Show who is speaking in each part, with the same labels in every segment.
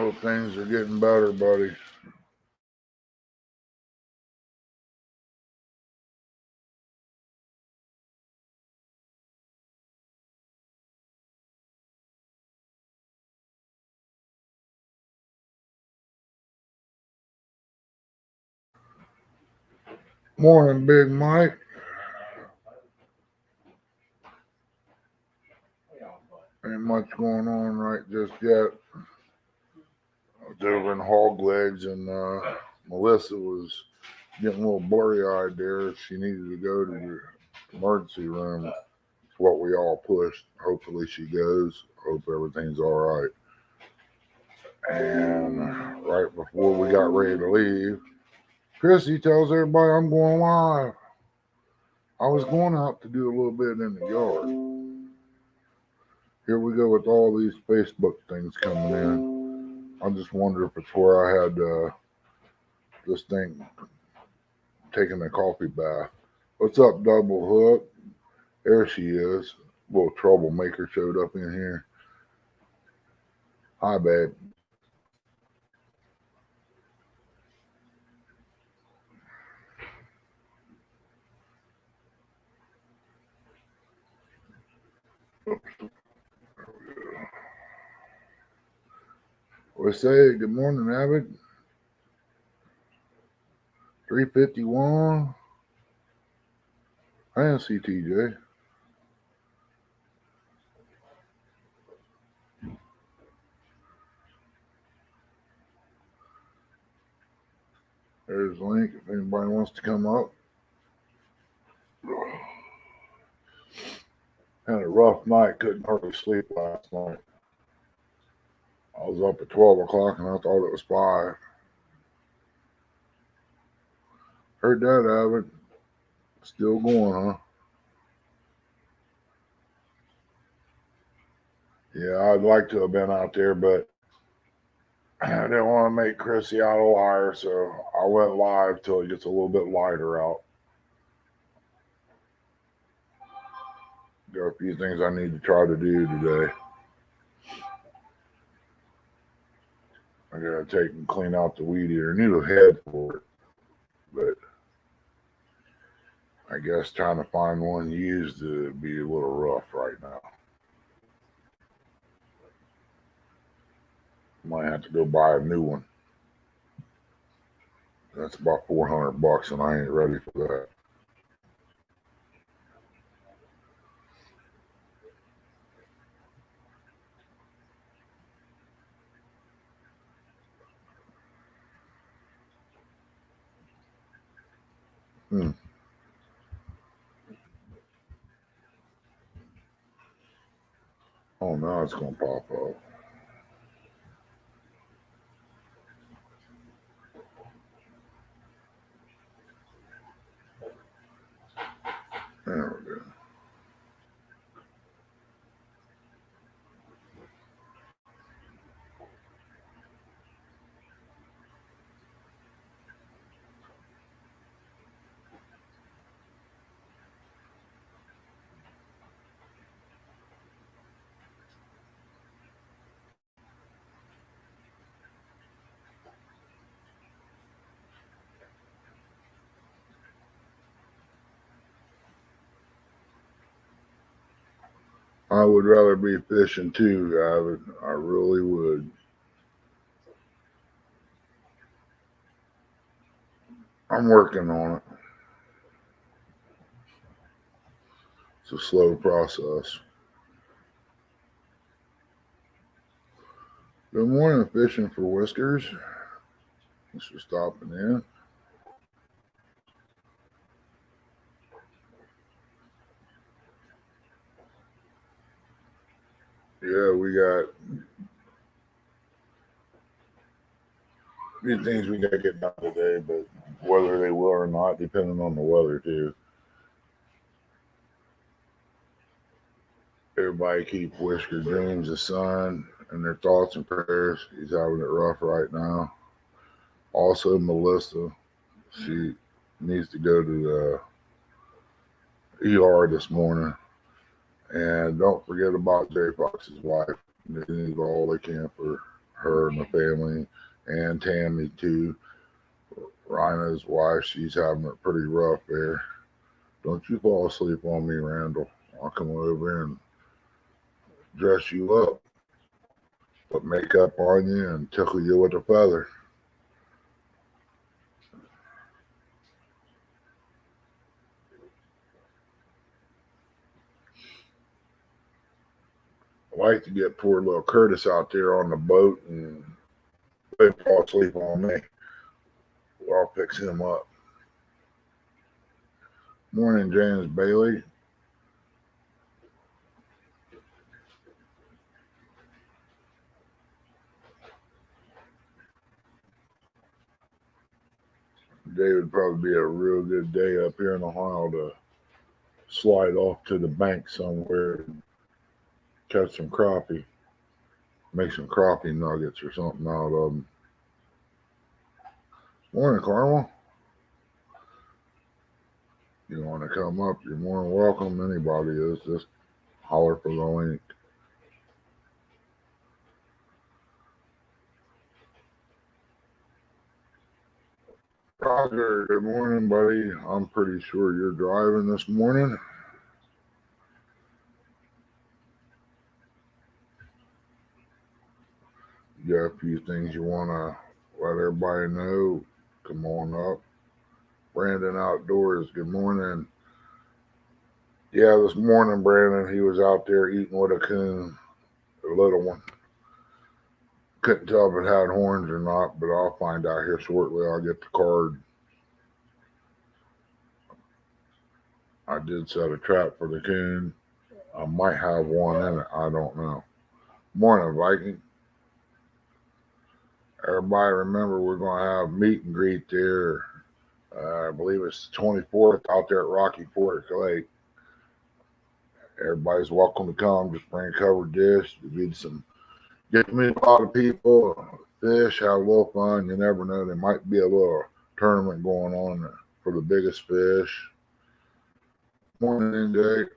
Speaker 1: hope things are getting better, buddy. Morning, Big Mike. Ain't much going on right just yet. I was over in Hog Legs, and Melissa was getting a little blurry eyed there. She needed to go to the emergency room. It's what we all pushed. Hopefully she goes. Hope everything's all right. And right before we got ready to leave, Chrissy tells everybody I'm going live. I was going out to do a little bit in the yard. Here we go with all these Facebook things coming in. I just wonder if it's where I had this thing taking a coffee bath. What's up, Double Hook? There she is. Little troublemaker showed up in here. Hi, babe. We say good morning, Abbott. 351. I didn't see TJ. There's Link if anybody wants to come up. Had a rough night, couldn't hardly sleep last night. I was up at 12 o'clock and I thought it was 5. Heard that, Abbott. Still going, huh? Yeah, I'd like to have been out there, but I didn't want to make Chrissy out a liar, so I went live till it gets a little bit lighter out. Got a few things I need to try to do today. I gotta take and clean out the weed eater. I need a head for it, but I guess trying to find one used to be a little rough right now. Might have to go buy a new one. That's about $400, and I ain't ready for that. Oh, now it's gonna pop up. There we go. I would rather be fishing too, I really would. I'm working on it. It's a slow process. Good morning, Fishing for Whiskers. Thanks for stopping in. Yeah, we got a few things we got to get done today, but whether they will or not, depending on the weather too. Everybody keep Whisker Dreams the son and their thoughts and prayers. He's having it rough right now. Also, Melissa, she needs to go to the ER this morning. And don't forget about Jay Fox's wife. They need all they can for her daughter and the family, and Tammy too. Rhina's wife, she's having it pretty rough there. Don't you fall asleep on me, Randall. I'll come over and dress you up, put makeup on you, and tickle you with a feather. I like to get poor little Curtis out there on the boat and let him fall asleep on me. I'll fix him up. Morning, James Bailey. Today would probably be a real good day up here in Ohio to slide off to the bank somewhere and catch some crappie. Make some crappie nuggets or something out of them. Morning, Carmel. You want to come up, you're more than welcome. Anybody is. Just holler for the link. Roger, good morning, buddy. I'm pretty sure you're driving this morning. You got a few things you want to let everybody know. Come on up. Brandon Outdoors, good morning. Yeah, this morning, Brandon, he was out there eating with a coon, a little one. Couldn't tell if it had horns or not, but I'll find out here shortly. I'll get the card. I did set a trap for the coon. I might have one in it. I don't know. Morning, Viking. Everybody remember we're going to have meet and greet there. I believe it's the 24th out there at Rocky Fork Lake. Everybody's welcome to come. Just bring a covered dish. Get to meet a lot of people, fish, have a little fun. You never know. There might be a little tournament going on for the biggest fish. Morning, Jake.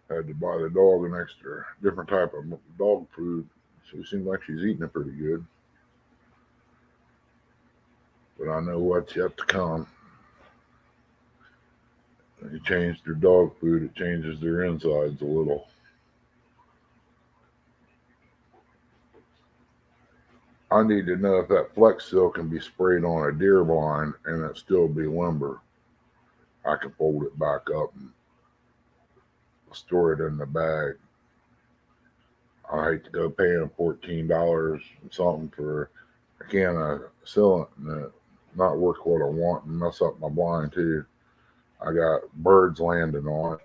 Speaker 1: Had to buy the dog an extra different type of dog food. She seems like she's eating it pretty good. But I know what's yet to come. When you change their dog food, it changes their insides a little. I need to know if that Flex Seal can be sprayed on a deer blind and it still be limber. I can fold it back up and store it in the bag. I hate to go paying $14 and something for a can of sealant and it not work what I want and mess up my blind too. I got birds landing on it,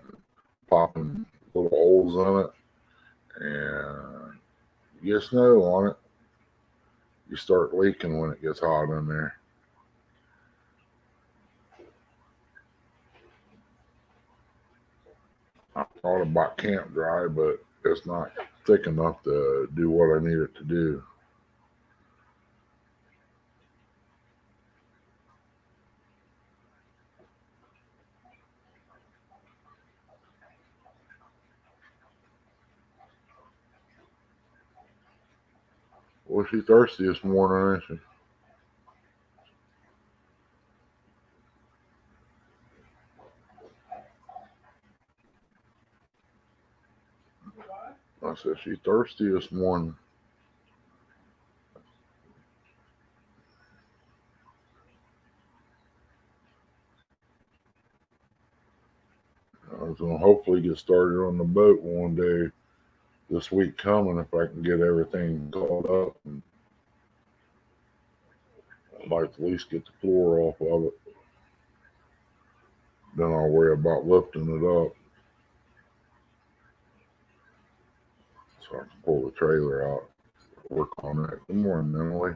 Speaker 1: popping little holes in it, and you get snow on it. You start leaking when it gets hot in there. I thought about Camp Dry, but it's not thick enough to do what I need it to do. Well, she's thirsty this morning, isn't she? I said she's thirsty this morning. I was going to hopefully get started on the boat one day this week coming if I can get everything caught up. And I'd like to at least get the floor off of it. Then I'll worry about lifting it up. so I can pull the trailer out, work on it. Good morning, Emily.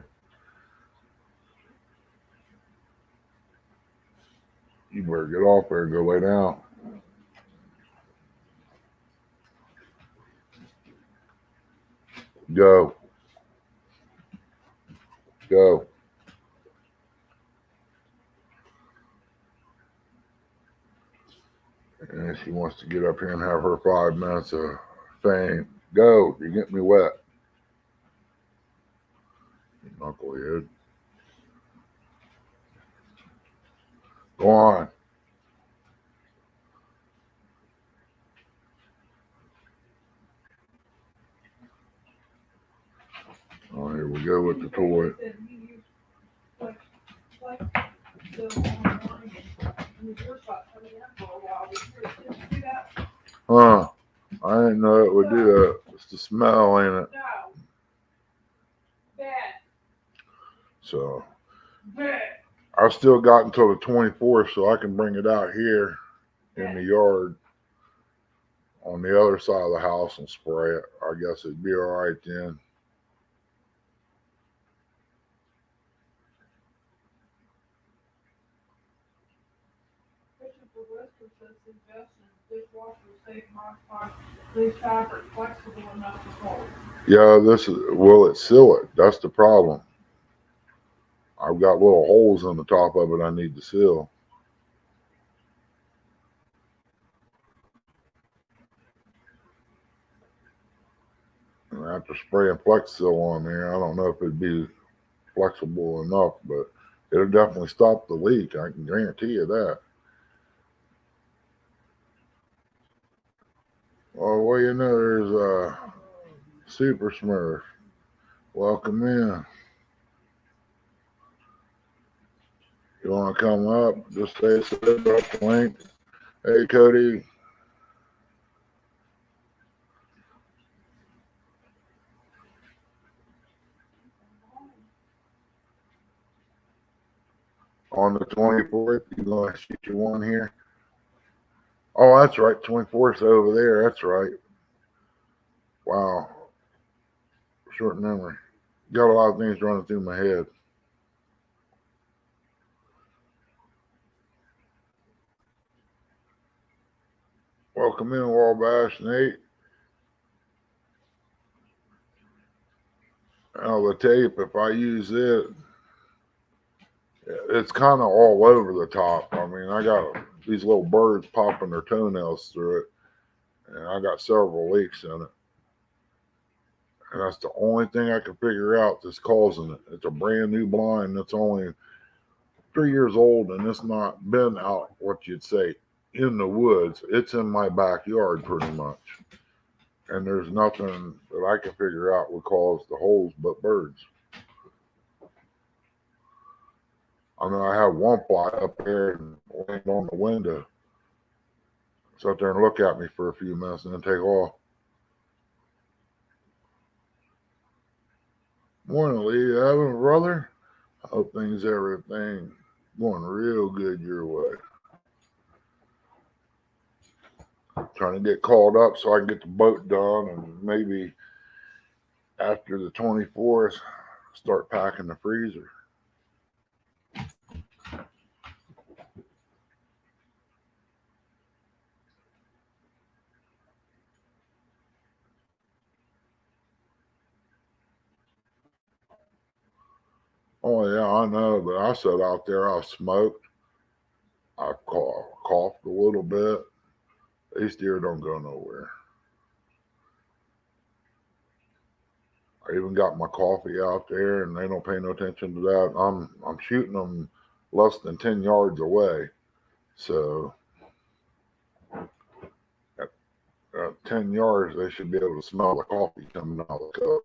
Speaker 1: You better get off there and go lay down. Go. Go. And she wants to get up here and have her 5 minutes of fame. Go. You get me wet. You knucklehead. Go on. Oh, here we go with the toy. Huh. I didn't know it would do that. It's the smell, ain't it? So I've still got until the 24th, so I can bring it out here in the yard on the other side of the house and spray it. I guess it'd be all right then. Yeah, will it seal it? That's the problem. I've got little holes in the top of it I need to seal. And after spraying Flex Seal on there, I don't know if it'd be flexible enough, but it'll definitely stop the leak. I can guarantee you that. Well, you know, there's Super Smurf. Welcome in. You want to come up? Just say so. Drop the link. Hey, Cody. On the 24th, you going to shoot your one here? Oh, that's right. 24th over there. That's right. Wow. Short memory. Got a lot of things running through my head. Welcome in, Wabash Nate. Now the tape, if I use it, it's kind of all over the top. I mean, I got these little birds popping their toenails through it, and I got several leaks in it. And that's the only thing I can figure out that's causing it. It's a brand new blind that's only 3 years old, and it's not been out, what you'd say, in the woods. It's in my backyard pretty much. And there's nothing that I can figure out would cause the holes but birds. I mean, I have one fly up there and land on the window. Sit there and look at me for a few minutes and then take off. Morning, Lee. Having brother? I hope everything going real good your way. Trying to get called up so I can get the boat done, and maybe after the 24th, start packing the freezer. Oh, yeah, I know, but I sat out there, I smoked, I coughed a little bit. These deer don't go nowhere. I even got my coffee out there, and they don't pay no attention to that. I'm shooting them less than 10 yards away, so at 10 yards, they should be able to smell the coffee coming out of the cup.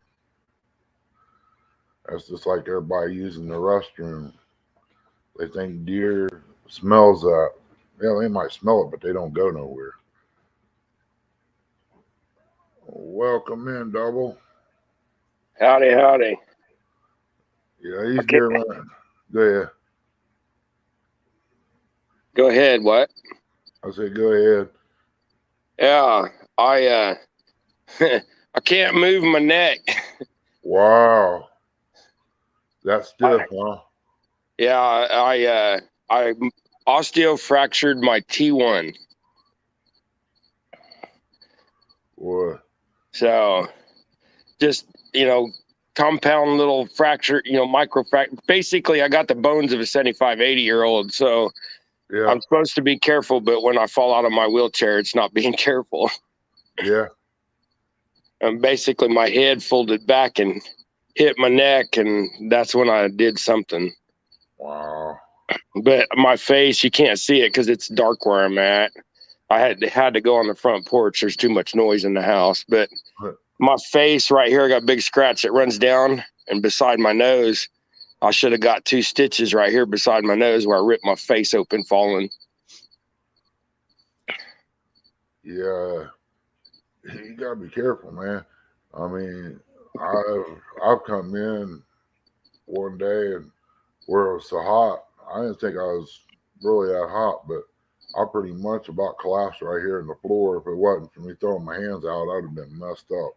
Speaker 1: That's just like everybody using the restroom. They think deer smells that. Yeah, they might smell it, but they don't go nowhere. Welcome in, Double.
Speaker 2: Howdy, howdy.
Speaker 1: Yeah, these deer. Go ahead.
Speaker 2: Go ahead. What?
Speaker 1: I said, go ahead.
Speaker 2: Yeah, I I can't move my neck.
Speaker 1: Wow. That's stiff, huh?
Speaker 2: Yeah, I osteofractured my T1.
Speaker 1: Boy.
Speaker 2: So just, compound little fracture, micro fracture. Basically, I got the bones of a 75, 80-year-old. So
Speaker 1: Yeah.
Speaker 2: I'm supposed to be careful, but when I fall out of my wheelchair, it's not being careful.
Speaker 1: Yeah.
Speaker 2: And basically my head folded back and hit my neck, and that's when I did something.
Speaker 1: Wow.
Speaker 2: But my face, you can't see it because it's dark where I'm at. I had to go on the front porch. There's too much noise in the house. But my face right here, I got a big scratch that runs down and beside my nose. I should have got 2 stitches right here beside my nose where I ripped my face open falling.
Speaker 1: Yeah. You gotta be careful, man. I mean, I've come in one day and where it was so hot, I didn't think I was really that hot, but I pretty much about collapsed right here in the floor. If it wasn't for me throwing my hands out, I'd have been messed up.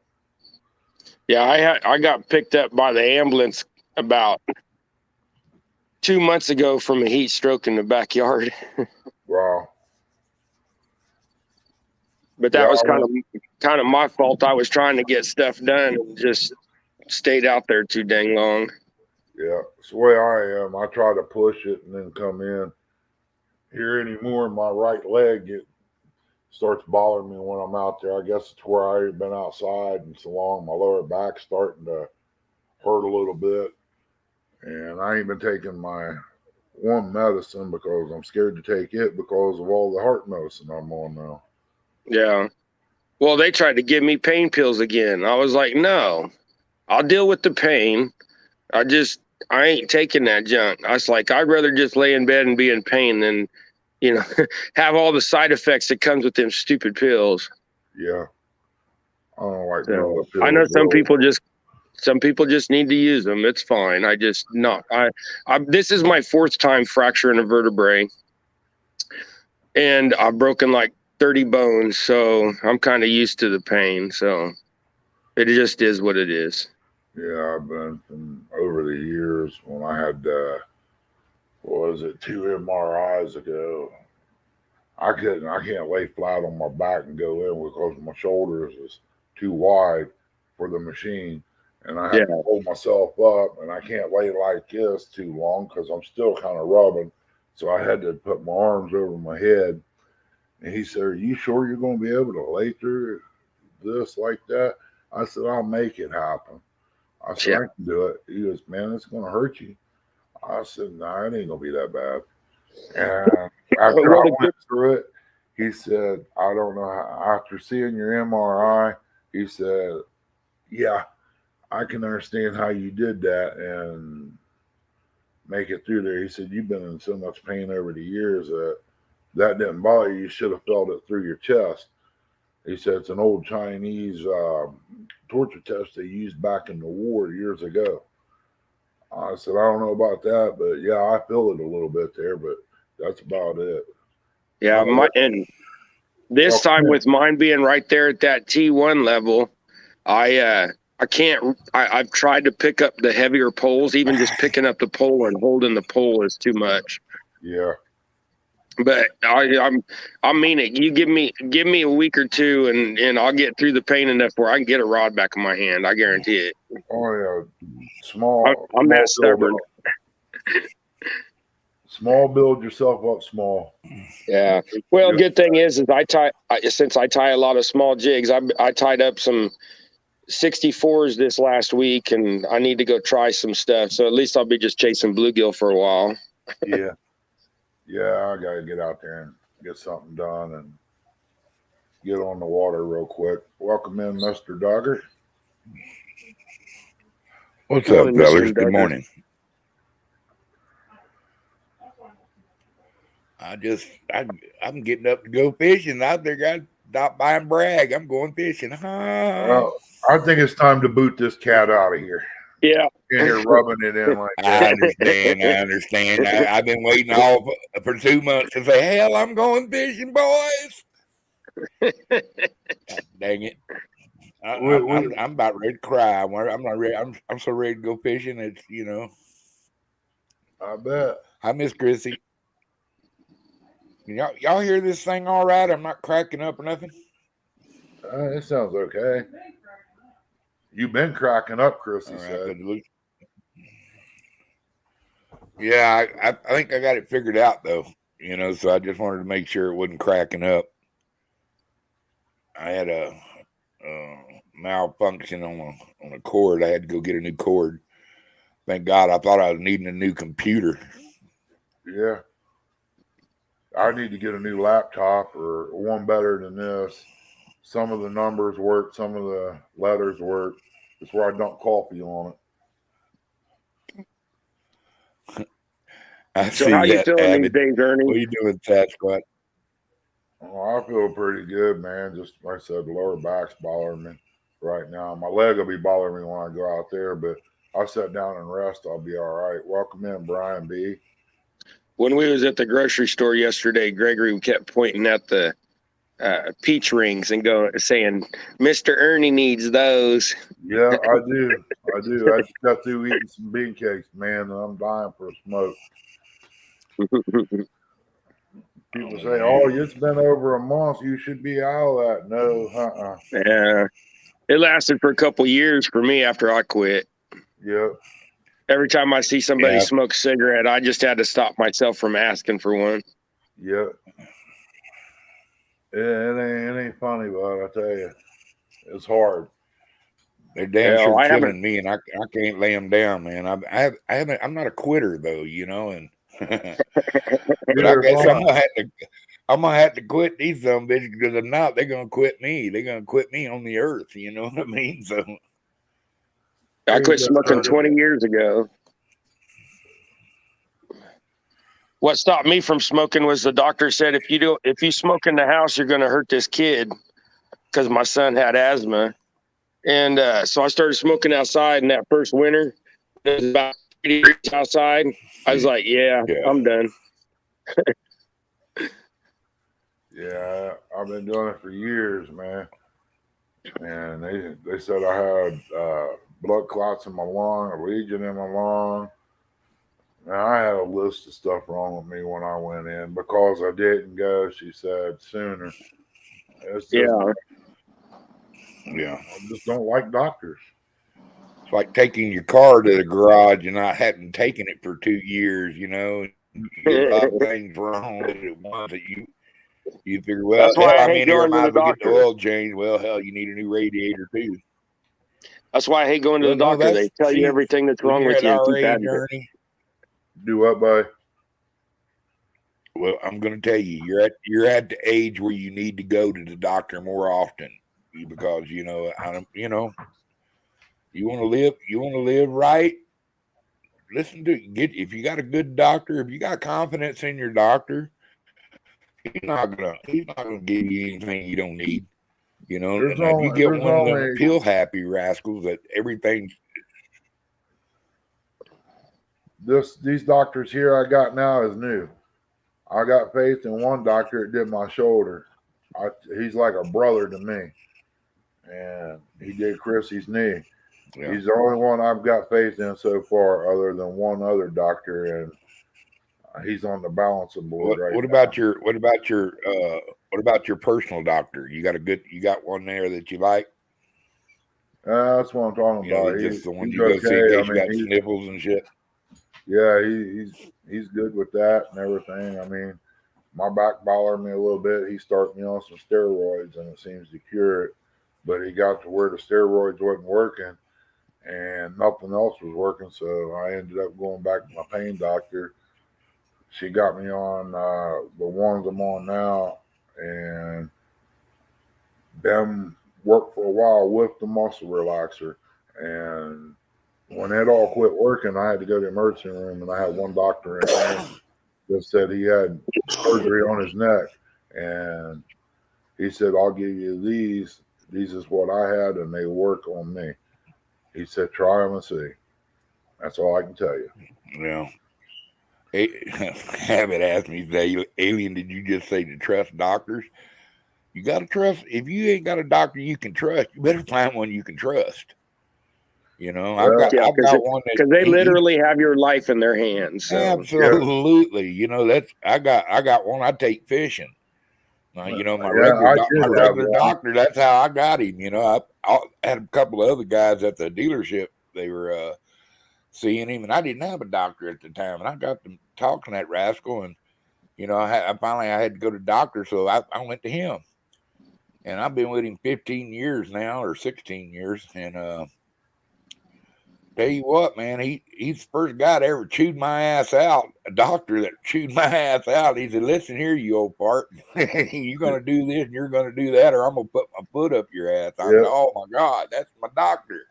Speaker 2: Yeah, I got picked up by the ambulance about 2 months ago from a heat stroke in the backyard.
Speaker 1: Wow.
Speaker 2: But that was kind of my fault. I was trying to get stuff done and just stayed out there too dang long.
Speaker 1: Yeah, it's the way I am. I try to push it and then come in. Here anymore, my right leg starts bothering me when I'm out there. I guess it's where I've been outside and so long. My lower back's starting to hurt a little bit. And I ain't been taking my one medicine because I'm scared to take it because of all the heart medicine I'm on now.
Speaker 2: Yeah. Well, they tried to give me pain pills again. I was like, no, I'll deal with the pain. I ain't taking that junk. I was like, I'd rather just lay in bed and be in pain than, have all the side effects that comes with them stupid pills.
Speaker 1: Yeah. I don't like
Speaker 2: So,
Speaker 1: pills.
Speaker 2: I know some people just need to use them. It's fine. This is my 4th time fracturing a vertebrae, and I've broken like 30 bones. So I'm kind of used to the pain. So it just is what it is.
Speaker 1: Yeah, I've been from over the years when I had, 2 MRIs ago. I can't lay flat on my back and go in because my shoulders is too wide for the machine. And I have to hold myself up and I can't lay like this too long because I'm still kind of rubbing. So I had to put my arms over my head. And he said, "Are you sure you're going to be able to lay through this like that?" I said, "I'll make it happen." I said, "I can do it." He goes, "Man, it's going to hurt you." I said, "Nah, it ain't going to be that bad." And after I went through it, he said, "I don't know how," after seeing your MRI, he said, "Yeah, I can understand how you did that and make it through there." He said, "You've been in so much pain over the years that didn't bother you. You should have felt it through your chest." He said, "It's an old Chinese torture test they used back in the war years ago." I said, "I don't know about that, but yeah, I feel it a little bit there, but that's about it."
Speaker 2: Yeah, and this time with mine being right there at that T1 level, I can't. I've tried to pick up the heavier poles. Even just picking up the pole and holding the pole is too much.
Speaker 1: Yeah.
Speaker 2: But I mean it. You give me a week or two, and I'll get through the pain enough where I can get a rod back in my hand. I guarantee it.
Speaker 1: Oh yeah, small.
Speaker 2: I'm that stubborn.
Speaker 1: Small, build yourself up small.
Speaker 2: Yeah. Well, good thing is since I tie a lot of small jigs, I tied up some 64s this last week, and I need to go try some stuff. So at least I'll be just chasing bluegill for a while.
Speaker 1: Yeah. Yeah, I gotta get out there and get something done and get on the water real quick. Welcome in, Mr. Dogger.
Speaker 3: What's up, fellas? Good morning. I'm getting up to go fishing. I think I stop by and brag. I'm going fishing.
Speaker 1: Well, I think it's time to boot this cat out of here.
Speaker 2: Yeah.
Speaker 1: In here rubbing it in like that.
Speaker 3: I understand. I've been waiting for 2 months to say, hell, I'm going fishing, boys. God dang it. I'm about ready to cry. I'm not ready. I'm so ready to go fishing. It's
Speaker 1: I bet.
Speaker 3: I miss Chrissy. Y'all hear this thing all right? I'm not cracking up or nothing.
Speaker 1: It sounds okay. You've been cracking up, Chrissy said.
Speaker 3: Yeah, I think I got it figured out though. So I just wanted to make sure it wasn't cracking up. I had a malfunction on a cord. I had to go get a new cord. Thank God. I thought I was needing a new computer.
Speaker 1: Yeah. I need to get a new laptop or one better than this. Some of the numbers work, some of the letters work. It's where I dump coffee on
Speaker 3: it.
Speaker 2: So how you feeling these days, Ernie?
Speaker 3: What are you doing, Sasquatch?
Speaker 1: Oh, I feel pretty good, man. Just like I said, the lower back's bothering me right now. My leg will be bothering me when I go out there, but I'll sit down and rest. I'll be all right. Welcome in, Brian B.
Speaker 2: When we was at the grocery store yesterday, Gregory kept pointing at the peach rings and saying, "Mr. Ernie needs those."
Speaker 1: Yeah, I do. I just got through eating some bean cakes, man, and I'm dying for a smoke. People say, "Oh, it's been over a month. You should be out of that." No,
Speaker 2: Yeah, it lasted for a couple years for me after I quit.
Speaker 1: Yep.
Speaker 2: Every time I see somebody smoke a cigarette, I just had to stop myself from asking for one.
Speaker 1: Yep. It ain't funny, but I tell you, it's hard.
Speaker 3: They're damn sure killing me, and I can't lay them down, man. I'm not a quitter though, and but I guess I'm gonna have to quit these some bitches, because if not, they're gonna quit me. They're gonna quit me on the earth. You know what I mean? So
Speaker 2: I quit smoking 20 years ago. What stopped me from smoking was the doctor said, if you smoke in the house, you're going to hurt this kid, because my son had asthma. And so I started smoking outside. And that first winter, it was about 80 degrees outside. I was like, yeah. I'm done.
Speaker 1: Yeah, I've been doing it for years, man. And they said I had blood clots in my lung, a lesion in my lung. And I had a list of stuff wrong with me when I went in. Because I didn't go, she said, sooner.
Speaker 3: Yeah.
Speaker 1: I just don't like doctors.
Speaker 3: It's like taking your car to the garage and not having taken it for 2 years, You get a lot of things wrong with it once that you figure, well,
Speaker 2: that's why
Speaker 3: hell,
Speaker 2: I hate going to the doctor.
Speaker 3: Get the oil change. Well, hell, you need a new radiator too.
Speaker 2: That's why I hate going to the doctor. They tell you everything that's wrong with you.
Speaker 1: Do what, buddy?
Speaker 3: Well, I'm going to tell you, you're at the age where you need to go to the doctor more often, because you want to live right. Listen to if you got a good doctor, if you got confidence in your doctor, he's not gonna give you anything you don't need. And if you get one of them pill happy rascals that everything.
Speaker 1: These doctors here I got now is new. I got faith in one doctor that did my shoulder. He's like a brother to me. And he did Chrissy's knee. Yeah. He's the only one I've got faith in so far, other than one other doctor, and he's on the balancing board right now.
Speaker 3: What about your personal doctor? You got one there that you like?
Speaker 1: That's what I'm talking about.
Speaker 3: Just the one you go see in case you got sniffles and shit.
Speaker 1: Yeah, he's good with that and everything. I mean, my back bothered me a little bit. He started me on some steroids, and it seems to cure it. But he got to where the steroids wasn't working, and nothing else was working. So I ended up going back to my pain doctor. She got me on the ones I'm on now, and them worked for a while with the muscle relaxer. And when it all quit working, I had to go to the emergency room, and I had one doctor in there that said he had surgery on his neck, and he said, "I'll give you these. These is what I had, and they work on me." He said, "Try them and see." That's all I can tell you.
Speaker 3: Yeah. Have it asked me today, Alien, did you just say to trust doctors? You got to trust. If you ain't got a doctor you can trust, you better find one you can trust. You know, I've got one that
Speaker 2: because they literally have your life in their hands. So.
Speaker 3: Absolutely. You know, I got one I take fishing. You know, my regular doctor, that's how I got him. You know, I had a couple of other guys at the dealership. They were seeing him, and I didn't have a doctor at the time. And I got them talking to that rascal, and, you know, I finally had to go to the doctor, so I went to him. And I've been with him 15 years now, or 16 years. And tell you what, man, he's the first guy that ever chewed my ass out. A doctor that chewed my ass out. He said, "Listen here, you old fart. You're gonna do this and you're gonna do that, or I'm gonna put my foot up your ass." I said, "Oh my God, that's my doctor."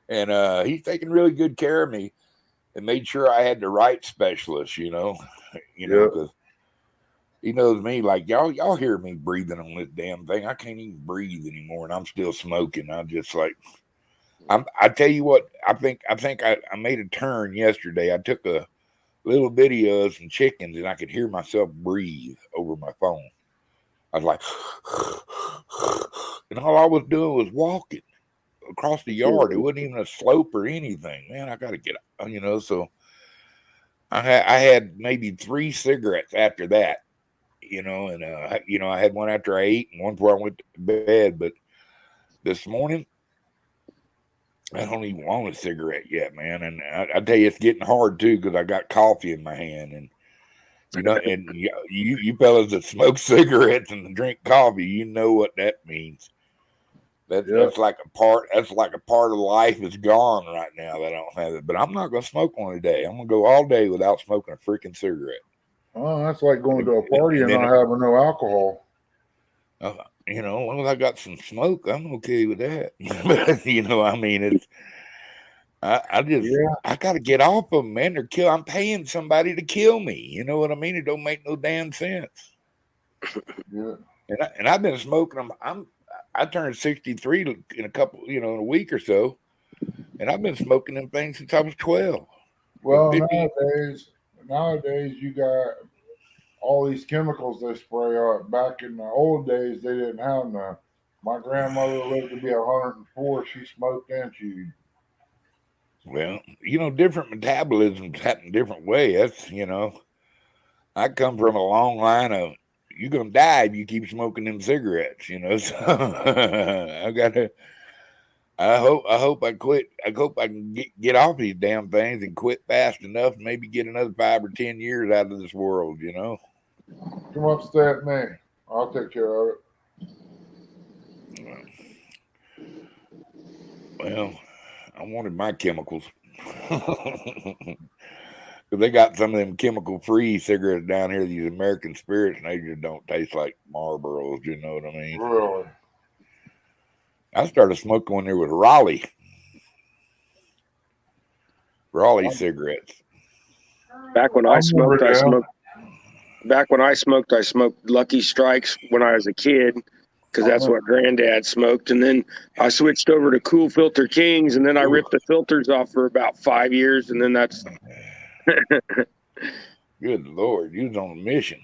Speaker 3: And he's taking really good care of me and made sure I had the right specialist. You know, because he knows me. Like y'all hear me breathing on this damn thing. I can't even breathe anymore, and I'm still smoking. I'm just like. I tell you what, I think I made a turn yesterday. I took a little video of some chickens and I could hear myself breathe over my phone. I was like, and all I was doing was walking across the yard. It wasn't even a slope or anything. Man, I got to get, you know, so I had maybe 3 cigarettes after that, you know, and, you know, I had one after I ate and one before I went to bed. But this morning, I don't even want a cigarette yet, man. And I tell you, it's getting hard too because I got coffee in my hand, and you know, and you fellas that smoke cigarettes and drink coffee, you know what that means. That's like a part. That's like a part of life is gone right now. That I don't have it, but I'm not going to smoke one today. I'm going to go all day without smoking a freaking cigarette.
Speaker 1: Oh, that's like going to a party and not having no alcohol.
Speaker 3: You know, as long as I got some smoke, I'm okay with that. But, you know, I mean, it's, I got to get off of them, man. I'm paying somebody to kill me. You know what I mean? It don't make no damn sense.
Speaker 1: Yeah.
Speaker 3: And I've been smoking them. I turned 63 in a couple, you know, in a week or so. And I've been smoking them things since I was 12.
Speaker 1: Well, nowadays you got all these chemicals they spray out. Back in the old days, they didn't have none. My grandmother lived to be 104. She smoked and chewed.
Speaker 3: Well, you know, different metabolisms happen different way. That's, you know, I come from a long line of you're gonna die if you keep smoking them cigarettes, you know. So I hope I quit. I hope I can get off these damn things and quit fast enough and maybe get another 5 or 10 years out of this world, you know.
Speaker 1: Come up, stay at me. I'll take care of
Speaker 3: it. Well, I wanted my chemicals. Because they got some of them chemical-free cigarettes down here, these American Spirits, and they just don't taste like Marlboros, you know what I mean?
Speaker 1: Really?
Speaker 3: I started smoking when there was Raleigh cigarettes.
Speaker 2: Back when I smoked, I smoked Lucky Strikes when I was a kid, because that's what Granddad smoked. And then I switched over to Cool Filter Kings, and then I ripped the filters off for about 5 years, and then that's...
Speaker 3: Good Lord, you was on a mission.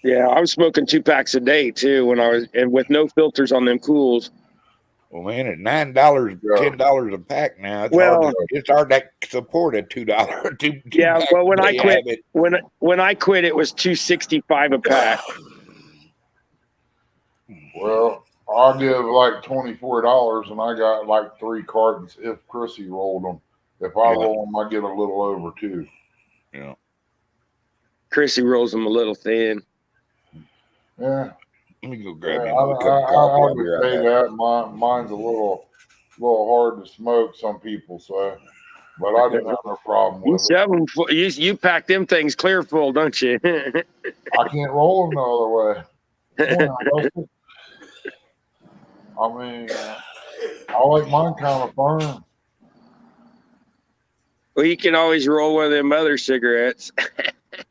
Speaker 2: Yeah, I was smoking 2 packs a day too and with no filters on them Cools.
Speaker 3: Well, man, at $9, $10 a pack now, it's hard to support a $2.
Speaker 2: Yeah, well, when I quit, it was $2.65 a pack.
Speaker 1: Well, I'll give like $24, and I got like 3 cartons if Chrissy rolled them. If I roll them, I get a little over too.
Speaker 3: Yeah.
Speaker 2: Chrissy rolls them a little thin.
Speaker 1: Yeah.
Speaker 3: Let me go grab you
Speaker 1: another cup of coffee. I would say that mine's a little hard to smoke. Some people say, but I didn't have no problem with
Speaker 2: it. You pack them things clear full, don't you?
Speaker 1: I can't roll them the other way. I mean, I like mine kind of firm.
Speaker 2: Well, you can always roll one of them other cigarettes.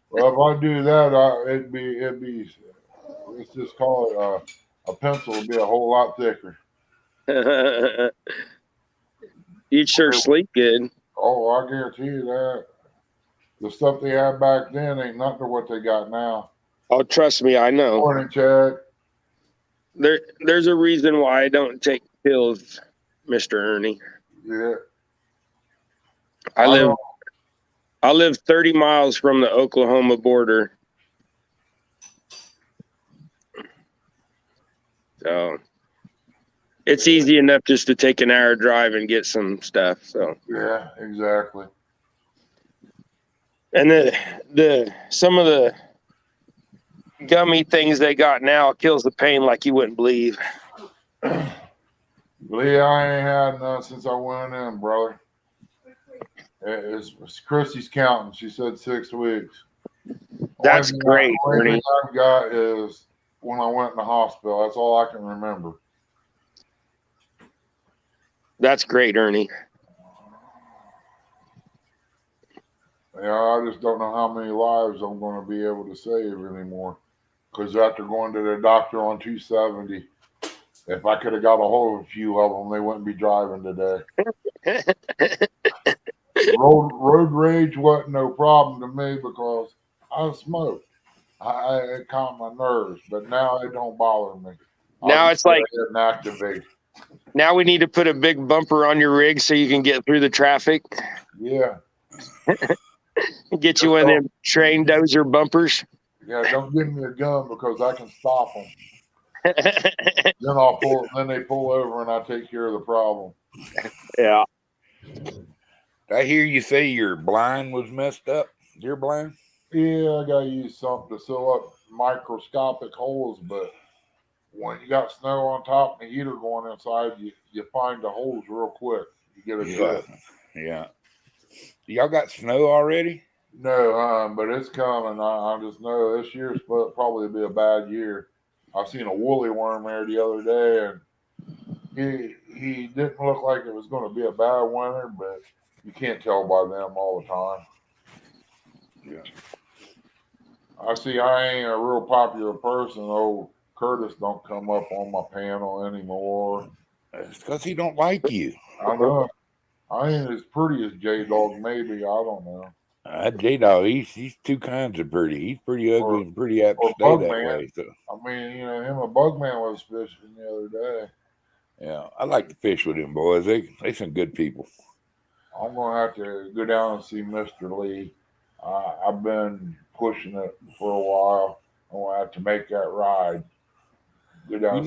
Speaker 1: Well, if I do that, it'd be. Let's just call it a pencil. Would be a whole lot thicker.
Speaker 2: You'd sure sleep good.
Speaker 1: Oh, I guarantee you that. The stuff they had back then ain't nothing to what they got now.
Speaker 2: Oh, trust me, I know.
Speaker 1: Morning, Chad.
Speaker 2: There's a reason why I don't take pills, Mr. Ernie.
Speaker 1: Yeah.
Speaker 2: I live 30 miles from the Oklahoma border. So it's easy enough just to take an hour drive and get some stuff. So
Speaker 1: Yeah, exactly.
Speaker 2: and the some of the gummy things they got now kills the pain like you wouldn't believe.
Speaker 1: Lee, I ain't had none since I went in, brother. It's Chrissy's counting. She said 6 weeks.
Speaker 2: That's great,
Speaker 1: Only
Speaker 2: Ernie.
Speaker 1: thing I've got is when I went in the hospital. That's all I can remember.
Speaker 2: That's great, Ernie.
Speaker 1: Yeah, I just don't know how many lives I'm going to be able to save anymore. Because after going to the doctor on 270, if I could have got a hold of a few of them, they wouldn't be driving today. Road rage wasn't no problem to me because I smoked. It calmed my nerves, but now it don't bother me.
Speaker 2: Now it's like
Speaker 1: activate.
Speaker 2: Now we need to put a big bumper on your rig so you can get through the traffic.
Speaker 1: Yeah.
Speaker 2: Get you one of them train dozer bumpers.
Speaker 1: Yeah, don't give me a gun because I can stop them. Then they pull over and I take care of the problem.
Speaker 2: Yeah.
Speaker 3: I hear you say your blind was messed up. You're blind?
Speaker 1: Yeah, I gotta use something to seal up microscopic holes, but when you got snow on top and the heater going inside, you find the holes real quick. You get a grip.
Speaker 3: Yeah. Y'all got snow already?
Speaker 1: No, but it's coming. I just know this year's probably be a bad year. I seen a woolly worm there the other day, and he didn't look like it was going to be a bad winter, but you can't tell by them all the time.
Speaker 3: Yeah.
Speaker 1: I see I ain't a real popular person. Old Curtis don't come up on my panel anymore.
Speaker 3: It's because he don't like you.
Speaker 1: I know. I ain't as pretty as J-Dog, maybe. I don't know.
Speaker 3: J-Dog, he's two kinds of pretty. He's pretty ugly and pretty apt to stay that way. So.
Speaker 1: I mean, him and Bugman was fishing the other day.
Speaker 3: Yeah, I like to fish with them boys. They some good people.
Speaker 1: I'm going to have to go down and see Mr. Lee. I've been pushing it for a while. I'm going to have to make that ride.
Speaker 3: Go down.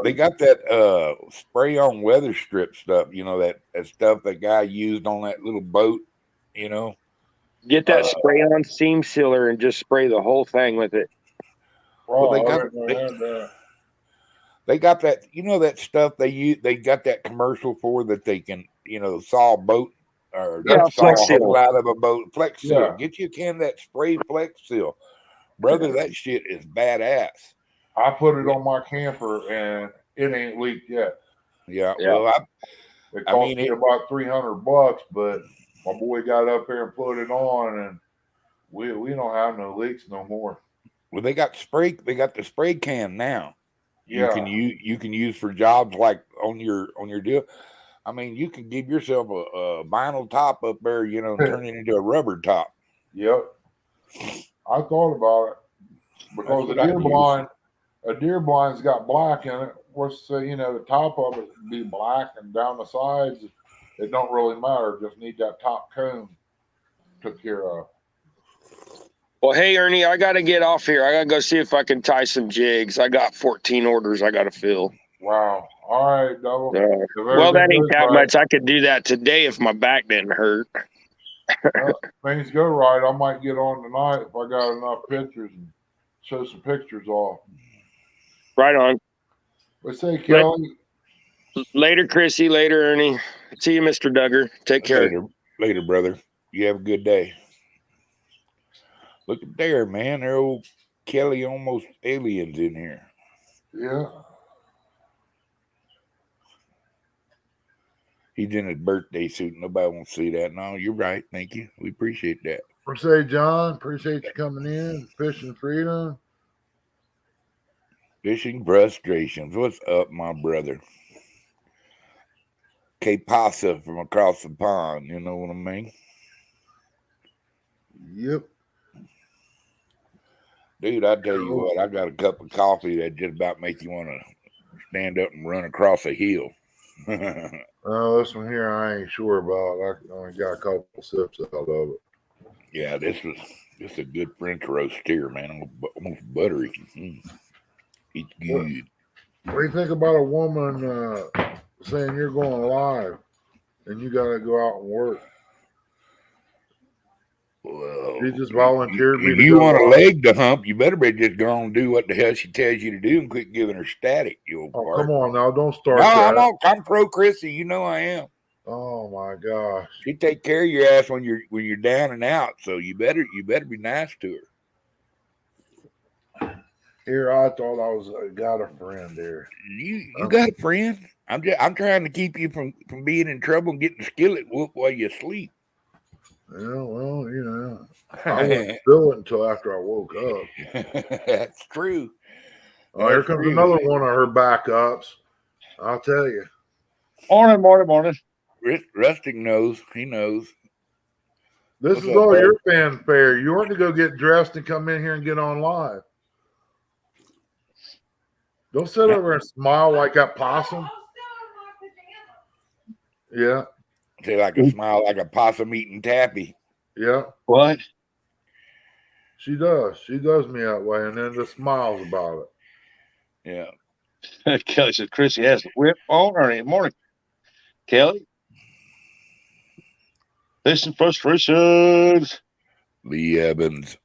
Speaker 3: They got that spray on weather strip stuff. That stuff that guy used on that little boat.
Speaker 2: Get that spray on seam sealer and just spray the whole thing with it.
Speaker 3: Well, they got that. That stuff they use. They got that commercial for that they can saw a boat or saw a hole out of a boat. Flex Seal. Yeah. Get you a can of that spray Flex Seal, brother. That shit is badass.
Speaker 1: I put it on my camper and it ain't leaked yet.
Speaker 3: Yeah. Well,
Speaker 1: it cost me about $300, but my boy got up there and put it on, and we don't have no leaks no more.
Speaker 3: Well, they got the spray can now.
Speaker 1: Yeah.
Speaker 3: You can use for jobs like on your deal. I mean, you can give yourself a vinyl top up there, and turn it into a rubber top.
Speaker 1: Yep. I thought about it because a deer blind's got black in it. What's the top of it be black and down the sides, it don't really matter. Just need that top cone took care of.
Speaker 2: Well, hey Ernie, I got to get off here. I got to go see if I can tie some jigs. I got 14 orders I got to fill.
Speaker 1: Wow. All right, Double.
Speaker 2: Well, that ain't that much. I could do that today if my back didn't hurt.
Speaker 1: Things go right. I might get on tonight if I got enough pictures and show some pictures off.
Speaker 2: Right on.
Speaker 1: Let's say, Kelly.
Speaker 2: Later, Chrissy. Later, Ernie. See you, Mr. Duggar. Take care.
Speaker 3: Later, brother. You have a good day. Look at there, man. They're old Kelly almost aliens in here.
Speaker 1: Yeah.
Speaker 3: He's in his birthday suit. Nobody wants to see that. No, you're right. Thank you. We appreciate that.
Speaker 1: Say, John, appreciate you coming in. Fishing Freedom.
Speaker 3: Fishing Frustrations. What's up, my brother? Que pasa from across the pond. You know what I mean?
Speaker 1: Yep.
Speaker 3: Dude, I tell you what, I got a cup of coffee that just about make you want to stand up and run across a hill.
Speaker 1: Oh, this one here I ain't sure about. I only got a couple sips out of it.
Speaker 3: Yeah, this is a good French roast here, man. Almost buttery. It's good.
Speaker 1: What do you think about a woman saying you're going live and you got to go out and work?
Speaker 3: Well,
Speaker 1: she just volunteered me.
Speaker 3: If you want a leg to hump, you better be just go and do what the hell she tells you to do and quit giving her static. You old fart.
Speaker 1: Come on now, don't start.
Speaker 3: No, I'm pro Chrissy. You know I am.
Speaker 1: Oh my gosh.
Speaker 3: She take care of your ass when you're down and out. So you better be nice to her.
Speaker 1: Here, I thought I got a friend there.
Speaker 3: You got a friend? I'm trying to keep you from being in trouble and getting the skillet whooped while you sleep.
Speaker 1: Yeah, well, you know, I wouldn't feel it until after I woke up.
Speaker 3: That's true.
Speaker 1: Oh, here comes another one of her backups. I'll tell you.
Speaker 4: Morning.
Speaker 3: Rustic knows. He knows.
Speaker 1: This is all your fanfare. You want to go get dressed and come in here and get on live. Don't sit over and smile like that possum. Yeah.
Speaker 3: Say like a smile like a possum eating taffy.
Speaker 1: Yeah.
Speaker 4: What?
Speaker 1: She does. She does me that way and then just smiles about
Speaker 3: it.
Speaker 4: Yeah. Kelly said Chrissy has the whip on early in the morning. Kelly? Listen, frustrations.
Speaker 3: Lee Evans.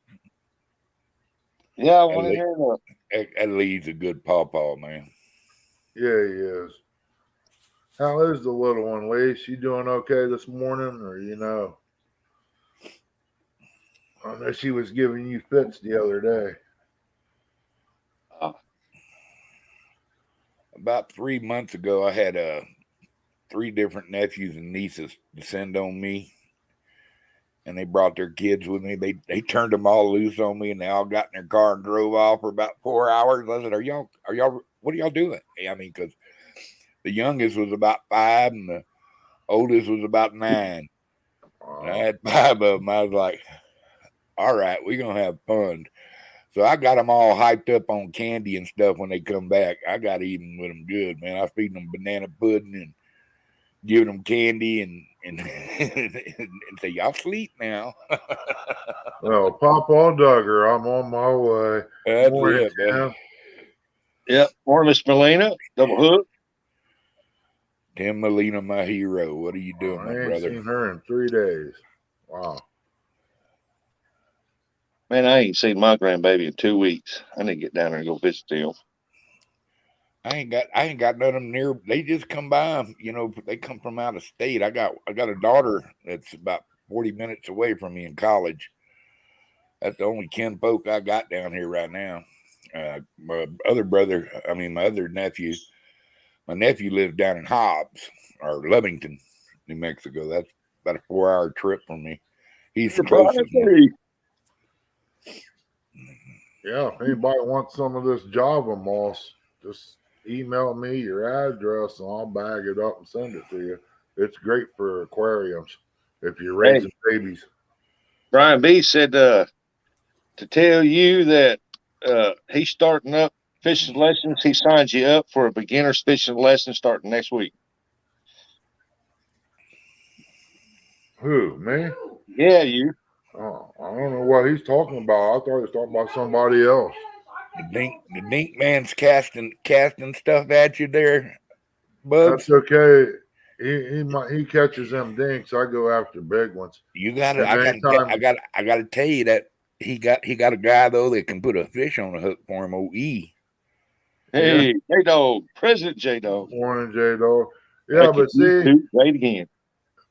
Speaker 4: Yeah, I want to hear that.
Speaker 3: That Lee's a good pawpaw, man.
Speaker 1: Yeah, he is. How is the little one, Lee? She doing okay this morning, or you know? I know she was giving you fits the other day.
Speaker 3: About 3 months ago, I had 3 different nephews and nieces descend on me, and they brought their kids with me. They turned them all loose on me, and they all got in their car and drove off for about 4 hours. I said, "Are y'all? What are y'all doing?" I mean, because the youngest was about 5 and the oldest was about 9. And I had 5 of them. I was like, all right, we're going to have fun. So I got them all hyped up on candy and stuff when they come back. I got even with them good, man. I was feeding them banana pudding and giving them candy and say, y'all sleep now.
Speaker 1: Well, Papa Duggar, I'm on my way.
Speaker 3: That's morning, it, man.
Speaker 4: Yep. Morning, Miss Melina. Double hook.
Speaker 3: Tim Molina, my hero. What are you doing, my brother? I ain't
Speaker 1: seen her in 3 days. Wow.
Speaker 4: Man, I ain't seen my grandbaby in 2 weeks. I need to get down there and go visit them.
Speaker 3: I ain't got none of them near. They just come by. You know, they come from out of state. I got a daughter that's about 40 minutes away from me in college. That's the only kinfolk I got down here right now. My other nephew. My nephew lives down in Hobbs or Lovington, New Mexico. That's about a 4-hour trip from me. He's the closest one.
Speaker 1: Yeah, if anybody wants some of this Java moss, just email me your address and I'll bag it up and send it to you. It's great for aquariums if you're raising babies.
Speaker 4: Brian B said to tell you that he's starting up fishing lessons. He signs you up for a beginner's fishing lesson starting next week.
Speaker 1: Who, me?
Speaker 4: Yeah, you.
Speaker 1: Oh, I don't know what he's talking about. I thought he was talking about somebody else.
Speaker 3: The dink man's casting stuff at you there, Bugs.
Speaker 1: That's okay. He catches them dinks. I go after big ones.
Speaker 3: You got to. I got to tell you that he got a guy though that can put a fish on a hook for him. OE.
Speaker 4: Hey, J-Dog, President J-Dog.
Speaker 1: Morning, J-Dog. Yeah, but see,
Speaker 4: right again.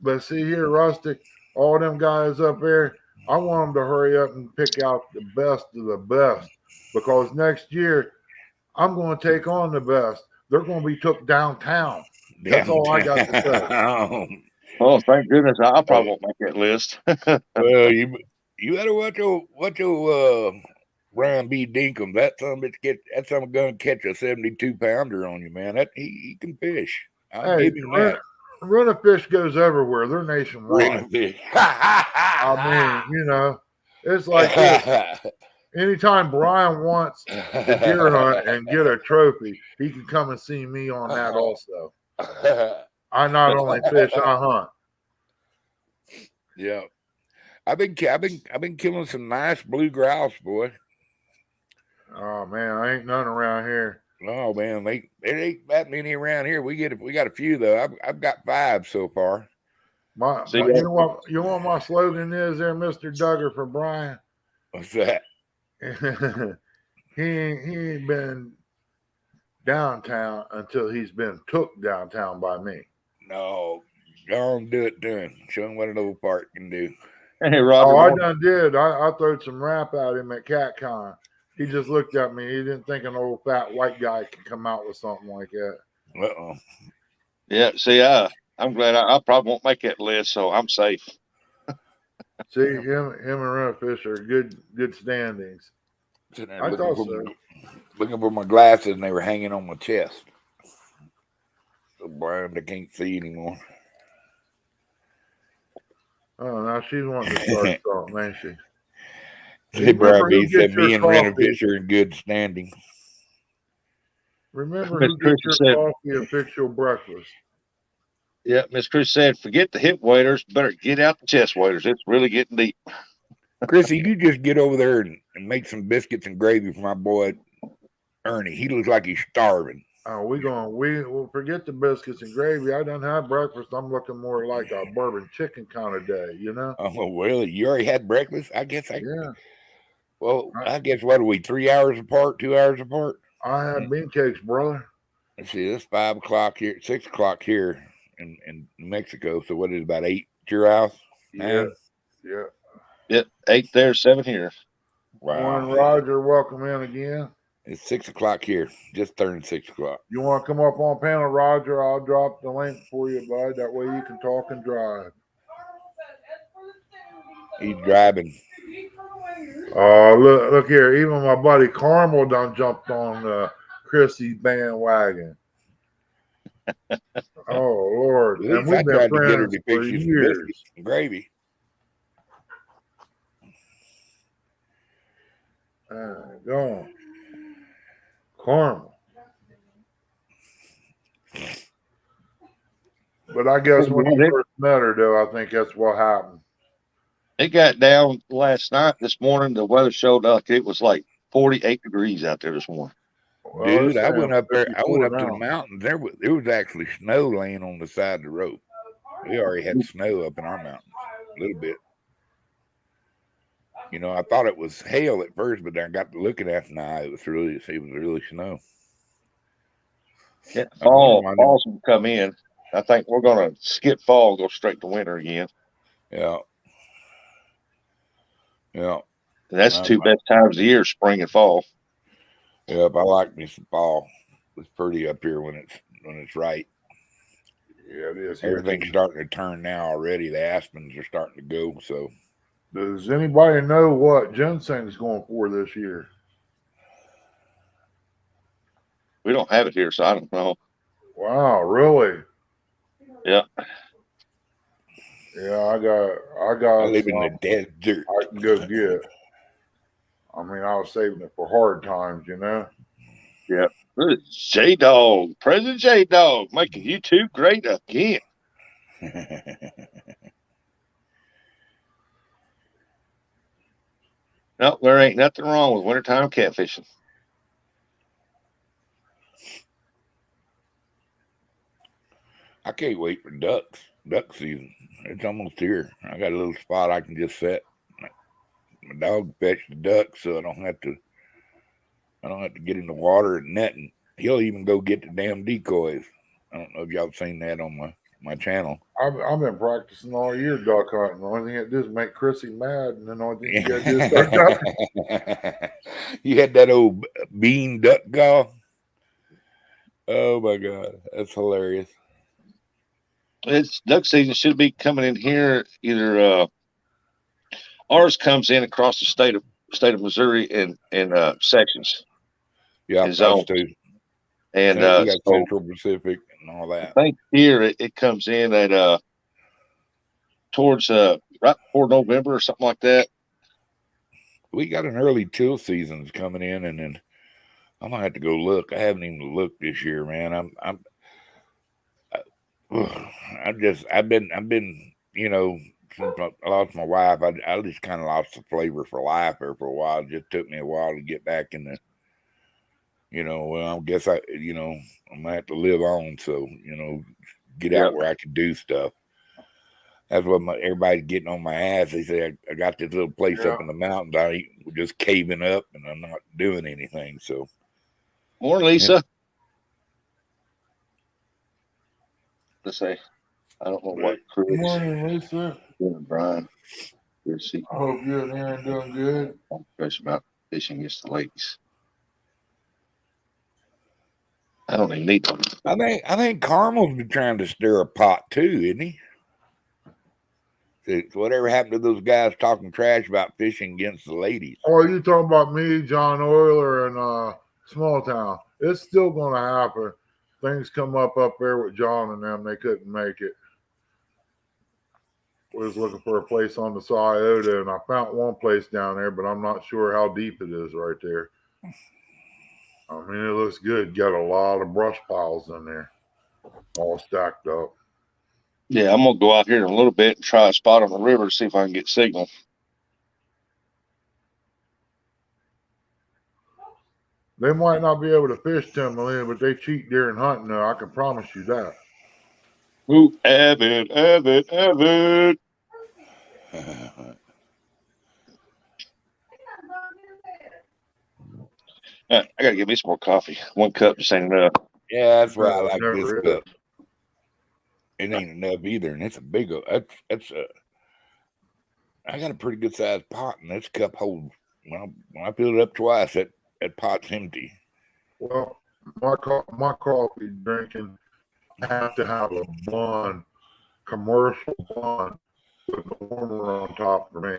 Speaker 1: But see here, Rustic, all them guys up there, I want them to hurry up and pick out the best of the best because next year I'm going to take on the best. They're going to be took downtown. That's all I got to say.
Speaker 4: Oh, thank goodness! I probably won't make that list.
Speaker 3: Well, you better watch your Brian B. Dinkum. That son gonna catch a 72-pounder on you, man. That he can fish. I'll give him that.
Speaker 1: Run a fish goes everywhere. They're nationwide. I mean, you know, it's like this. anytime Brian wants to deer hunt and get a trophy, he can come and see me on that also. I not only fish, I hunt.
Speaker 3: Yeah, I've been killing some nice blue grouse, boy.
Speaker 1: Oh man, I ain't none around here.
Speaker 3: Oh man, there ain't that many around here. We got a few though. I've got 5 so far.
Speaker 1: You know what? You know what my slogan is, there, Mr. Duggar, for Brian.
Speaker 3: What's that?
Speaker 1: he ain't been downtown until he's been took downtown by me.
Speaker 3: No, go on, do it to him. Show him what an old part can do.
Speaker 4: Hey, Roger.
Speaker 1: I done did. I throwed some rap at him at CatCon. He just looked at me. He didn't think an old fat white guy could come out with something like that.
Speaker 3: Uh-oh.
Speaker 4: Yeah, see, I'm glad I probably won't make that list, so I'm safe.
Speaker 1: See, him and Redfish are good standings. I thought so.
Speaker 3: Looking for my glasses, and they were hanging on my chest. So blind, I can't see anymore.
Speaker 1: Oh, now she's wanting to start something, ain't she?
Speaker 3: Hey, Brad B said me and Redfish are in good standing.
Speaker 1: Remember who gets your coffee and fix your breakfast.
Speaker 4: Yeah, Miss Chris said, forget the hip waders, better get out the chest waders. It's really getting deep.
Speaker 3: Chrissy, you just get over there and make some biscuits and gravy for my boy Ernie. He looks like he's starving.
Speaker 1: Oh, we'll forget the biscuits and gravy. I done had breakfast. I'm looking more like a bourbon chicken kind of day, you know?
Speaker 3: Oh, well, you already had breakfast? I guess
Speaker 1: yeah.
Speaker 3: Well, I guess what are we, 3 hours apart, 2 hours apart?
Speaker 1: I had bean cakes, brother.
Speaker 3: Let's see, it's 5 o'clock here, 6 o'clock here in Mexico. So what is it, about 8 at your house?
Speaker 1: Yeah.
Speaker 4: Yep, 8 there, 7 here.
Speaker 1: Wow. Morning, Roger, welcome in again.
Speaker 3: It's 6 o'clock here, just turned 6 o'clock.
Speaker 1: You want to come up on panel, Roger? I'll drop the link for you, bud. That way you can talk and drive.
Speaker 3: He's driving.
Speaker 1: Look here. Even my buddy Carmel done jumped on Chrissy's bandwagon. Oh, Lord.
Speaker 3: And we've been friends for years. Gravy.
Speaker 1: Go on. Carmel. But I guess when you first met her, though, I think that's what happened.
Speaker 4: It got down last night. This morning, the weather showed up. It was like 48 degrees out there this morning.
Speaker 3: Well, dude, I went up there. I went up to the mountains. There was actually snow laying on the side of the road. We already had snow up in our mountains, a little bit. You know, I thought it was hail at first, but then I got to looking at it, it was really snow.
Speaker 4: Yeah, fall's gonna come in. I think we're gonna skip fall, go straight to winter again.
Speaker 3: Yeah. Yeah.
Speaker 4: And that's the 2 best times of the year, spring and fall.
Speaker 3: Yep, I like me some fall. It's pretty up here when it's right.
Speaker 1: Yeah, it is.
Speaker 3: Everything's starting to turn now already. The aspens are starting to go. So,
Speaker 1: does anybody know what ginseng's going for this year?
Speaker 4: We don't have it here, so I don't know.
Speaker 1: Wow, really?
Speaker 4: Yeah.
Speaker 1: Yeah, I got.
Speaker 3: I live in the desert.
Speaker 1: I can go get. I mean, I was saving it for hard times, you know.
Speaker 4: Yeah. J-Dog, President J-Dog, making YouTube great again. No, there ain't nothing wrong with wintertime catfishing.
Speaker 3: I can't wait for duck season. It's almost here. I got a little spot I can just set. My dog fetch the ducks, so I don't have to get in the water and netting. He'll even go get the damn decoys. I don't know if y'all seen that on my channel.
Speaker 1: I've been practicing all year duck hunting. The only thing it does is make Chrissy mad, and then the only thing you got to do is start ducking.
Speaker 3: You had that old bean duck call. Oh my God, that's hilarious.
Speaker 4: It's duck season should be coming in here. Either ours comes in across the state of Missouri in sections.
Speaker 3: Yeah,
Speaker 4: zones. And
Speaker 3: we got Central Pacific and all that.
Speaker 4: I think here it comes in at towards right before November or something like that.
Speaker 3: we got an early till season's coming in, and then I'm gonna have to go look. I haven't even looked this year, man. I've been, you know, since I lost my wife, I just kind of lost the flavor for life there for a while. It just took me a while to get back in the, you know, well, I guess I'm gonna have to live on. So, you know, get out where I can do stuff. That's what everybody's getting on my ass. They say I got this little place up in the mountains. We're just caving up, and I'm not doing anything. So,
Speaker 4: more Lisa. Let's say, I don't know what Chris.
Speaker 1: Good morning, Lisa.
Speaker 4: Good, Brian. Good to see.
Speaker 1: I hope you and Aaron doing good.
Speaker 4: Question about fishing against the ladies. I don't even need one.
Speaker 3: I think Carmel's been trying to stir a pot too, isn't he? So whatever happened to those guys talking trash about fishing against the ladies?
Speaker 1: Oh, you talking about me, John Euler, and Small Town? It's still going to happen. Things come up there with John and them. They couldn't make it. We was looking for a place on the Scioto, and I found one place down there, but I'm not sure how deep it is right there. I mean, it looks good. Got a lot of brush piles in there, all stacked up.
Speaker 4: Yeah, I'm gonna go out here in a little bit and try a spot on the river to see if I can get signal.
Speaker 1: They might not be able to fish Timberland, but they cheat deer and hunting though. I can promise you that.
Speaker 4: Ooh, avid. I gotta get me some more coffee. One cup just ain't enough.
Speaker 3: Yeah, that's why I like this
Speaker 1: Never
Speaker 3: cup. It ain't enough either, and it's a big. I got a pretty good sized pot, and this cup holds. When I fill it up twice, that pot's empty.
Speaker 1: Well, my coffee drinking have to have a bun, commercial bun, with a warmer on top for me.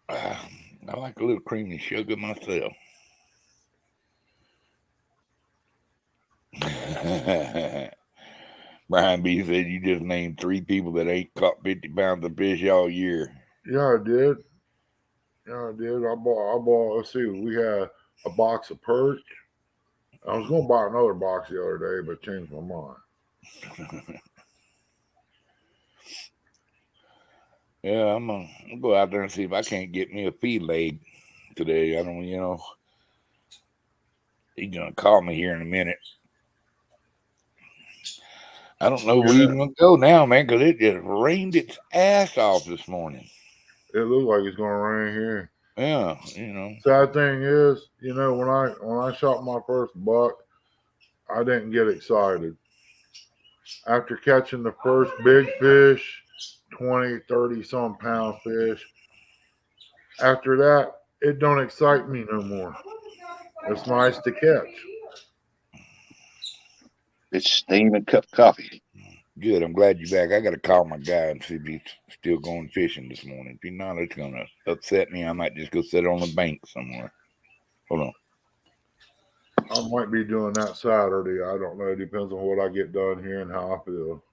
Speaker 3: I like a little creamy sugar myself. Brian B said you just named 3 people that ain't caught 50 pounds of fish all year.
Speaker 1: Yeah, I did. I bought, let's see, we had a box of perch. I was going to buy another box the other day, but changed my mind.
Speaker 3: Yeah, I'm going to go out there and see if I can't get me a feed leg today. I don't, he's going to call me here in a minute. I don't know where we're going to go now, man, because it just rained its ass off this morning.
Speaker 1: It looked like it's going to rain here.
Speaker 3: Yeah,
Speaker 1: Sad thing is, when I shot my first buck, I didn't get excited. After catching the first big fish, 20, 30 some pound fish, after that, it don't excite me no more. It's nice to catch.
Speaker 4: It's steaming cup of coffee.
Speaker 3: Good. I'm glad you're back. I got to call my guy and see if he's still going fishing this morning. If he's not, it's going to upset me. I might just go sit on the bank somewhere. Hold on.
Speaker 1: I might be doing that Saturday. I don't know. It depends on what I get done here and how I feel.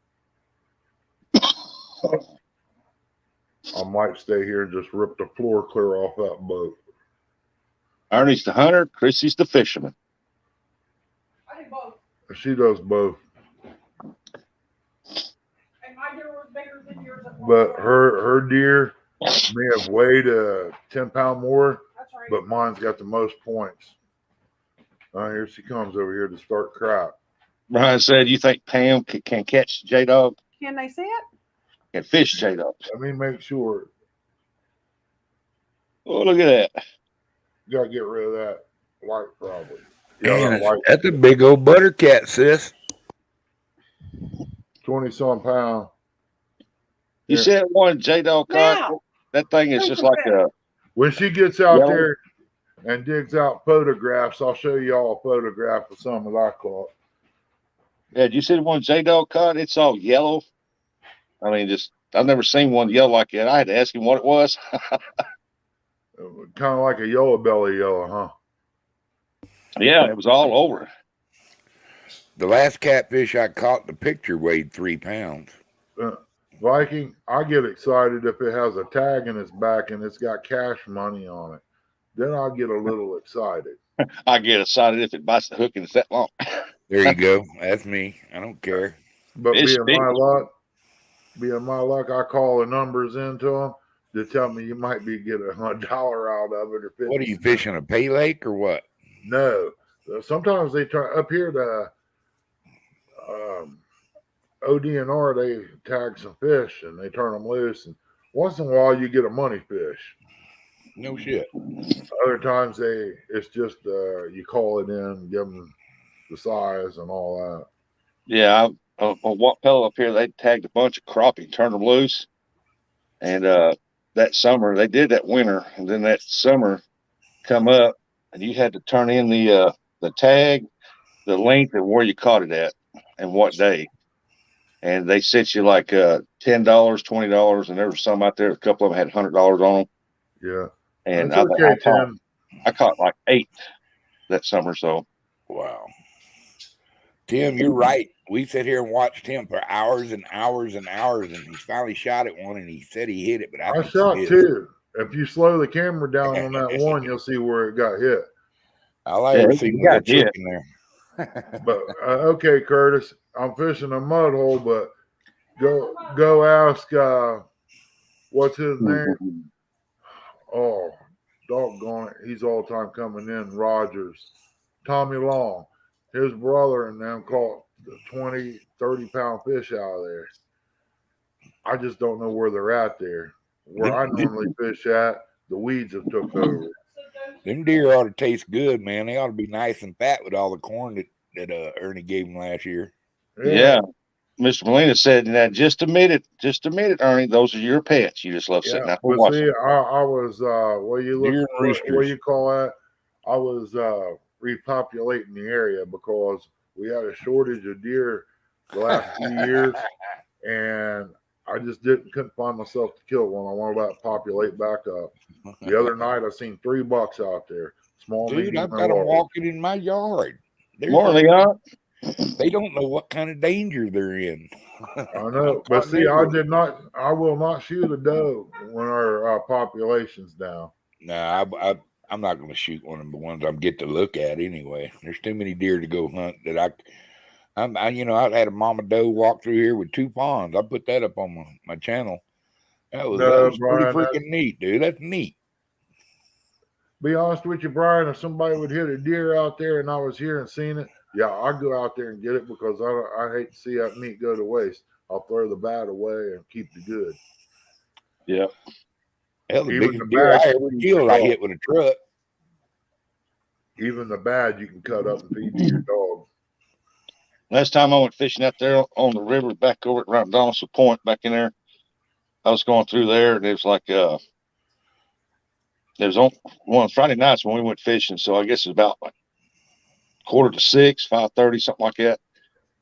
Speaker 1: I might stay here and just rip the floor clear off that boat.
Speaker 4: Ernie's the hunter. Chrissy's the fisherman.
Speaker 5: I do both.
Speaker 1: She does both.
Speaker 5: And my deer was bigger than yours.
Speaker 1: But her deer may have weighed 10 pound more,
Speaker 5: That's right.
Speaker 1: but mine's got the most points. Here she comes over here to start crap.
Speaker 4: Brian said, "You think Pam can catch J-Dog?
Speaker 5: Can they see it?
Speaker 4: Can fish J-Dog?"
Speaker 1: Let me make sure.
Speaker 4: Oh, look at that.
Speaker 1: You gotta get rid of that light, probably.
Speaker 3: Man,
Speaker 1: that light.
Speaker 3: that's a big old butter cat, sis.
Speaker 1: 20 some pound.
Speaker 4: You said one J-Dog caught.
Speaker 5: Now.
Speaker 4: That thing is just like a.
Speaker 1: When she gets out
Speaker 4: Yellow.
Speaker 1: there and digs out photographs, I'll show you all a photograph of some that I caught.
Speaker 4: Yeah, you said one J-Dog caught. It's all yellow. I mean, I've never seen one yellow like that. I had to ask him what it was.
Speaker 1: Kind of like a yellow belly yellow, huh?
Speaker 4: Yeah, it was all over.
Speaker 3: The last catfish I caught, the picture weighed 3 pounds.
Speaker 1: Viking, I get excited if it has a tag in its back and it's got cash money on it. Then I'll get a little excited.
Speaker 4: I get excited if it bites the hook and it's that long.
Speaker 3: There you go. That's me. I don't care.
Speaker 1: But
Speaker 4: It's
Speaker 1: being
Speaker 4: big.
Speaker 1: my luck, I call the numbers into them to tell me you might be getting $1 out of it or 50
Speaker 3: What are you
Speaker 1: cents.
Speaker 3: fishing, a pay lake or what?
Speaker 1: No. Sometimes they turn up here to ODNR, they tag some fish and they turn them loose. And once in a while, you get a money fish.
Speaker 3: No shit.
Speaker 1: Other times, it's just you call it in, give them the size and all that.
Speaker 4: Yeah, on Wappella up here, they tagged a bunch of crappie, turned them loose. And that summer, they did that winter. And then that summer come up, and you had to turn in the tag, the length, and where you caught it at, and what day. And they sent you like $10, $20, and there was some out there. A couple of them had $100 on them.
Speaker 1: Yeah.
Speaker 4: And
Speaker 1: That's okay, Tim.
Speaker 4: I caught like 8 that summer. So
Speaker 3: Wow. Tim, you're right. We sit here and watched him for hours and hours and hours, and he finally shot at one, and he said he hit it, but I
Speaker 1: shot too. If you slow the camera down on that one, you'll see where it got hit.
Speaker 3: All I ever seen was a chicken there.
Speaker 1: But okay, Curtis, I'm fishing a mud hole, but go ask what's his name? Oh, doggone it. He's all time coming in, Rogers. Tommy Long. His brother and them caught the 20, 30-pound fish out of there. I just don't know where they're at there. Where I normally fish at, the weeds have took over.
Speaker 3: Them deer ought to taste good, man. They ought to be nice and fat with all the corn that Ernie gave them last year.
Speaker 4: Yeah. Mr. Molina said, "Now just a minute, Ernie. Those are your pets. You just love sitting out there watching."
Speaker 1: See, I was what you call that? I was repopulating the area because we had a shortage of deer the last few years, and I just couldn't find myself to kill one. I wanted to populate back up. The other night, I seen 3 bucks out there. Small,
Speaker 3: dude, I've got them walking in my yard. They don't know what kind of danger they're in.
Speaker 1: I know, but see, I will not shoot a doe when our population's down.
Speaker 3: No, I'm not going to shoot one of the ones I get to look at anyway. There's too many deer to go hunt that I had a mama doe walk through here with 2 fawns. I put that up on my channel. That was Brian, pretty freaking neat, dude. That's neat.
Speaker 1: Be honest with you, Brian, if somebody would hit a deer out there and I was here and seen it, yeah, I'd go out there and get it because I hate to see that meat go to waste. I'll throw the bad away and keep the good.
Speaker 4: Yeah.
Speaker 3: Hell, the biggest deer I ever killed, I hit with a truck.
Speaker 1: Even the bad you can cut up and feed to your dog.
Speaker 4: Last time I went fishing out there on the river back over at Donaldson Point back in there, I was going through there and it was like there was on one Friday nights when we went fishing, so I guess it's about like 5:45, 5:30, something like that.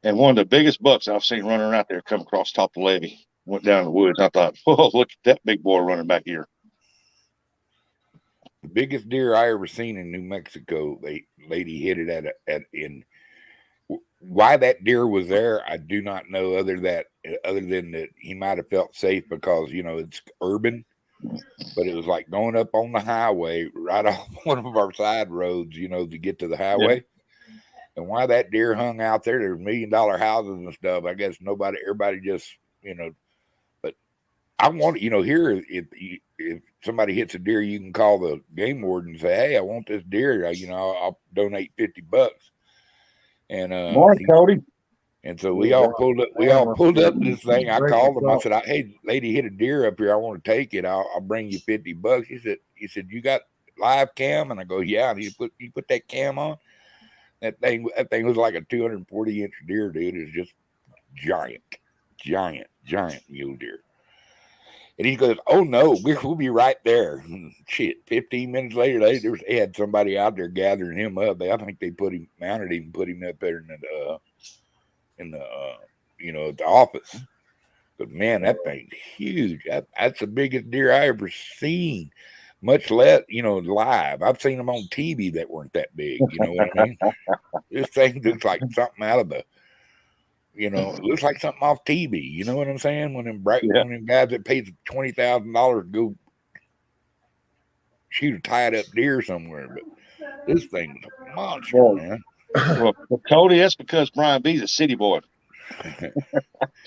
Speaker 4: And one of the biggest bucks I've seen running out there come across top of the levee. Went down in the woods. I thought, oh, look at that big boy running back here.
Speaker 3: The biggest deer I ever seen in New Mexico, lady hit it in. Why that deer was there, I do not know. Other than that, he might have felt safe because it's urban, but it was like going up on the highway right off one of our side roads, to get to the highway. Yeah. And why that deer hung out there? There's $1 million houses and stuff. I guess everybody just But I want here if somebody hits a deer, you can call the game warden and say, "Hey, I want this deer. I'll donate $50." And
Speaker 4: morning, Cody.
Speaker 3: And so we all pulled up this thing. I called him. I said, "Hey, lady hit a deer up here. I want to take it. I'll bring you $50." He said, "You got live cam?" And I go, "Yeah." And he put that cam on. That thing was like a 240-inch deer, dude. It's just giant mule deer. And he goes, "Oh no, we'll be right there." Shit, 15 minutes later, they had somebody out there gathering him up. I think they mounted him, put him up there in the office. But man, that thing's huge. That's the biggest deer I ever seen. Much less, live. I've seen them on TV that weren't that big. You know what I mean? This thing looks like something out of the You know, it looks like something off TV. You know what I'm saying? When them
Speaker 4: Yeah.
Speaker 3: when them guys that pays $20,000 to go shoot a tied up deer somewhere, but this thing's a monster,
Speaker 4: Well,
Speaker 3: man.
Speaker 4: well, Cody, that's because Brian B's a city boy.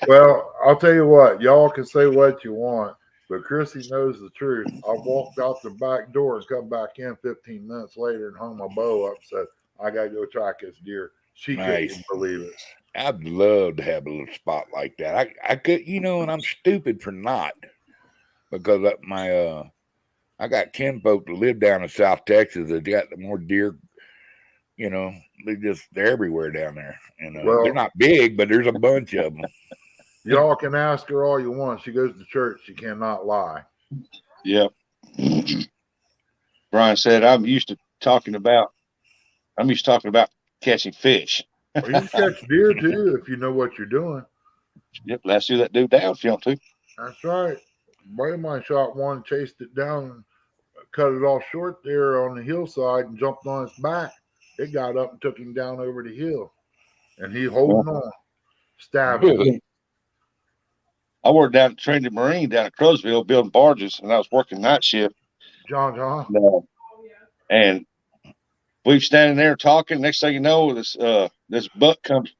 Speaker 1: Well, I'll tell you what, y'all can say what you want, but Chrissy knows the truth. I walked out the back door and come back in 15 minutes later and hung my bow up and said, I got to go track this deer. She
Speaker 3: Nice.
Speaker 1: couldn't believe it.
Speaker 3: I'd love to have a little spot like that. I could, you know, and I'm stupid for not, because I got kinfolk that live down in South Texas that got more deer. You know, they're everywhere down there, and
Speaker 1: Well-
Speaker 3: they're not big, but there's a bunch of them.
Speaker 1: Y'all can ask her all you want. She goes to church. She cannot lie.
Speaker 4: Yep. Brian said, I'm used to talking about catching fish.
Speaker 1: Well, you can catch deer too if you know what you're doing.
Speaker 4: Yep, let's do that dude down if you want to.
Speaker 1: That's right. A buddy of mine shot one, chased it down, and cut it off short there on the hillside and jumped on its back. It got up and took him down over the hill. And he holding on, stabbing.
Speaker 3: Really?
Speaker 4: I worked down at Trinity Marine down at Crowsville building barges, and I was working night shift.
Speaker 1: John.
Speaker 4: And we were standing there talking. Next thing you know, this buck comes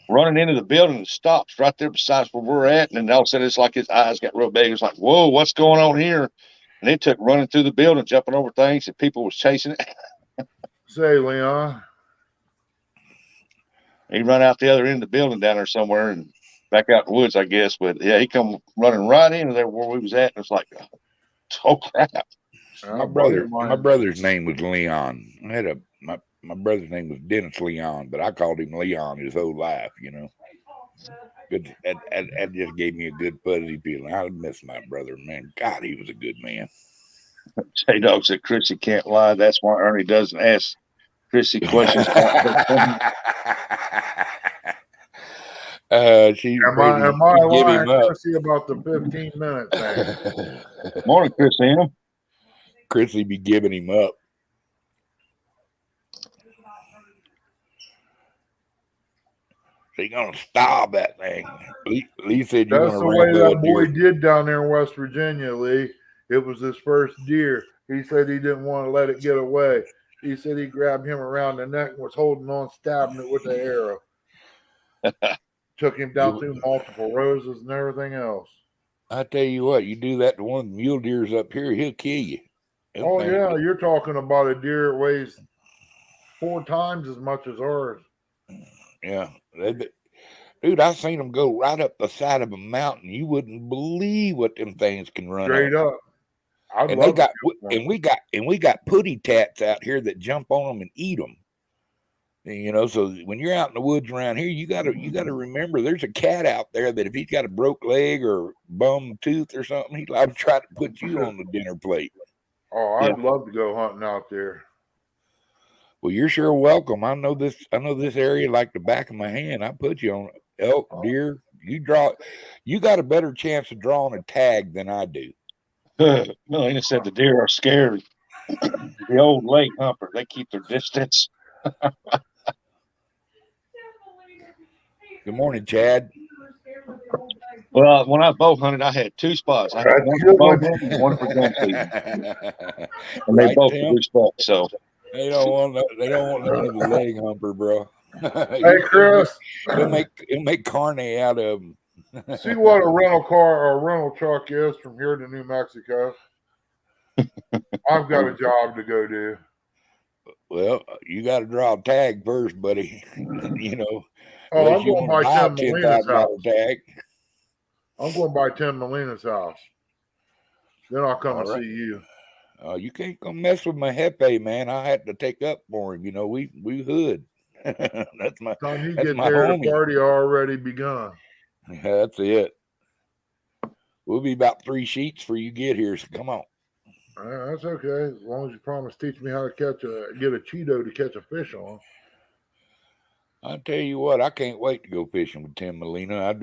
Speaker 4: running into the building and stops right there beside where we're at. And then all of a sudden, it's like his eyes got real big. It's like, whoa, what's going on here? And it took running through the building, jumping over things, and people was chasing it.
Speaker 1: Say, Leon.
Speaker 4: He run out the other end of the building down there somewhere and back out in the woods, I guess. But yeah, he come running right into there where we was at. And it's like, oh crap.
Speaker 3: My brother's name was Leon. I had my brother's name was Dennis Leon, but I called him Leon his whole life, you know. Good, that just gave me a good fuzzy feeling. I miss my brother, man. God, he was a good man.
Speaker 4: J-Dog said Chrissy can't lie. That's why Ernie doesn't ask Chrissy questions.
Speaker 3: She's
Speaker 1: Am I lying, Chrissy, about the 15 minutes thing?
Speaker 4: Morning, Chrissy.
Speaker 3: Chrissy be giving him up. She gonna stop that thing. Lee said you're
Speaker 1: That's
Speaker 3: gonna
Speaker 1: the way
Speaker 3: wrangle
Speaker 1: that
Speaker 3: a
Speaker 1: boy
Speaker 3: deer.
Speaker 1: did down there in West Virginia, Lee. It was his first deer. He said he didn't want to let it get away. He said he grabbed him around the neck and was holding on, stabbing it with the arrow. Took him down through multiple roses and everything else.
Speaker 3: I tell you what, you do that to one of the mule deers up here, he'll kill you.
Speaker 1: Oh, yeah, you're talking about a deer that weighs 4 times as much as ours.
Speaker 3: Yeah. Dude, I seen them go right up the side of a mountain. You wouldn't believe what them things can run
Speaker 1: Straight up.
Speaker 3: And we got putty tats out here that jump on them and eat them. You know, so when you're out in the woods around here, you gotta remember there's a cat out there that if he's got a broke leg or bum tooth or something, he'd like to try to put you on the dinner plate.
Speaker 1: Oh, I'd love to go hunting out there.
Speaker 3: Well, you're sure welcome. I know this area like the back of my hand. I put you on elk, deer. You got a better chance of drawing a tag than I do.
Speaker 4: Melina said the deer are scary. The old lake humper, they keep their distance.
Speaker 3: Good morning, Chad.
Speaker 4: Well, when I bow hunted, I had 2 spots. I had one for bow hunting and one for gun season. And they both produced bucks, so
Speaker 3: they don't want none of the leg humper, bro.
Speaker 1: Hey, Chris.
Speaker 3: It'll make carne out of them.
Speaker 1: See what a rental car or a rental truck is from here to New Mexico. I've got a job to go do.
Speaker 3: Well, you got to draw a tag first, buddy. You know.
Speaker 1: Oh, I'm going by Tim Molina's house.
Speaker 3: Tag.
Speaker 1: I'm going by Tim Molina's house. Then I'll come and see you.
Speaker 3: You can't come mess with my Hefe, man. I had to take up for him. You know, we hood. That's my.
Speaker 1: Time you
Speaker 3: that's
Speaker 1: get
Speaker 3: my
Speaker 1: there,
Speaker 3: homie.
Speaker 1: the party already begun.
Speaker 3: Yeah, that's it. We'll be about 3 sheets for you get here. So come on.
Speaker 1: That's okay. As long as you promise to teach me how to get a Cheeto to catch a fish on.
Speaker 3: I tell you what, I can't wait to go fishing with Tim Molina.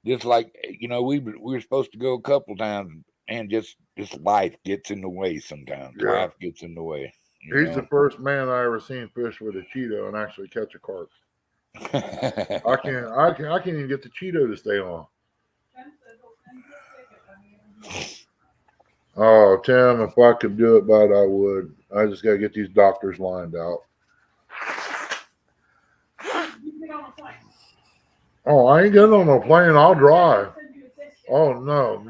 Speaker 3: Just like, you know, we were supposed to go a couple times, and just life gets in the way sometimes. Yeah. Life gets in the way.
Speaker 1: He's the first man I ever seen fish with a Cheeto and actually catch a carp. I can't even get the Cheeto to stay on.
Speaker 5: Tim said he'll send you a ticket when he-
Speaker 1: Oh, Tim, if I could do it, bud, I would. I just gotta get these doctors lined out.
Speaker 5: You can get on a plane.
Speaker 1: Oh, I ain't getting on no plane. I'll drive.
Speaker 5: He'll send you a ticket.
Speaker 1: Oh no.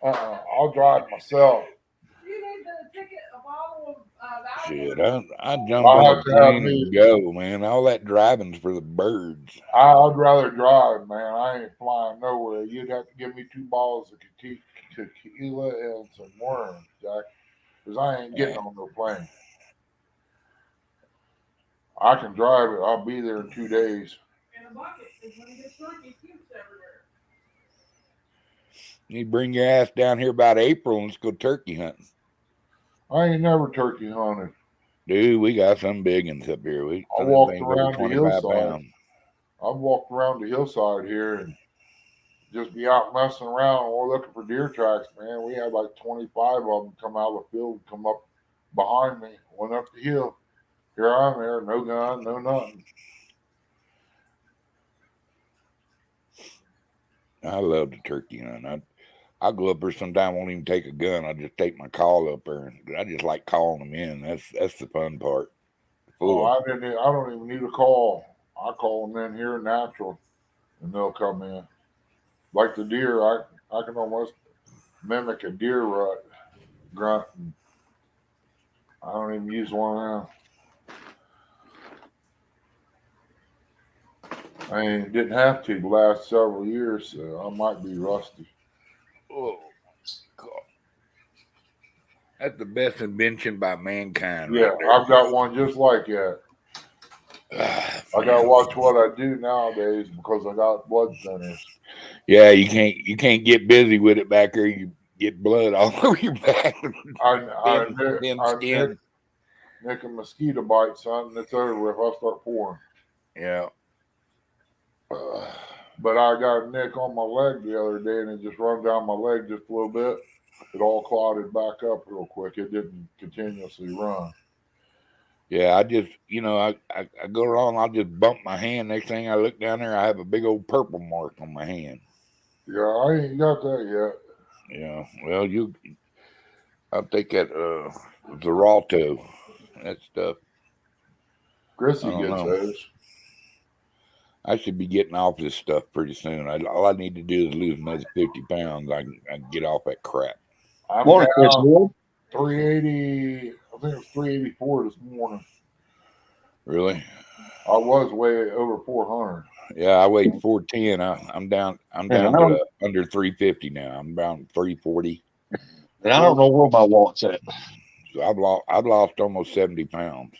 Speaker 1: I'll drive myself.
Speaker 5: Do you need the ticket, a bottle of
Speaker 3: Shit,
Speaker 5: Valium?
Speaker 3: I jump
Speaker 1: I'll
Speaker 3: on
Speaker 1: have
Speaker 3: the
Speaker 1: to have
Speaker 3: plane
Speaker 1: me.
Speaker 3: and go, man. All that driving's for the birds.
Speaker 1: I'd rather drive, man. I ain't flying nowhere. You'd have to give me 2 bottles of tequila and some worms, Jack, because I ain't getting on no plane. I can drive it. I'll be there in 2 days.
Speaker 5: In a bucket, because when he gets drunk, he pukes everywhere.
Speaker 3: You bring your ass down here about April and let's go turkey hunting.
Speaker 1: I ain't never turkey hunted.
Speaker 3: Dude, we got some big ones up here.
Speaker 1: I walked
Speaker 3: things over
Speaker 1: around the
Speaker 3: 25
Speaker 1: hillside.
Speaker 3: pounds.
Speaker 1: I've walked around the hillside here and just be out messing around or looking for deer tracks, man. We had like 25 of them come out of the field, come up behind me, went up the hill. Here I am there, no gun, no nothing.
Speaker 3: I love the turkey hunt. I'll go up there sometime, won't even take a gun. I'll just take my call up there. I just like calling them in. That's the fun part.
Speaker 1: I don't even need a call. I call them in here natural and they'll come in. Like the deer, I can almost mimic a deer rut grunt. And I don't even use one now. I didn't have to the last several years, so I might be rusty.
Speaker 3: Oh, God. That's the best invention by mankind.
Speaker 1: Yeah,
Speaker 3: right there.
Speaker 1: I've got one just like that. I gotta watch what I do nowadays because I got blood thinners.
Speaker 3: Yeah, you can't get busy with it back there. You get blood all over your back.
Speaker 1: I
Speaker 3: Skin.
Speaker 1: nick a mosquito bite, son, and it's over if I start pouring.
Speaker 3: Yeah.
Speaker 1: But I got a nick on my leg the other day, and it just run down my leg just a little bit. It all clotted back up real quick. It didn't continuously run.
Speaker 3: Yeah, I just, I go around, I'll just bump my hand. Next thing I look down there, I have a big old purple mark on my hand.
Speaker 1: Yeah, I ain't got that yet.
Speaker 3: Yeah, well, I'll take that Xarelto, that stuff.
Speaker 1: Chrissy gets those.
Speaker 3: I should be getting off this stuff pretty soon. All I need to do is lose another 50 pounds. I can get off that crap.
Speaker 1: I'm down 380. I think it was 384 this morning.
Speaker 3: Really?
Speaker 1: I was way over 400.
Speaker 3: Yeah, I weighed 410. I'm down to under 350 now. I'm around 340.
Speaker 4: And I don't know where my wallet's at.
Speaker 3: So I've lost almost 70 pounds.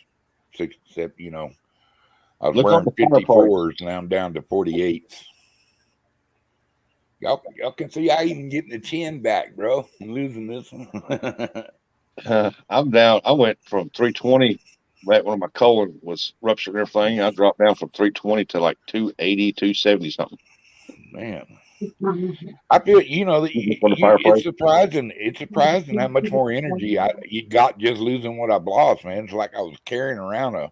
Speaker 3: I was
Speaker 4: Look
Speaker 3: wearing
Speaker 4: on the
Speaker 3: 54s, now I'm down to 48s. Y'all can see I even getting the chin back, bro. I'm losing this one.
Speaker 4: I'm down. I went from 320 right when my colon was ruptured and everything. I dropped down from 320 to like 280, 270 something.
Speaker 3: Man, I feel it's surprising. It's surprising how much more energy you got just losing what I've lost, man. It's like I was carrying around a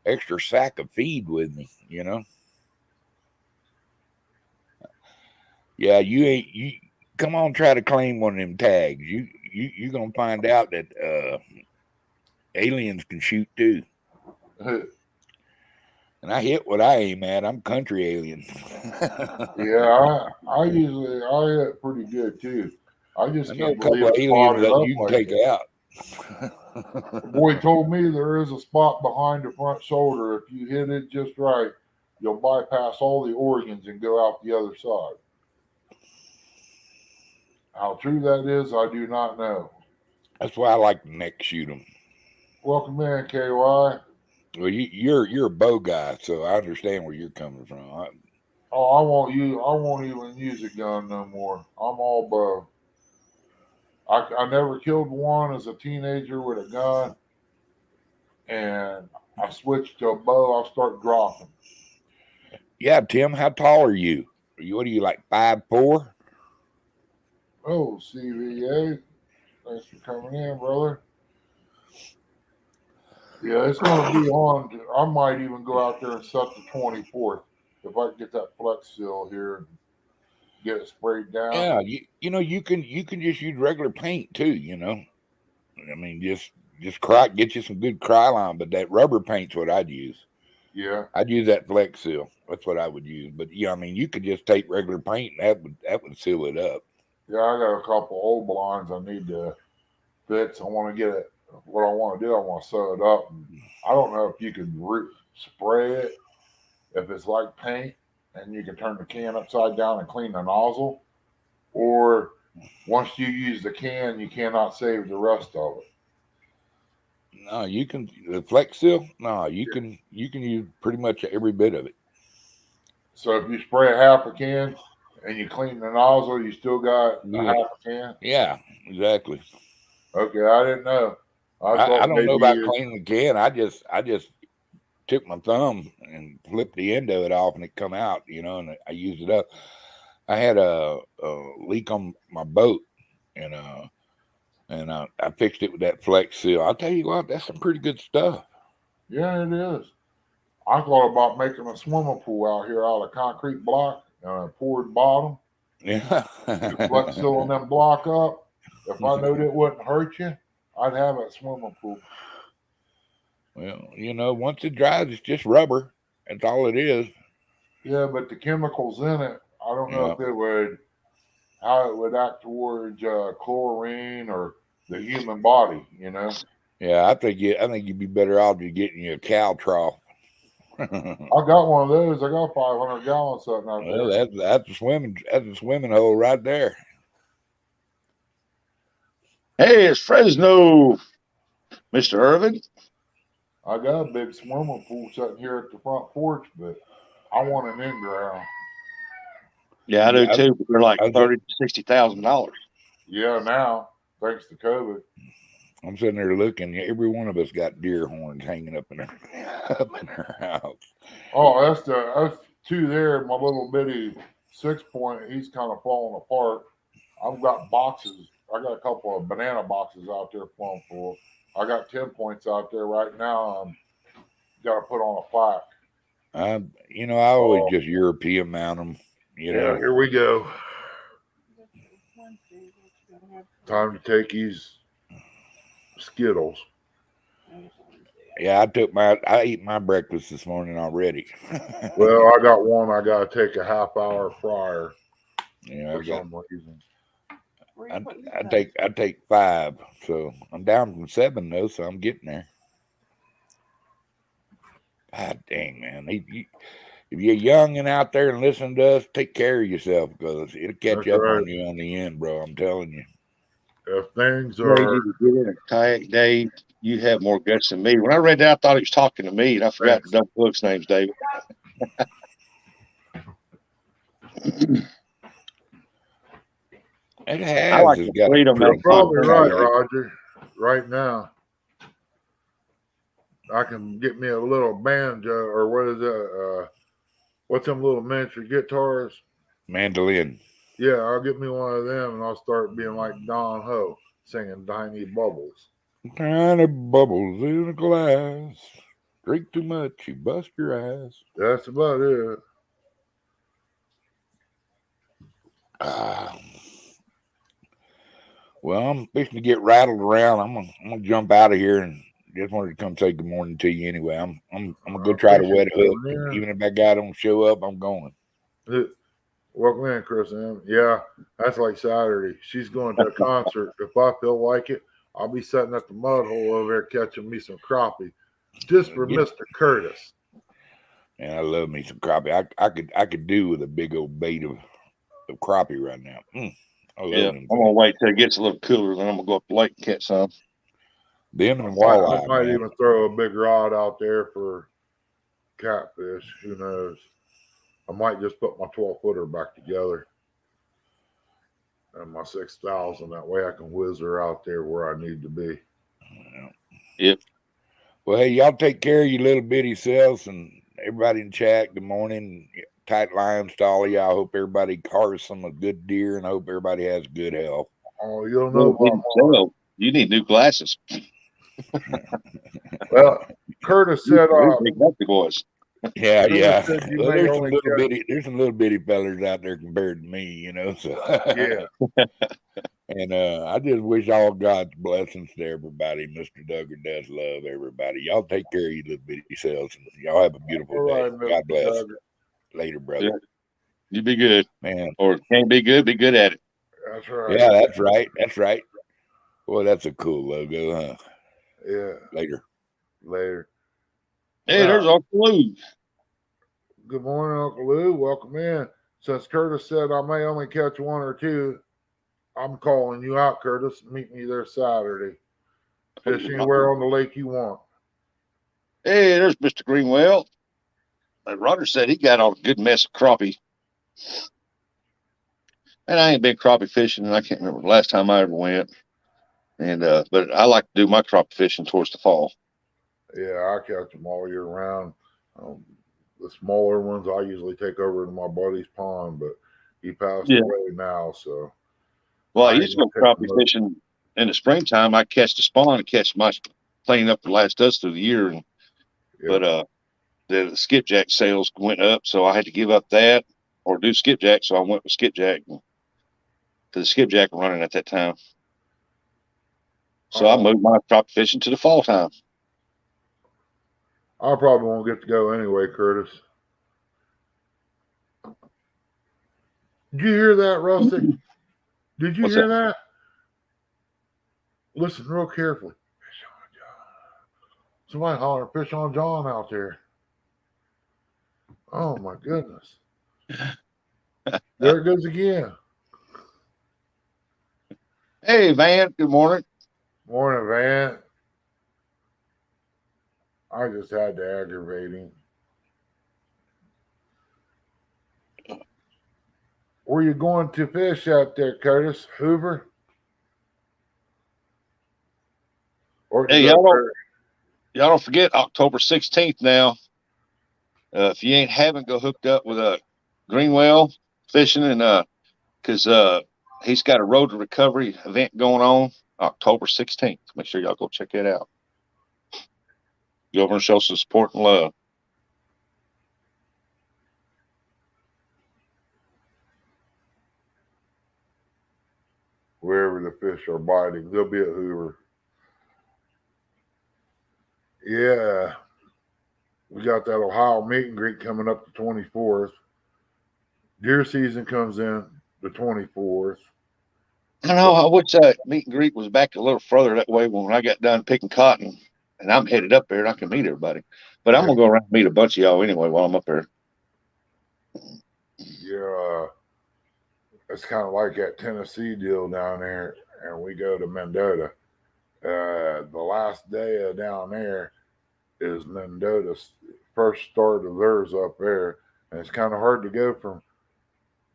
Speaker 3: extra sack of feed with me, Yeah, you come on, try to claim one of them tags. You gonna find out that aliens can shoot too. And I hit what I aim at. I'm country alien.
Speaker 1: Yeah, I usually hit pretty good too. I just
Speaker 3: know
Speaker 1: can't
Speaker 3: a couple
Speaker 1: believe
Speaker 3: of aliens that you can
Speaker 1: like
Speaker 3: take
Speaker 1: that.
Speaker 3: out.
Speaker 1: The boy told me there is a spot behind the front shoulder. If you hit it just right, you'll bypass all the organs and go out the other side. How true that is, I do not know.
Speaker 3: That's why I like to neck shoot them.
Speaker 1: Welcome in, KY.
Speaker 3: Well, you're a bow guy, so I understand where you're coming from.
Speaker 1: I won't even use a gun no more. I'm all bow. I never killed one as a teenager with a gun, and I switched to a bow. I start dropping.
Speaker 3: Yeah, Tim, how tall are you? What are you, like 5'4"?
Speaker 1: Oh, CVA. Thanks for coming in, brother. Yeah, it's going to be on. I might even go out there and set the 24th if I can get that Flex Seal here and get it sprayed down.
Speaker 3: Yeah, you know you can just use regular paint too. You know, I mean just get you some good Krylon, but that rubber paint's what I'd use.
Speaker 1: Yeah,
Speaker 3: I'd use that Flex Seal. That's what I would use. But yeah, I mean you could just take regular paint and that would seal it up.
Speaker 1: yeah. I got a couple old blinds I need to fix. I want to get it. What I want to do, I want to sew it up. And I don't know if you can spray it if it's like paint, and you can turn the can upside down and clean the nozzle, or once you use the can, you cannot save the rest of it.
Speaker 3: No, you can the Flex Seal. No, you can use pretty much every bit of it.
Speaker 1: So if you spray a half a can and you clean the nozzle, you still got a half a can.
Speaker 3: Yeah, exactly.
Speaker 1: Okay, I didn't know.
Speaker 3: I don't know about cleaning the can. I just took my thumb and flipped the end of it off, and it come out. You know, and I used it up. I had a leak on my boat, and I fixed it with that Flex Seal. I'll tell you what, that's some pretty good stuff.
Speaker 1: Yeah, it is. I thought about making a swimming pool out here out of concrete block and a poured bottom.
Speaker 3: Yeah.
Speaker 1: Flex Seal and then block up. If I knew it wouldn't hurt you, I'd have a swimming pool.
Speaker 3: Well, you know, once it dries, it's just rubber. That's all it is.
Speaker 1: Yeah, but the chemicals in it, I don't know if it would, how it would act towards chlorine or the human body, you know?
Speaker 3: Yeah, I think you'd be better off just getting you a cow trough.
Speaker 1: I got one of those. I got 500 gallons sitting out there.
Speaker 3: That's a swimming hole right there.
Speaker 4: Hey, it's Fresno, Mr. Irvin.
Speaker 1: I got a big swimming pool sitting here at the front porch, but I want an in-ground.
Speaker 4: Yeah, I do too. But they're like $30,000 to $60,000.
Speaker 1: Yeah, now thanks to COVID.
Speaker 3: I'm sitting there looking. Every one of us got deer horns hanging up in our house.
Speaker 1: Oh, that's two there. My little bitty 6-point. He's kind of falling apart. I've got boxes. I got a couple of banana boxes out there plumb full. I got 10 points out there right now. I'm got to put on a plaque.
Speaker 3: I always just European mount them. You know.
Speaker 1: Here we go. Time to take these Skittles.
Speaker 3: Yeah, I ate my breakfast this morning already.
Speaker 1: Well, I got one. I got to take a half-hour fryer.
Speaker 3: Yeah,
Speaker 1: for some reason.
Speaker 3: I take 5, so I'm down from 7 though, so I'm getting there. God dang, man! If you're young and out there and listening to us, take care of yourself because it'll catch up on you on the end, bro. I'm telling you.
Speaker 1: If things are
Speaker 4: Ready to get in a kayak, Dave, you have more guts than me. When I read that, I thought he was talking to me, and I forgot the dumb book's name's David.
Speaker 3: It has.
Speaker 4: I like the freedom.
Speaker 1: You're probably right, Roger. Right now, I can get me a little banjo, or what is that? What's them little miniature guitars?
Speaker 3: Mandolin.
Speaker 1: Yeah, I'll get me one of them, and I'll start being like Don Ho, singing "Tiny Bubbles."
Speaker 3: Tiny bubbles in a glass. Drink too much, you bust your ass.
Speaker 1: That's about it.
Speaker 3: Well, I'm fixing to get rattled around. I'm gonna jump out of here and just wanted to come say good morning to you anyway. I'm gonna go try to wet a hook. Even if that guy don't show up, I'm going.
Speaker 1: Welcome in, Chris. Yeah, that's like Saturday. She's going to a concert. If I feel like it, I'll be sitting at the mud hole over there catching me some crappie, just for Mr. Curtis.
Speaker 3: And I love me some crappie. I could do with a big old bait of crappie right now. I love them.
Speaker 4: I'm gonna wait till it gets a little cooler, then I'm gonna go up the lake and catch some.
Speaker 3: Them and walleye.
Speaker 1: I might even throw a big rod out there for catfish. Who knows? I might just put my 12-footer back together and my 6,000. That way I can whiz her out there where I need to be.
Speaker 4: Yep.
Speaker 3: Well, hey, y'all take care of your little bitty selves and everybody in chat. Good morning. Tight lines to all of y'all. I hope everybody cars some good deer and I hope everybody has good health.
Speaker 1: Oh, you don't know about
Speaker 4: you need new glasses.
Speaker 1: Well, Curtis said,
Speaker 4: Big Bucky boys.
Speaker 3: Yeah,
Speaker 1: Curtis
Speaker 3: yeah.
Speaker 1: said you
Speaker 3: Well,
Speaker 1: may
Speaker 3: there's some
Speaker 1: only
Speaker 3: little
Speaker 1: catch,
Speaker 3: bitty, there's some little bitty fellers out there compared to me, you know. So
Speaker 1: yeah.
Speaker 3: and I just wish all God's blessings to everybody. Mr. Duggar does love everybody. Y'all take care of your little bitty selves, and y'all have a beautiful
Speaker 1: All
Speaker 3: day.
Speaker 1: right, Mr.
Speaker 3: God bless.
Speaker 1: Duggar.
Speaker 3: Later, brother.
Speaker 4: Yeah. You be good,
Speaker 3: Man.
Speaker 4: or can't be good at it.
Speaker 1: That's right.
Speaker 3: Yeah, that's right. That's right. Boy, that's a cool logo, huh?
Speaker 1: Yeah.
Speaker 3: Later.
Speaker 1: Later.
Speaker 4: Hey, there's Uncle Lou.
Speaker 1: Good morning, Uncle Lou. Welcome in. Since Curtis said I may only catch one or two, I'm calling you out, Curtis. Meet me there Saturday. Fish anywhere on the lake you want.
Speaker 4: Hey, there's Mr. Greenwell. Roger said he got on a good mess of crappie. And I ain't been crappie fishing, and I can't remember the last time I ever went. And but I like to do my crappie fishing towards the fall.
Speaker 1: Yeah, I catch them all year round. The smaller ones I usually take over to my buddy's pond, but he passed away now, so.
Speaker 4: Well, I used to go crappie fishing in the springtime. I catch the spawn and catch my clean up to last us through the year. And, yeah. But the skipjack sales went up, so I had to give up that or do skipjack. So I went with skipjack because the skipjack were running at that time. So I moved my crappie fishing to the fall time.
Speaker 1: I probably won't get to go anyway, Curtis. Did you hear that, Rusty? Did you hear that? Listen real carefully. Fish on John. Somebody holler, fish on John out there. Oh my goodness. There it goes again.
Speaker 4: Hey, Van. Good morning.
Speaker 1: Morning, Van. I just had to aggravate him. Where you going to fish out there, Curtis? Hoover? Or
Speaker 4: hey, y'all don't forget October 16th now. If you ain't haven't go hooked up with a Greenwell fishing, and because he's got a road to recovery event going on October 16th. Make sure y'all go check it out. Go over and show some support and love.
Speaker 1: Wherever the fish are biting, they'll be at Hoover. Yeah. We got that Ohio meet and greet coming up the 24th. Deer season comes in the 24th.
Speaker 4: I know. I wish that meet and greet was back a little further that way when I got done picking cotton, and I'm headed up there and I can meet everybody. But I'm gonna go around and meet a bunch of y'all anyway while I'm up there.
Speaker 1: Yeah, it's kind of like that Tennessee deal down there, and we go to Mendota. The last day down there is Mendota's first start of theirs up there, and it's kind of hard to go from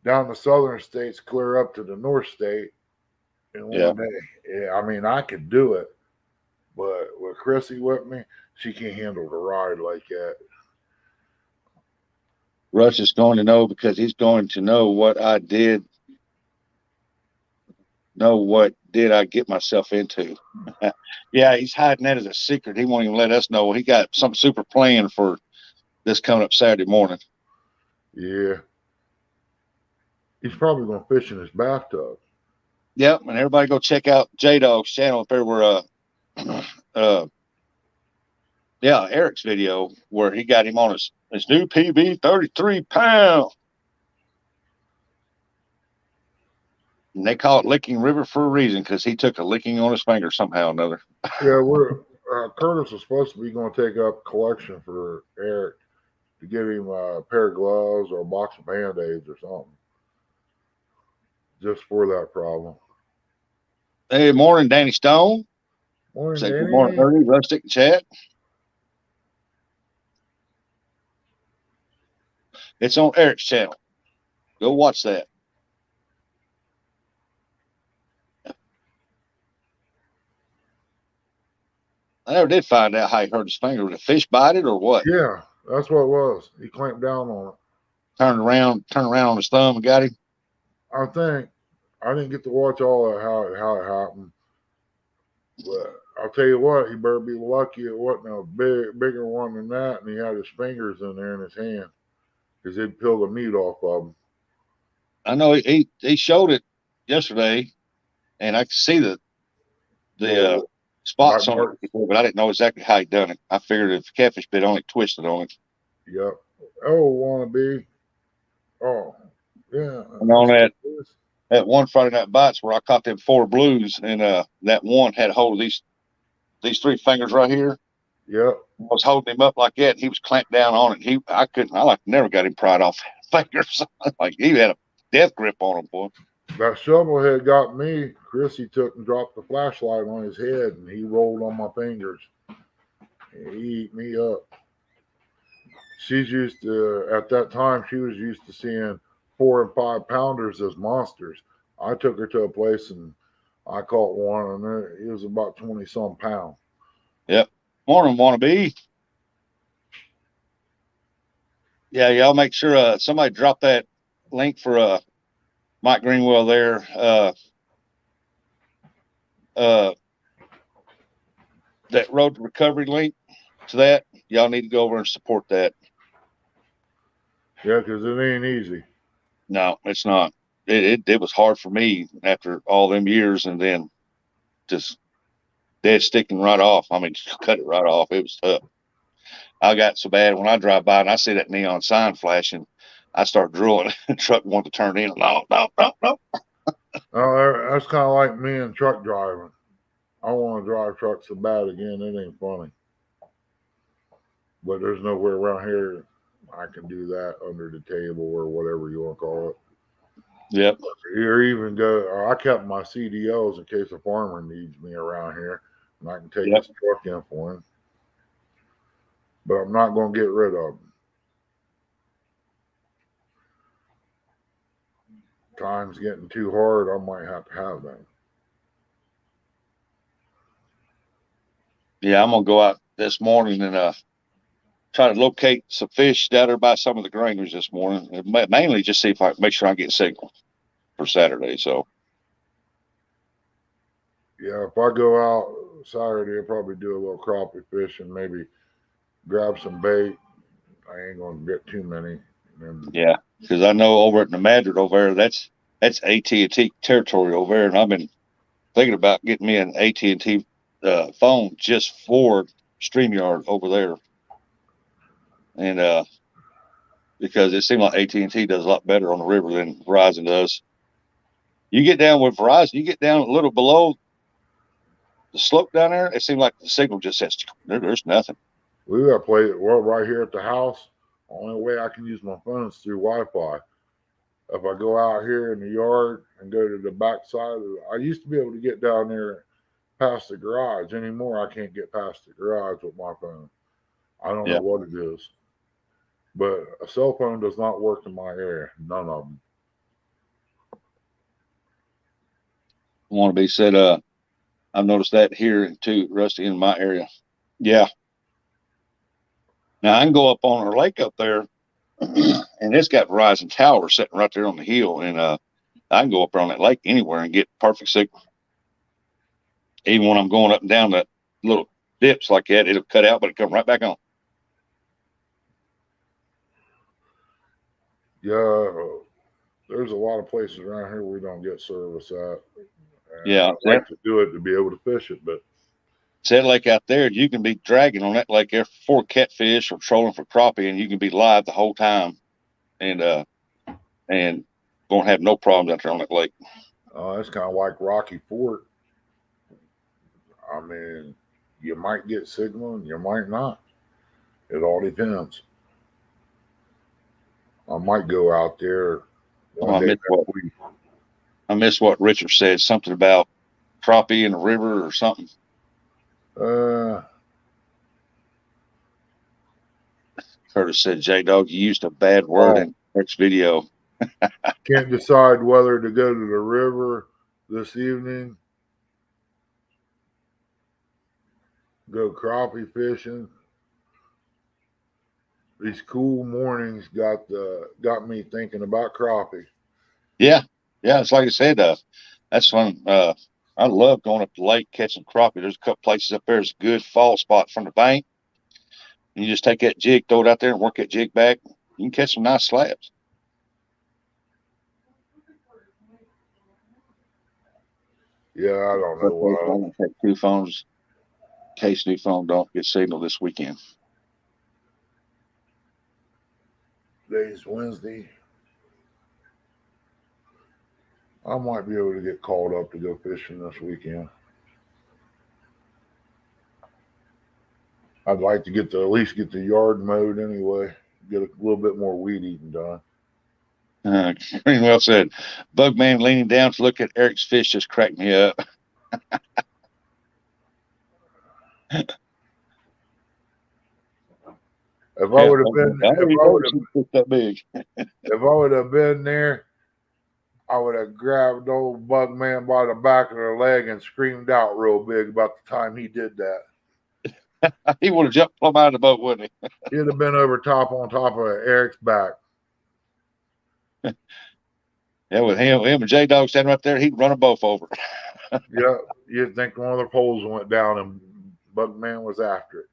Speaker 1: down the southern states clear up to the north state in one day. Yeah, I mean, I could do it, but with Chrissy with me, she can't handle the ride like that.
Speaker 4: Russ is going to know because he's going to know what I did. Know what did I get myself into? Yeah, he's hiding that as a secret. He won't even let us know. He got some super plan for this coming up Saturday morning.
Speaker 1: Yeah. He's probably going to fish in his bathtub.
Speaker 4: Yep, and everybody go check out J-Dog's channel up there where Eric's video where he got him on his new PB 33 pound. And they call it Licking River for a reason because he took a licking on his finger somehow or another.
Speaker 1: Yeah, Curtis was supposed to be going to take up collection for Eric to give him a pair of gloves or a box of Band-Aids or something. Just for that problem.
Speaker 4: Hey, morning, Danny Stone.
Speaker 1: Morning,
Speaker 4: Say
Speaker 1: Danny.
Speaker 4: good morning, Ernie, Rustic, and Chat. It's on Eric's channel. Go watch that. I never did find out how he hurt his finger. Was a fish bite it or what?
Speaker 1: Yeah, that's what it was. He clamped down on it.
Speaker 4: Turned around on his thumb and got him.
Speaker 1: I think I didn't get to watch all of how it happened. But I'll tell you what, he better be lucky it wasn't a bigger one than that, and he had his fingers in there in his hand, because he'd peel the meat off of them.
Speaker 4: I know he showed it yesterday, and I could see the spots on it, but I didn't know exactly how he done it. I figured if the catfish bit on it, twisted on it.
Speaker 1: Yep. Oh, wannabe. Oh, yeah.
Speaker 4: And on that one Friday night bites where I caught them 4 blues, and that one had a hold of these 3 fingers right here.
Speaker 1: Yep.
Speaker 4: I was holding him up like that, and he was clamped down on it. I never got him pried off fingers. Like he had a death grip on him, boy.
Speaker 1: That shovelhead got me. Chrissy took and dropped the flashlight on his head, and he rolled on my fingers. He ate me up. She's used to, at that time, she was used to seeing 4 and 5 pounders as monsters. I took her to a place and I caught one, and it was about 20-some pounds.
Speaker 4: Yep. Morning, wannabe. Yeah, y'all make sure somebody drop that link for Mike Greenwell there. That Road to Recovery link to that. Y'all need to go over and support that.
Speaker 1: Yeah, because it ain't easy.
Speaker 4: No, it's not. It was hard for me after all them years, and then just dead sticking right off. I mean, just cut it right off. It was tough. I got so bad when I drive by and I see that neon sign flashing, I start drooling. The truck wanted to turn in. No.
Speaker 1: Oh, that's kind of like me and truck driving. I want to drive trucks so bad again. It ain't funny. But there's nowhere around here I can do that under the table or whatever you want to call it.
Speaker 4: Yep.
Speaker 1: Or even go. I kept my CDLs in case a farmer needs me around here, and I can take his truck in for him. But I'm not going to get rid of them. Time's getting too hard. I might have to have them.
Speaker 4: Yeah, I'm gonna go out this morning and try to locate some fish down there by some of the granaries this morning. Mainly just see if I make sure I get signal for Saturday. So
Speaker 1: yeah, if I go out Saturday, I'll probably do a little crappie fishing, maybe grab some bait. I ain't gonna get too many.
Speaker 4: Yeah, because I know over at the Madrid over there, that's AT&T territory over there, and I've been thinking about getting me an AT&T phone just for StreamYard over there, and because it seems like AT&T does a lot better on the river than Verizon does. You get down with Verizon, you get down a little below the slope down there, it seems like the signal just says there's nothing.
Speaker 1: We got to play it right here at the house. Only way I can use my phone is through Wi-Fi. If I go out here in the yard and go to the back side, I used to be able to get down there past the garage. Anymore, I can't get past the garage with my phone. I don't know what it is. But a cell phone does not work in my area. None of them.
Speaker 4: Want to be said, I've noticed that here too, Rusty, in my area. Yeah. Now I can go up on our lake up there, and it's got Verizon Tower sitting right there on the hill, and I can go up there on that lake anywhere and get perfect signal. Even when I'm going up and down that little dips like that, it'll cut out, but it come right back on.
Speaker 1: Yeah, there's a lot of places around here we don't get service at.
Speaker 4: Yeah,
Speaker 1: I'd like to do it to be able to fish it, but
Speaker 4: that lake out there, you can be dragging on that lake there for catfish or trolling for crappie, and you can be live the whole time, and won't have no problems out there on that lake.
Speaker 1: It's kind of like Rocky Fort. I mean, you might get signal and you might not. It all depends. I might go out there one day next week.
Speaker 4: I missed what Richard said, something about crappie in the river or something. Curtis said, J-Dog, you used a bad word in next video.
Speaker 1: Can't decide whether to go to the river this evening, go crappie fishing. These cool mornings got me thinking about crappie.
Speaker 4: Yeah, it's like I said, that's when I love going up the lake catching crappie. There's a couple places up there. There's a good fall spot from the bank. You just take that jig, throw it out there, and work that jig back. You can catch some nice slabs.
Speaker 1: Yeah, I don't know why.
Speaker 4: I'm gonna take 2 phones in case new phone don't get signal this weekend.
Speaker 1: Today's Wednesday. I might be able to get called up to go fishing this weekend. I'd like to at least get the yard mowed anyway. Get a little bit more weed eating done.
Speaker 4: Greenwell said, Bugman leaning down to look at Eric's fish just cracked me up.
Speaker 1: If I would have been, if I would have been there, I would have grabbed old Bugman by the back of the leg and screamed out real big about the time he did that.
Speaker 4: He would have jumped plumb out of the boat, wouldn't he?
Speaker 1: He'd have been on top of Eric's back.
Speaker 4: Yeah, with him and J Dog standing right there, he'd run them both over.
Speaker 1: Yeah, you'd think one of the poles went down and Bugman was after it.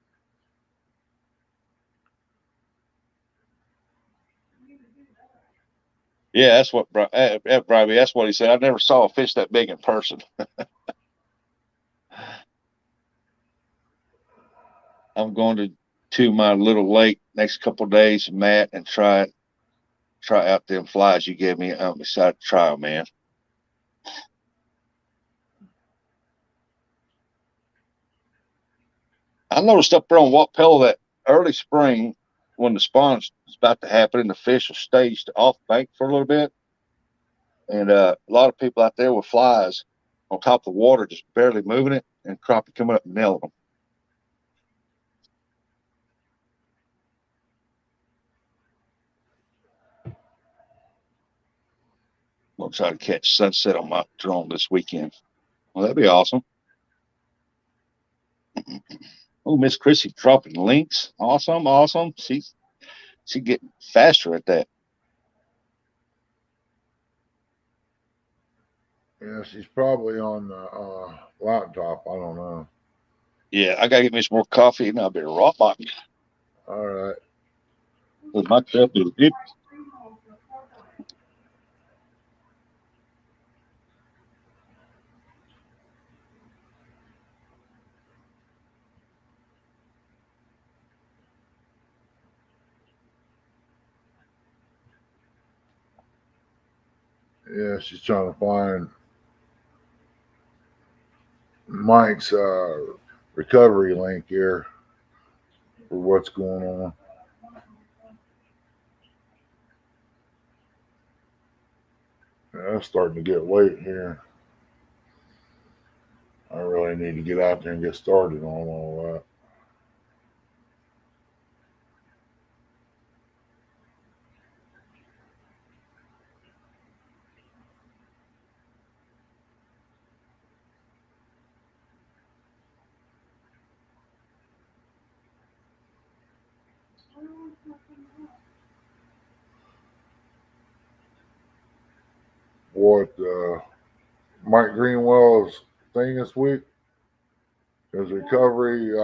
Speaker 4: Yeah, that's what Bribey. That's what he said. I never saw a fish that big in person. I'm going to my little lake next couple of days, Matt, and try out them flies you gave me. I'm excited to try them, man. I noticed up there on Wapello that early spring, when the spawn is about to happen and the fish are staged off bank for a little bit, and a lot of people out there with flies on top of the water just barely moving it, and crappie coming up and nailing them. I'm going to try to catch sunset on my drone this weekend. Well, that'd be awesome. Oh, Miss Chrissy dropping links. Awesome. She's getting faster at that.
Speaker 1: Yeah, she's probably on the laptop. I don't know.
Speaker 4: Yeah, I gotta get me some more coffee and I'll be right back.
Speaker 1: All right.
Speaker 4: My cup is deep.
Speaker 1: Yeah, she's trying to find Mike's recovery link here for what's going on. Yeah, it's starting to get late here. I really need to get out there and get started on all that. What Mike Greenwell's thing this week is recovery.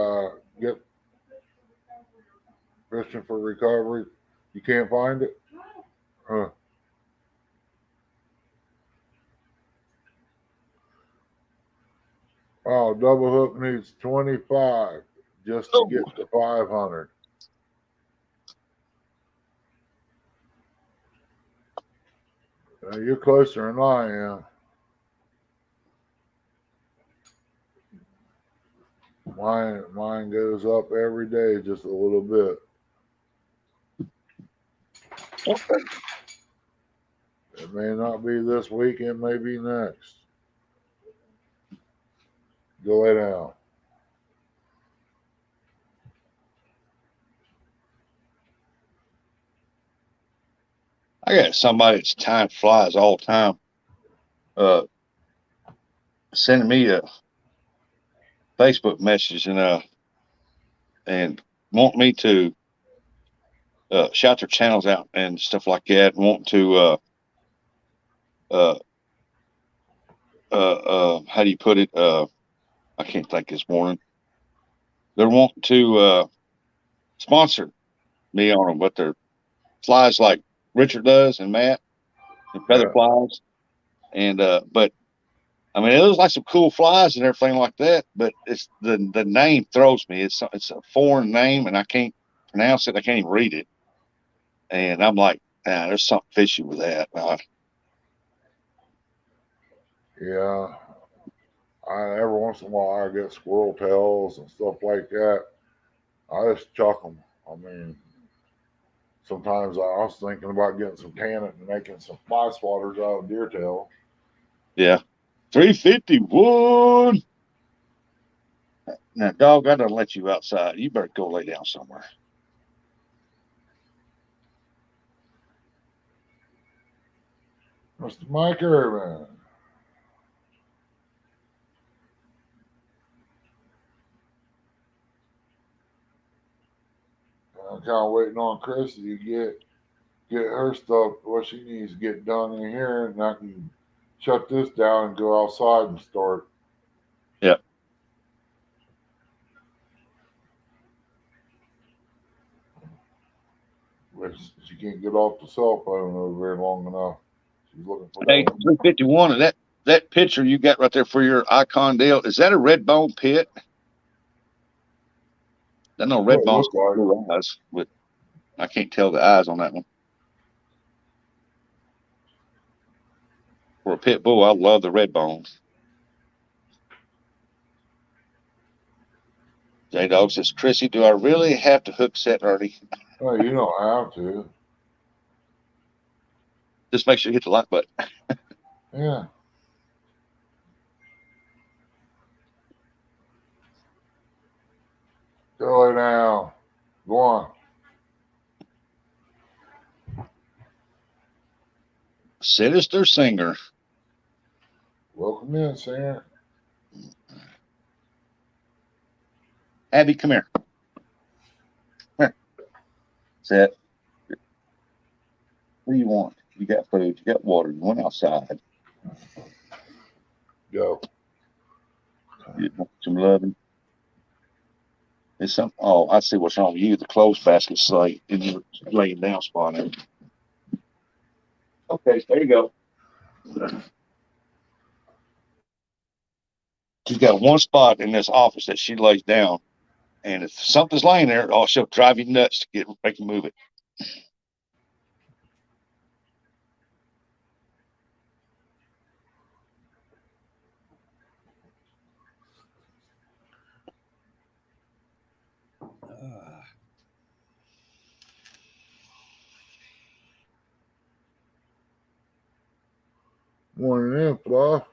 Speaker 1: Get fishing for recovery. You can't find it? Huh. Oh, double hook needs 25 just to get to 500. You're closer than I am. Mine goes up every day just a little bit.
Speaker 4: Okay.
Speaker 1: It may not be this weekend, maybe next. Go lay down.
Speaker 4: I got somebody that's tying flies all the time. Sending me a Facebook message and want me to shout their channels out and stuff like that. Want to how do you put it? I can't think this morning. They're wanting to sponsor me on them, but they're flies like Richard does and Matt and feather flies. And but I mean, it looks like some cool flies and everything like that, but it's the name throws me. It's a foreign name and I can't pronounce it. I can't even read it. And I'm like, there's something fishy with that.
Speaker 1: Yeah. Every once in a while I get squirrel tails and stuff like that. I just chuck them. I mean, sometimes I was thinking about getting some tannin and making some fly swatters out of deer tail.
Speaker 4: Yeah. 351. Now, dog, I don't let you outside. You better go lay down somewhere.
Speaker 1: Mr. Mike Irvin. I'm kind of waiting on Chrissy to get her stuff, what she needs to get done in here, and I can shut this down and go outside and start.
Speaker 4: Yep.
Speaker 1: Which she can't get off the cell phone over very long enough. She's looking for
Speaker 4: Hey, 351, and that picture you got right there for your icon deal, is that a red bone pit? I know red bones got blue eyes, but I can't tell the eyes on that one. For a pit bull, I love the red bones. J-Dog says, Chrissy, do I really have to hook set early?
Speaker 1: Oh, you don't have to.
Speaker 4: Just make sure you hit the like button.
Speaker 1: Yeah. Go lay down. Go on.
Speaker 4: Sinister Singer.
Speaker 1: Welcome in, Singer.
Speaker 4: Abby, come here. Come here. Sit. What do you want? You got food. You got water. You went outside.
Speaker 1: Go.
Speaker 4: You want some loving? It's some. Oh, I see what's wrong with you. The clothes basket's like in your laying down spot. Okay, there you go. She's got one spot in this office that she lays down, and if something's laying there, oh, she'll drive you nuts to make you move it.
Speaker 1: Morning in, Fluff.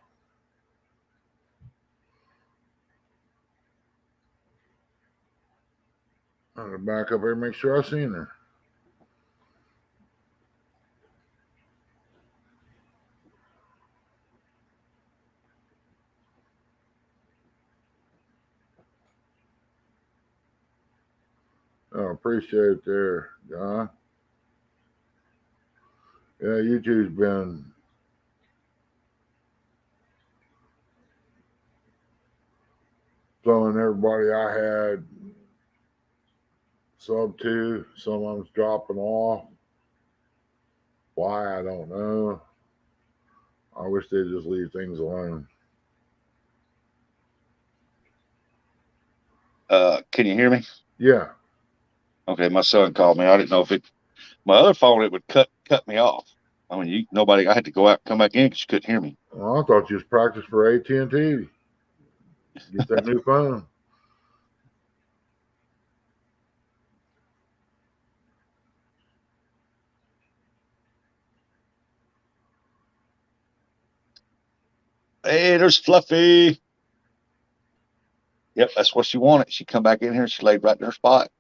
Speaker 1: I'm gonna back up here and make sure I seen her. I appreciate it there, John. Yeah, YouTube's been telling everybody I had sub to. Some of them's dropping off. Why, I don't know. I wish they'd just leave things alone.
Speaker 4: Can you hear me?
Speaker 1: Yeah.
Speaker 4: Okay, my son called me. I didn't know if my other phone, it would cut me off. I mean, I had to go out and come back in because you couldn't hear me.
Speaker 1: Well, I thought you was practicing for AT&T. Get that new phone.
Speaker 4: Hey, there's Fluffy. Yep, that's what she wanted. She come back in here. She laid right in her spot.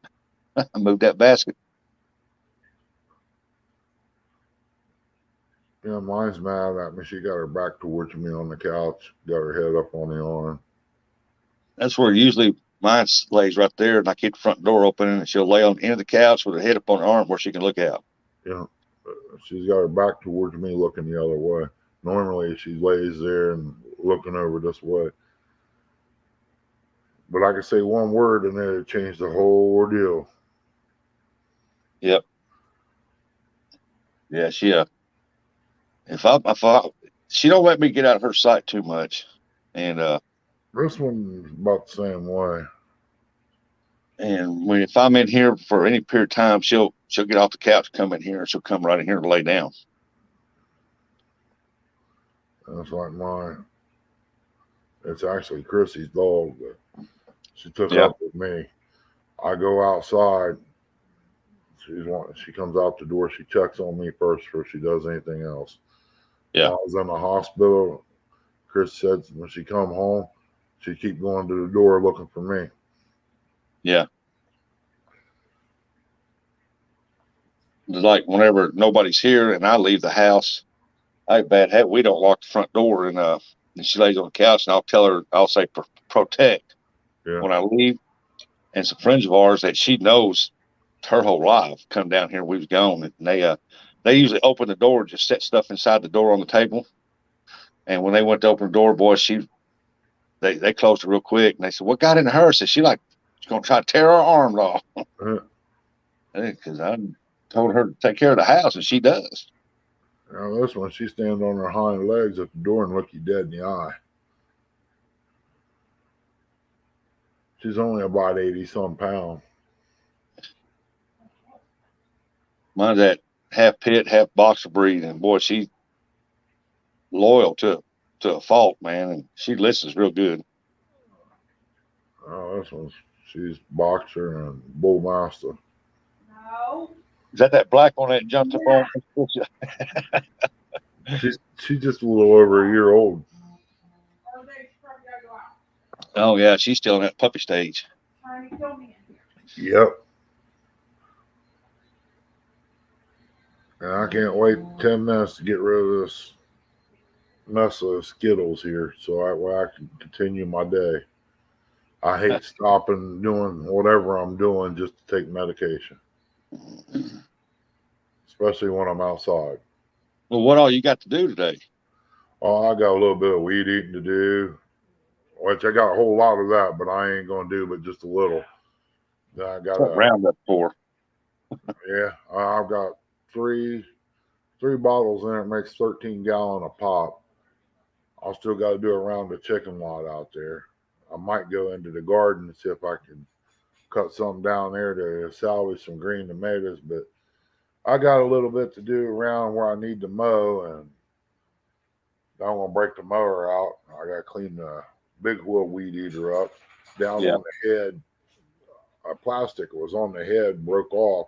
Speaker 4: I moved that basket.
Speaker 1: Yeah, mine's mad at me. She got her back towards me on the couch, got her head up on the arm.
Speaker 4: That's where usually mine lays right there, and I keep the front door open, and she'll lay on the end of the couch with her head up on her arm where she can look out.
Speaker 1: Yeah, she's got her back towards me looking the other way. Normally, she lays there and looking over this way. But I could say one word and then it changed the whole ordeal.
Speaker 4: Yep. Yeah, she she don't let me get out of her sight too much, and
Speaker 1: This one's about the same way.
Speaker 4: and if I'm in here for any period of time, she'll get off the couch, come in here, and she'll come right in here and lay down.
Speaker 1: That's like mine. It's actually Chrissy's dog, but she took up with me. I go outside. She comes out the door. She checks on me first before she does anything else.
Speaker 4: Yeah.
Speaker 1: When I was in the hospital, Chris said when she come home, she keep going to the door looking for me.
Speaker 4: Yeah. Like whenever nobody's here and I leave the house, I bad hat. We don't lock the front door, and she lays on the couch, and I'll tell her, I'll say protect when I leave. And some friends of ours that she knows her whole life come down here. We was gone, and they usually open the door, just set stuff inside the door on the table. And when they went to open the door, boy, they closed it real quick, and they said, "What got into her?" Said she's gonna try to tear her arms off. Because I told her to take care of the house, and she does.
Speaker 1: Now this one, she stands on her hind legs at the door and look you dead in the eye. She's only about 80-some pounds.
Speaker 4: Mine's that half pit, half boxer breed, and boy, she's loyal to a fault, man, and she listens real good.
Speaker 1: Oh, this one's she's boxer and bull master.
Speaker 5: No.
Speaker 4: Is that black one that jumped up on?
Speaker 1: She's just a little over a year old.
Speaker 5: Or they probably gotta go out.
Speaker 4: Oh yeah, she's still in that puppy stage.
Speaker 5: Trying to kill me in here.
Speaker 1: Yep. And I can't wait 10 minutes to get rid of this mess of Skittles here so I can continue my day. I hate stopping doing whatever I'm doing just to take medication, especially when I'm outside.
Speaker 4: Well, what all you got to do today?
Speaker 1: Oh, I got a little bit of weed eating to do, which I got a whole lot of that, but I ain't going to do but just a little. Then I got
Speaker 4: What Roundup for?
Speaker 1: Yeah, I've got three bottles in it, makes 13 gallon a pop. I'll still got to do a round of chicken lot out there. I might go into the garden and see if I can cut something down there to salvage some green tomatoes, but I got a little bit to do around where I need to mow, and I don't want to break the mower out. I got to clean the big wheel weed eater up. Down on the head, a plastic was on the head, broke off,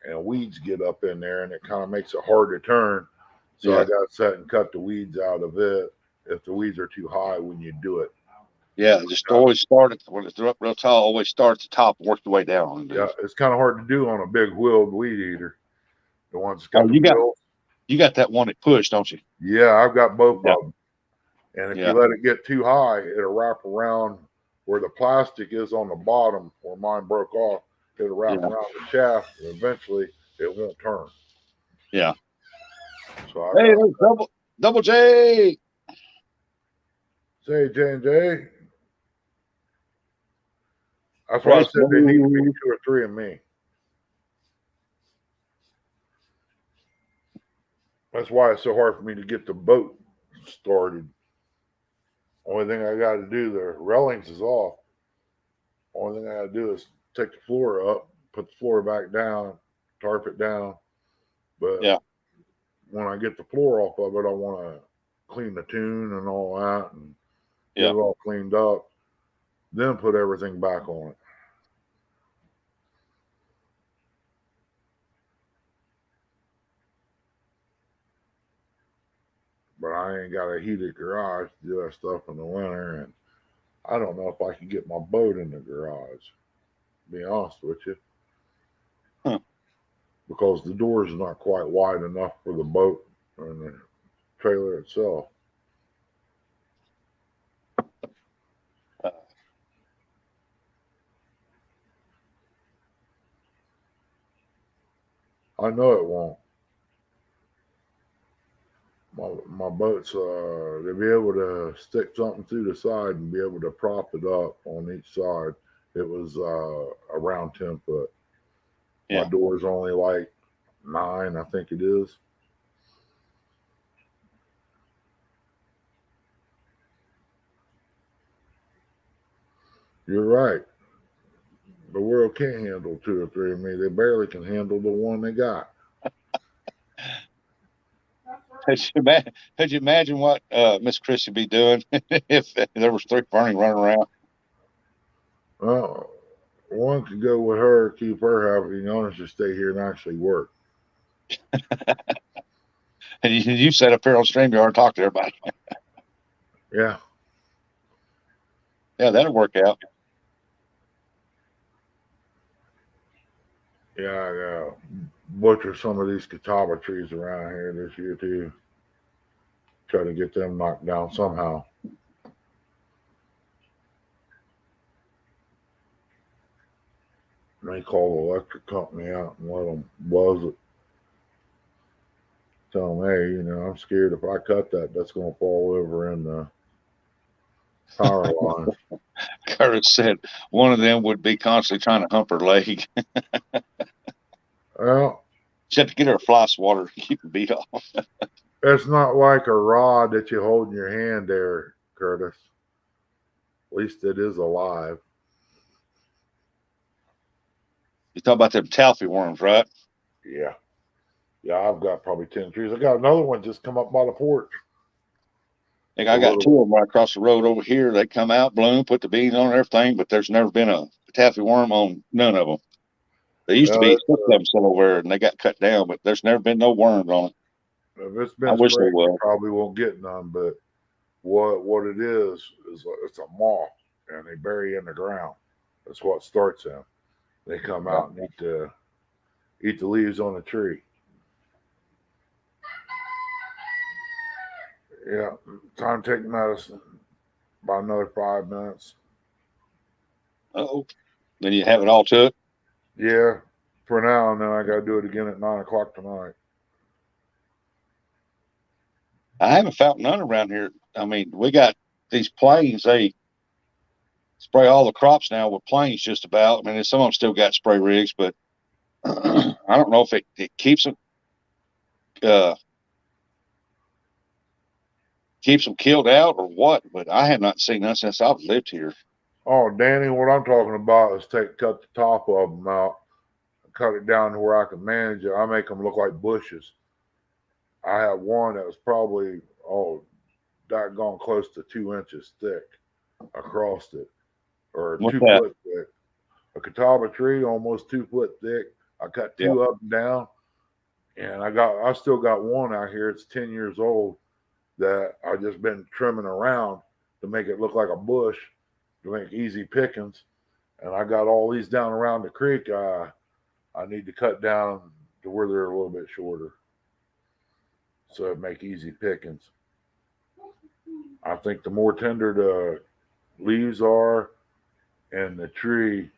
Speaker 1: and weeds get up in there, and it kind of makes it hard to turn. So I got to set and cut the weeds out of it if the weeds are too high when you do it.
Speaker 4: Yeah, just always start at when it's up real tall. Always start at the top and work your way down.
Speaker 1: Yeah, it's kind of hard to do on a big wheeled weed eater. The ones that's got the wheels.
Speaker 4: You got that one that push, don't you?
Speaker 1: Yeah, I've got both of them. And if you let it get too high, it'll wrap around where the plastic is on the bottom, where mine broke off. It'll wrap around the shaft, and eventually it won't turn.
Speaker 4: Yeah.
Speaker 1: So
Speaker 4: hey, double J.
Speaker 1: Say J&J. That's why I said they need to be 2 or 3 of me. That's why it's so hard for me to get the boat started. Only thing I got to do, the railings is off. Only thing I got to do is take the floor up, put the floor back down, tarp it down. But when I get the floor off of it, I want to clean the tune and all that and get it all cleaned up. Then put everything back on it. But I ain't got a heated garage to do that stuff in the winter, and I don't know if I can get my boat in the garage, to be honest with you. Because the doors are not quite wide enough for the boat and the trailer itself. I know it won't. my boats, to be able to stick something through the side and be able to prop it up on each side. It was around 10 foot.
Speaker 4: Yeah.
Speaker 1: My door's only like 9, I think it is. You're right. The world can't handle 2 or 3 of me. They barely can handle the one they got.
Speaker 4: Could you imagine what Miss Christie be doing if there was 3 Bernie running around?
Speaker 1: Well, one could go with her, keep her happy. The others should stay here and actually work.
Speaker 4: And you sat up here on StreamYard and talk to everybody.
Speaker 1: Yeah.
Speaker 4: Yeah, that'll work out.
Speaker 1: Yeah, yeah. Butcher some of these catawba trees around here this year too. Try to get them knocked down somehow. They call the electric company out and let them buzz it. Tell them, hey, I'm scared if I cut that, that's going to fall over in the power line.
Speaker 4: Curtis said one of them would be constantly trying to hump her leg.
Speaker 1: Well,
Speaker 4: She had to get her a fly swatter to keep her beat off.
Speaker 1: it's not like a rod that you hold in your hand there, Curtis. At least it is alive.
Speaker 4: You talk about them taffy worms, right?
Speaker 1: Yeah. Yeah, I've got probably 10 trees. I got another one just come up by the porch.
Speaker 4: I got 2 of them right across the road over here. They come out, bloom, put the beans on and everything, but there's never been a taffy worm on none of them. There used to be 6 of them still over there, and they got cut down, but there's never been no worms on it.
Speaker 1: If it's been
Speaker 4: I wish
Speaker 1: sprayed,
Speaker 4: they would.
Speaker 1: you probably won't get none, but what it is it's a moth, and they bury in the ground. That's what starts them. They come out and eat the leaves on the tree. Yeah, time to take medicine. About another 5 minutes.
Speaker 4: Uh-oh. Then you have it all took?
Speaker 1: Yeah, for now, and then I got to do it again at 9 o'clock tonight.
Speaker 4: I haven't found none around here. I mean, we got these planes. They spray all the crops now with planes just about. I mean, some of them still got spray rigs, but I don't know if it keeps them killed out or what, but I have not seen none since I've lived here.
Speaker 1: Oh, Danny, what I'm talking about is cut the top of them out, cut it down to where I can manage it. I make them look like bushes. I have one that was probably, daggone close to 2 inches thick across it, or
Speaker 4: What's
Speaker 1: 2
Speaker 4: that?
Speaker 1: foot thick. A catawba tree, almost 2 foot thick. I cut 2 up and down, and I still got one out here. It's 10 years old that I just been trimming around to make it look like a bush to make easy pickings. And I got all these down around the creek. I need to cut down to where they're a little bit shorter, so it make easy pickings. I think the more tender the leaves are and the tree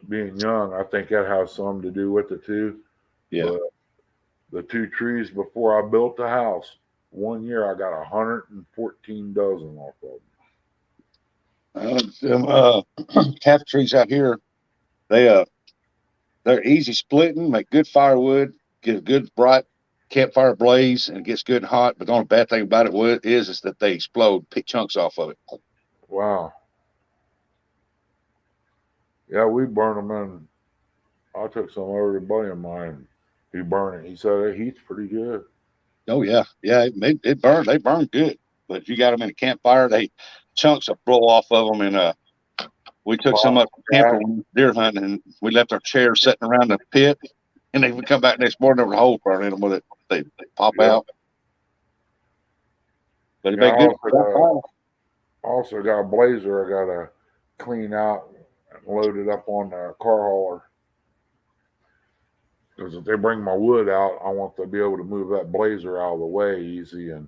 Speaker 1: being young, I think that has something to do with it too.
Speaker 4: Yeah.
Speaker 1: But the 2 trees before I built the house, one year I got 114 dozen off of
Speaker 4: Them taffy trees out here, they're easy splitting, make good firewood, get a good bright campfire blaze, and it gets good and hot. But the only bad thing about it is that they explode, pick chunks off of it.
Speaker 1: Wow. Yeah, we burn them in. I took some over to a buddy of mine. He burned it. He said it heat's pretty good.
Speaker 4: Oh yeah, yeah, it burn. They burn good, but if you got them in a campfire, chunks will blow off of them. And we took some up camper deer hunting, and we left our chairs sitting around the pit, and they would come back next morning, there was a hole burned in them with it. They pop out. But it'd be good.
Speaker 1: Also got a blazer I gotta clean out and load it up on the car hauler. Because if they bring my wood out, I want to be able to move that blazer out of the way easy. And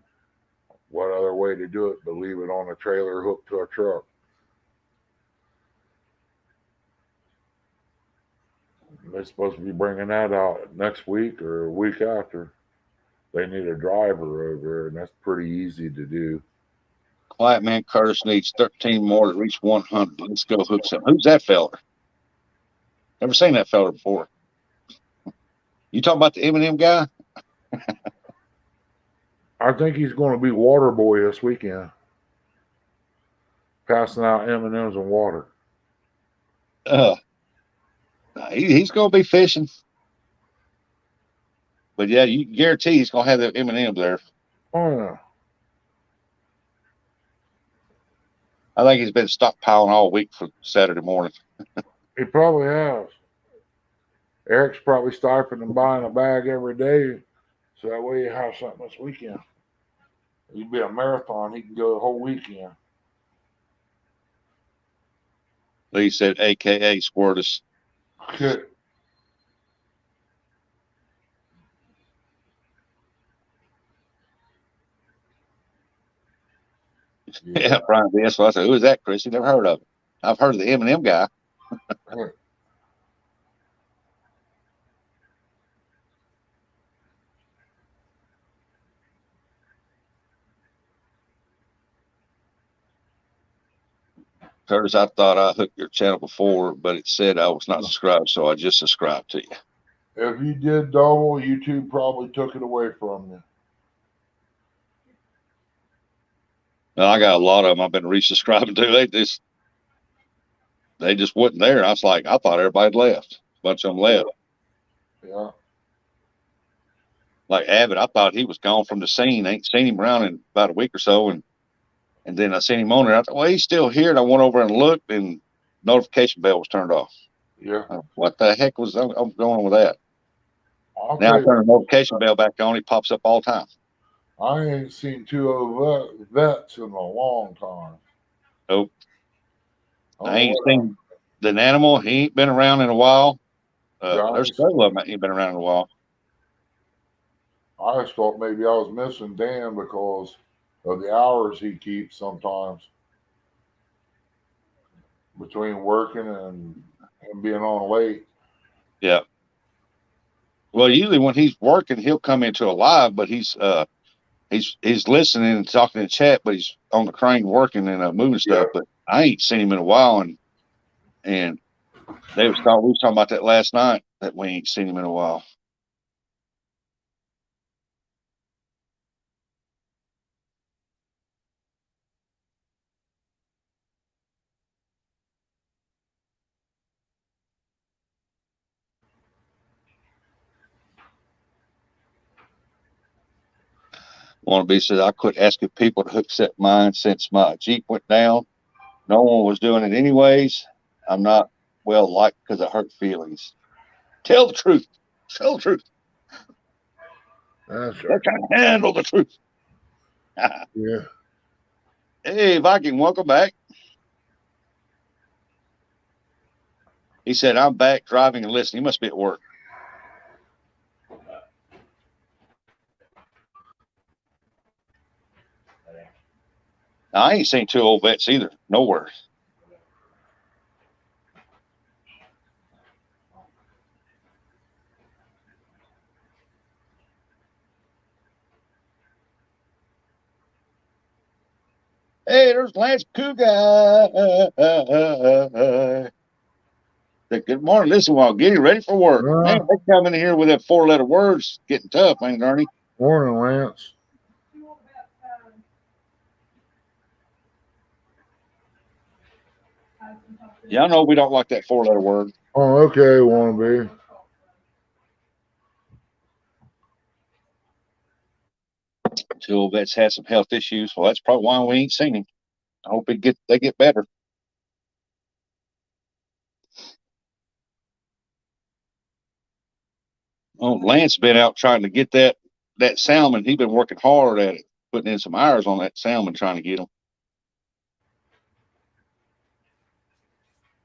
Speaker 1: what other way to do it but leave it on a trailer hooked to a truck? They're supposed to be bringing that out next week or a week after. They need a driver over, and that's pretty easy to do.
Speaker 4: Quiet Man Curtis needs 13 more to reach 100. Let's go hook some. Who's that fella? Never seen that fella before. You talking about the Eminem guy?
Speaker 1: I think he's going to be water boy this weekend, passing out M&Ms and water.
Speaker 4: He's going to be fishing. But yeah, you guarantee he's going to have the M&M there.
Speaker 1: Oh, yeah.
Speaker 4: I think he's been stockpiling all week for Saturday morning.
Speaker 1: He probably has. Eric's probably stopping and buying a bag every day, so that way you have something this weekend. It'd be a marathon. He can go the whole weekend.
Speaker 4: Lee said, AKA Squirtus.
Speaker 1: Good.
Speaker 4: Yeah, Brian B. So I said, who is that, Chris? You never heard of him. I've heard of the M&M guy. Curtis, I thought I hooked your channel before, but it said I was not subscribed, so I just subscribed to you.
Speaker 1: If you did double, YouTube probably took it away from you.
Speaker 4: Now, I got a lot of them I've been resubscribing to. They just wasn't there. I was like, I thought everybody left. A bunch of them left.
Speaker 1: Yeah.
Speaker 4: Like Abbott, I thought he was gone from the scene. I ain't seen him around in about a week or so, and then I seen him on there. I thought, well, he's still here. And I went over and looked, and notification bell was turned off.
Speaker 1: Yeah.
Speaker 4: What the heck was I'm going with that?
Speaker 1: Now
Speaker 4: I turn the notification bell back on. He pops up all the time.
Speaker 1: I ain't seen two of vets in a long time.
Speaker 4: Nope. I ain't seen the animal. He ain't been around in a while. There's several of them that ain't been around in a while.
Speaker 1: I just thought maybe I was missing Dan because of the hours he keeps sometimes between working and being on late.
Speaker 4: Yeah. Well, usually when he's working, he'll come into a live, but he's listening and talking in chat, but he's on the crane working and moving stuff. But I ain't seen him in a while, and we was talking about that last night, that we ain't seen him in a while. Wannabe says, I quit asking people to hook set mine since my Jeep went down. No one was doing it anyways. I'm not well liked because I hurt feelings. Tell the truth. Tell the truth.
Speaker 1: That's right.
Speaker 4: They're trying to handle the truth.
Speaker 1: Yeah.
Speaker 4: Hey, Viking, welcome back. He said, I'm back driving and listening. He must be at work. Now, I ain't seen two old vets either. Nowhere. Hey, there's Lance Cougar. Good morning. Listen, while getting ready for work. Man, they come in here with that 4-letter words getting tough, ain't it, Ernie?
Speaker 1: Morning, Lance.
Speaker 4: Yeah, I know we don't like that 4-letter word.
Speaker 1: Oh, okay, wannabe.
Speaker 4: Two old vets had some health issues. Well, that's probably why we ain't seen him. I hope they get better. Oh, Lance been out trying to get that salmon. He's been working hard at it, putting in some hours on that salmon, trying to get him.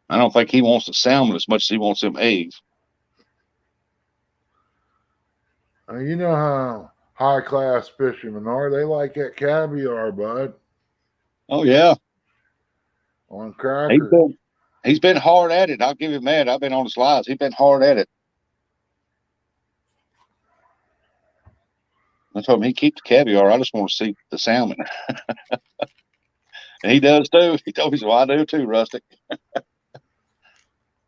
Speaker 4: I don't think he wants the salmon as much as he wants them eggs.
Speaker 1: You know how high-class fishermen are. They like that caviar, bud.
Speaker 4: Oh, yeah.
Speaker 1: On crackers.
Speaker 4: He's been hard at it. I'll give him that. I've been on his lives. He's been hard at it. I told him he keep the caviar. I just want to see the salmon. And he does too. He told me, so I do too, Rustic.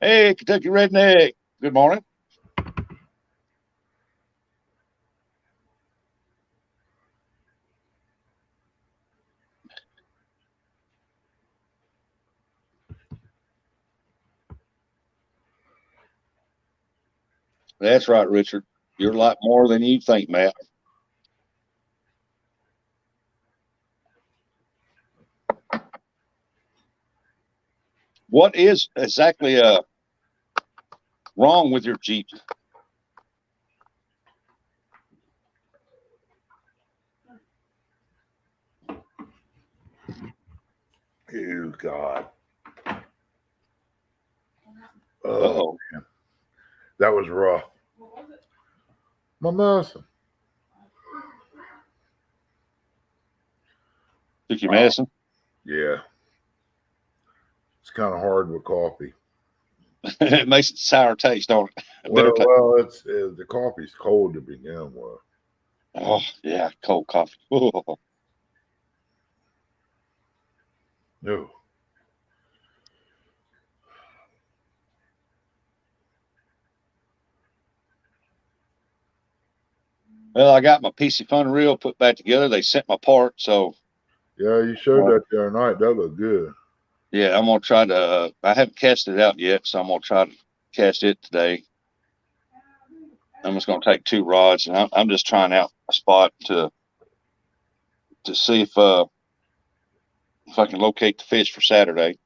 Speaker 4: Hey, Kentucky Redneck. Good morning. That's right, Richard. You're a lot more than you think, Matt. What is exactly wrong with your Jeep?
Speaker 1: Oh God.
Speaker 4: Uh-oh.
Speaker 1: Man. That was rough. My medicine.
Speaker 4: Took your medicine?
Speaker 1: Yeah. It's kind of hard with coffee.
Speaker 4: It makes it sour taste, don't it?
Speaker 1: Well, it's the coffee's cold to begin with.
Speaker 4: Oh, yeah, cold coffee. Oh.
Speaker 1: No.
Speaker 4: Well, I got my PC Fun reel put back together. They sent my part, so
Speaker 1: Yeah, you showed that the other night. That looked good.
Speaker 4: yeah, I'm gonna try to. I haven't cast it out yet, so I'm gonna try to cast it today. I'm just gonna take 2 rods, and I'm just trying out a spot to see if I can locate the fish for Saturday.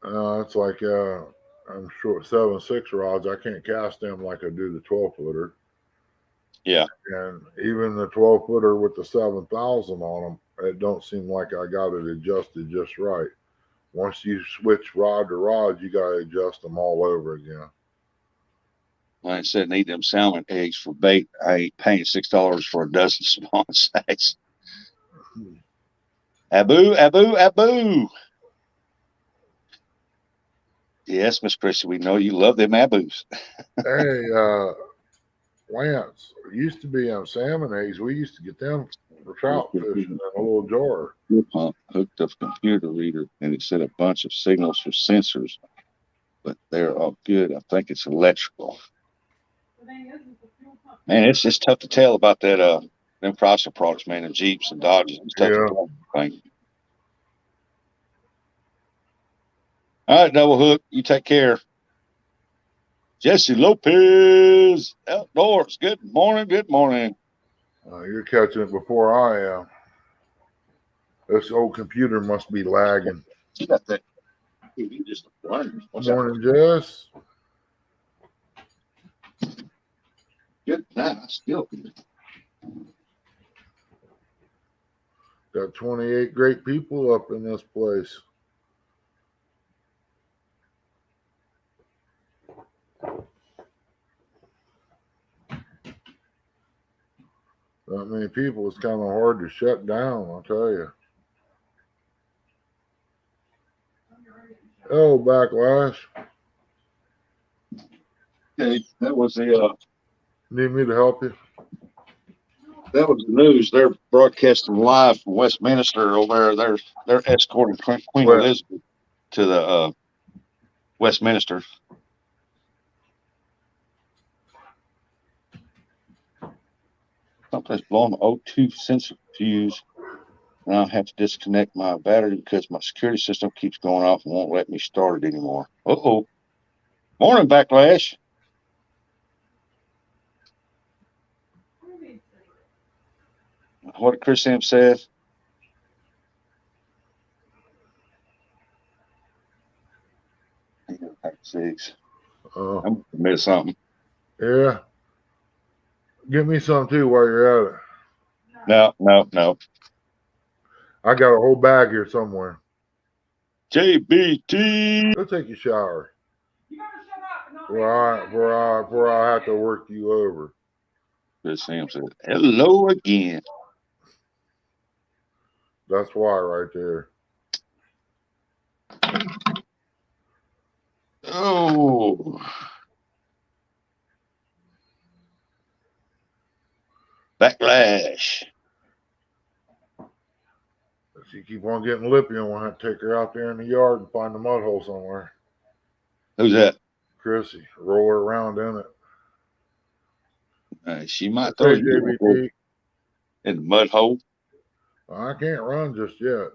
Speaker 1: It's like I'm short 7.6 rods. I can't cast them like I do the 12-footer.
Speaker 4: Yeah,
Speaker 1: And even the 12-footer with the 7,000 on them, it don't seem like I got it adjusted just right. Once you switch rod to rod, you got to adjust them all over again.
Speaker 4: like I said, need them salmon eggs for bait. I ain't paying $6 for a dozen small sacks. Abu, Abu, Abu. Yes, Miss Christie, we know you love them Abus.
Speaker 1: Hey, Lance, it used to be salmon eggs. We used to get them for trout fishing in a little jar.
Speaker 4: Pump hooked up a computer reader, and it said a bunch of signals for sensors, but they're all good. I think it's electrical. Man, it's just tough to tell about that them Chrysler products, man, and Jeeps and Dodges and stuff.
Speaker 1: Yeah.
Speaker 4: All right, Double Hook, you take care. Jesse Lopez Outdoors. Good morning. Good morning.
Speaker 1: You're catching it before I am. This old computer must be lagging.
Speaker 4: You got that. You just learned.
Speaker 1: Morning, Jess.
Speaker 4: Good night. Still.
Speaker 1: Got 28 great people up in this place. That many people, it's kind of hard to shut down, I'll tell you. Oh, Backlash.
Speaker 4: Okay, that was the
Speaker 1: Need me to help you?
Speaker 4: that was the news. They're broadcasting live from Westminster over there. They're escorting Queen Elizabeth to the Westminster. Something's blowing the O2 sensor fuse, and I'll have to disconnect my battery because my security system keeps going off and won't let me start it anymore. Uh-oh. Morning, Backlash. What did Chris Sam says? Six. I'm gonna miss something.
Speaker 1: Yeah. Give me some too while you're at it.
Speaker 4: No.
Speaker 1: I got a whole bag here somewhere.
Speaker 4: JBT.
Speaker 1: Go take your shower. Before I have to work you over.
Speaker 4: Chris Sam said, hello again.
Speaker 1: That's why right there.
Speaker 4: Oh. Backlash.
Speaker 1: If she keep on getting lippy, I'm gonna have to take her out there in the yard and find a mud hole somewhere.
Speaker 4: Who's that?
Speaker 1: Chrissy, roll her around in it.
Speaker 4: She might
Speaker 1: Hey,
Speaker 4: throw you
Speaker 1: JBT,
Speaker 4: in the mud hole.
Speaker 1: I can't run just yet.
Speaker 5: Well,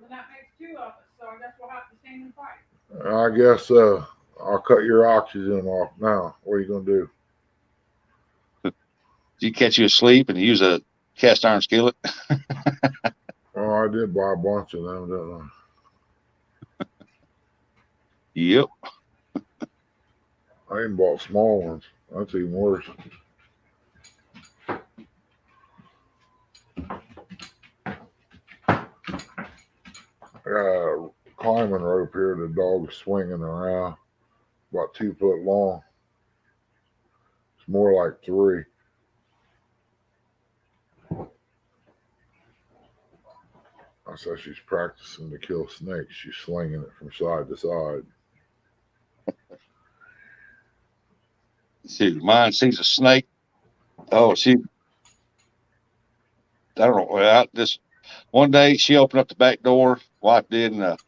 Speaker 5: then that makes two of us, so I guess we'll have to stand and fight.
Speaker 1: I guess I'll cut your oxygen off now. What are you gonna do?
Speaker 4: Did you catch you asleep and use a cast iron skillet?
Speaker 1: Oh, I did buy a bunch of them, didn't I?
Speaker 4: Yep.
Speaker 1: I even bought small ones. That's even worse. I got a climbing rope here. The dog's swinging around, about 2 foot long. It's more like 3. I said she's practicing to kill snakes. She's slinging it from side to side.
Speaker 4: See, mine sees a snake. Oh, I don't know. Well, this one day she opened up the back door. Wife did, and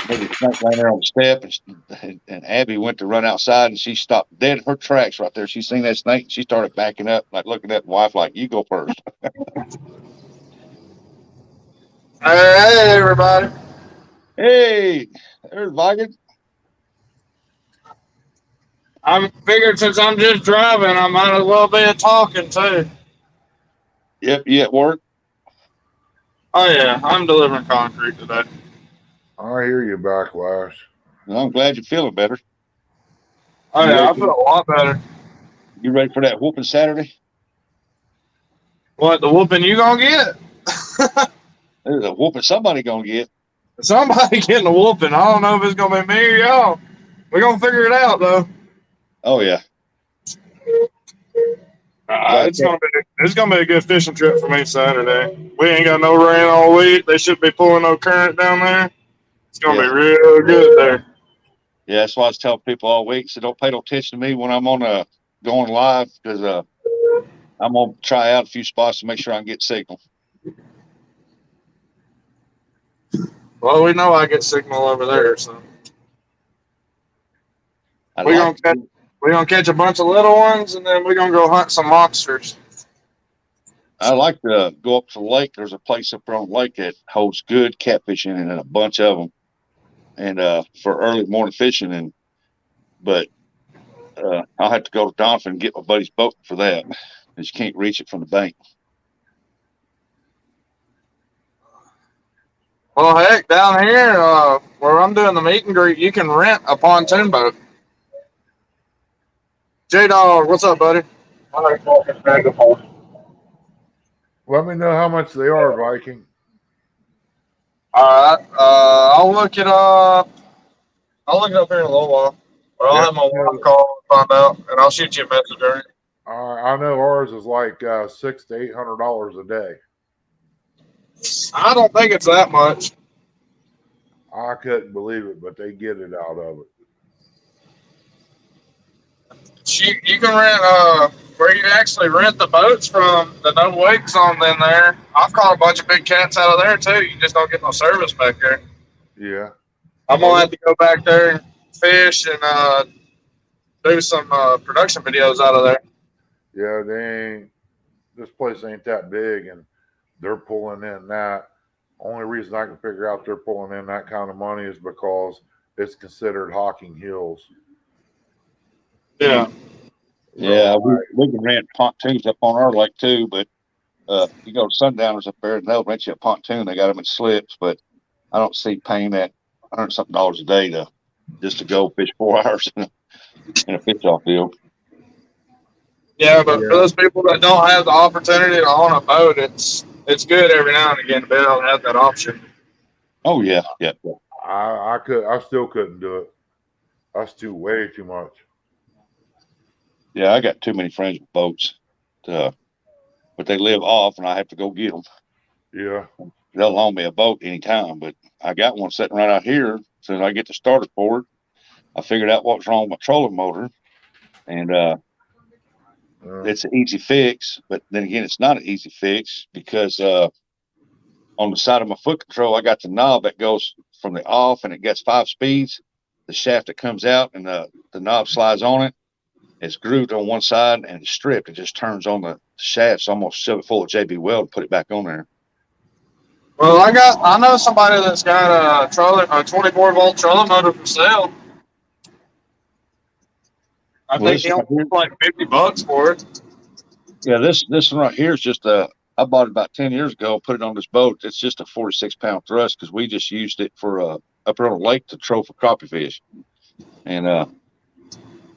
Speaker 4: maybe a snake laying there on the step, and Abby went to run outside, and she stopped dead in her tracks right there. She seen that snake, and she started backing up, like looking at the wife, like, "You go first."
Speaker 6: Hey, everybody.
Speaker 4: Hey, there's Viking.
Speaker 6: I figured since I'm just driving, I might as well be talking too.
Speaker 4: Yep, you at work?
Speaker 6: Oh, yeah, I'm delivering concrete today.
Speaker 1: I hear you, Backlash.
Speaker 4: Well, I'm glad you're feeling better.
Speaker 6: Oh, yeah, I feel a lot better.
Speaker 4: You ready for that whooping Saturday?
Speaker 6: What, the whooping you gonna get?
Speaker 4: There's a whooping somebody gonna get.
Speaker 6: Somebody getting a whooping. I don't know if it's gonna be me or y'all. We're gonna figure it out, though.
Speaker 4: Oh, yeah.
Speaker 6: It's gonna be a good fishing trip for me Saturday. We ain't got no rain all week. They shouldn't be pulling no current down there. It's gonna be real good there.
Speaker 4: Yeah, that's why I was telling people all week. So don't pay no attention to me when I'm on going live, because I'm gonna try out a few spots to make sure I can get signal.
Speaker 6: Well, we know I get signal over there, so we're gonna catch a bunch of little ones, and then we're gonna go hunt some monsters.
Speaker 4: I like to go up to the lake. There's a place up there on the lake that holds good catfishing and a bunch of them, and for early morning fishing. But I'll have to go to Donovan and get my buddy's boat for that, because you can't reach it from the bank.
Speaker 6: Well, heck, down here where I'm doing the meet and greet, you can rent a pontoon boat. J-Dog, what's up, buddy?
Speaker 1: Let me know how much they are, Viking.
Speaker 6: All right, I'll look it up. I'll look it up here in a little while. Or I'll have my wife call and find out, and I'll shoot you a message. All right?
Speaker 1: I know ours is like $600 to $800 a day.
Speaker 6: I don't think it's that much.
Speaker 1: I couldn't believe it, but they get it out of it.
Speaker 6: You can rent where you actually rent the boats from the no wake zone in there. I've caught a bunch of big cats out of there too. You just don't get no service back there.
Speaker 1: Yeah.
Speaker 6: I'm gonna have to go back there and fish and do some production videos out of there.
Speaker 1: Yeah, this place ain't that big, and they're pulling in that. Only reason I can figure out they're pulling in that kind of money is because it's considered Hocking Hills.
Speaker 6: Yeah.
Speaker 4: Yeah, we can rent pontoons up on our lake too, but you go to Sundowners up there and they'll rent you a pontoon. They got them in slips, but I don't see paying that $100-something a day just to go fish 4 hours in a fish off field.
Speaker 6: Yeah, but for those people that don't have the opportunity to own a boat, it's good every now and again to be able to have that option.
Speaker 4: Oh yeah, yeah.
Speaker 1: I still couldn't do it. That's way too much.
Speaker 4: Yeah, I got too many friends with boats, but they live off, and I have to go get them.
Speaker 1: Yeah.
Speaker 4: They'll loan me a boat anytime, but I got one sitting right out here. As soon as I get the starter for it, I figured out what's wrong with my trolling motor, and it's an easy fix, but then again, it's not an easy fix because on the side of my foot control, I got the knob that goes from the off, and it gets 5 speeds. The shaft that comes out, and the knob slides on it. It's grooved on one side and stripped. It just turns on the shafts, almost shove it full of JB Weld and put it back on there.
Speaker 6: Well, I know somebody that's got a 24-volt trolling motor for sale. I think he only paid like $50 for it.
Speaker 4: Yeah, this one right here is just I bought it about 10 years ago, put it on this boat. It's just a 46-pound thrust because we just used it for up on a lake to troll for crappie fish. And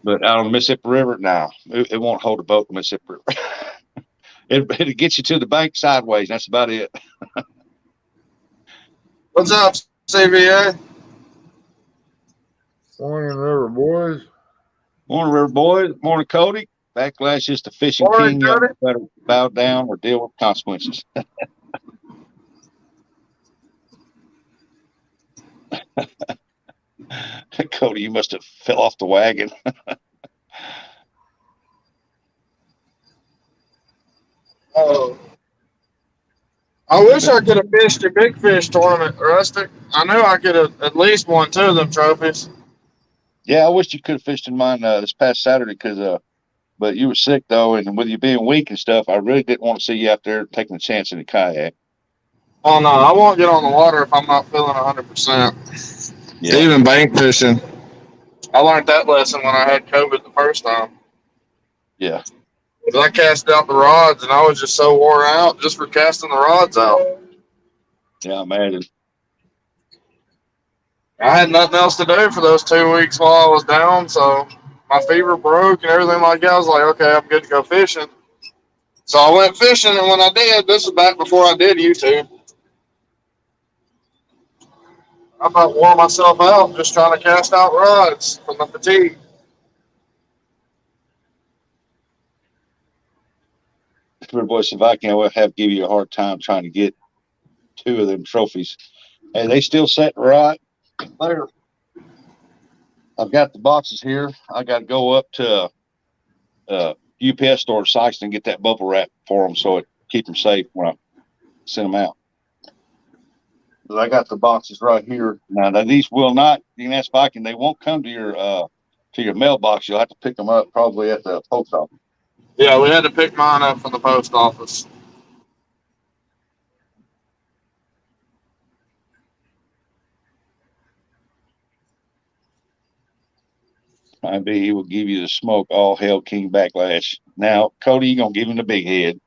Speaker 4: but out on the Mississippi River, now it won't hold a boat in Mississippi River. It'll get you to the bank sideways. That's about it.
Speaker 6: What's up, CVA?
Speaker 1: Morning, River boys.
Speaker 4: Morning, River boys. Morning, Cody. Backlash is the fishing
Speaker 6: Morning,
Speaker 4: king.
Speaker 6: Cody.
Speaker 4: Better bow down or deal with consequences. Cody, you must have fell off the wagon.
Speaker 6: Oh. I wish I could have fished your big fish tournament, Rustic. I knew I could have at least won 2 of them trophies.
Speaker 4: Yeah, I wish you could have fished in mine this past Saturday but you were sick though, and with you being weak and stuff, I really didn't want to see you out there taking a chance in the kayak.
Speaker 6: Oh no, I won't get on the water if I'm not feeling 100%.
Speaker 4: Yeah.
Speaker 6: Even bank fishing. I learned that lesson when I had COVID the first time.
Speaker 4: Yeah.
Speaker 6: I cast out the rods, and I was just so wore out just for casting the rods out.
Speaker 4: Yeah, I imagine.
Speaker 6: I had nothing else to do for those 2 weeks while I was down, so my fever broke and everything like that. I was like, okay, I'm good to go fishing. So I went fishing, and when I did, this was back before I did YouTube. I about wore myself out just trying to cast out rods from the fatigue.
Speaker 4: River Boy Slovakia will have give you a hard time trying to get 2 of them trophies. Hey, they still set right there. I've got the boxes here. I got to go up to UPS store Sykeston and get that bubble wrap for them so it keep them safe when I send them out. But I got the boxes right here. Now these will not. You can ask Viking. They won't come to your mailbox. You'll have to pick them up probably at the post office.
Speaker 6: Yeah, we had to pick mine up from the post office.
Speaker 4: Maybe he will give you the smoke. All hell, King Backlash. Now, Cody, you gonna give him the big head.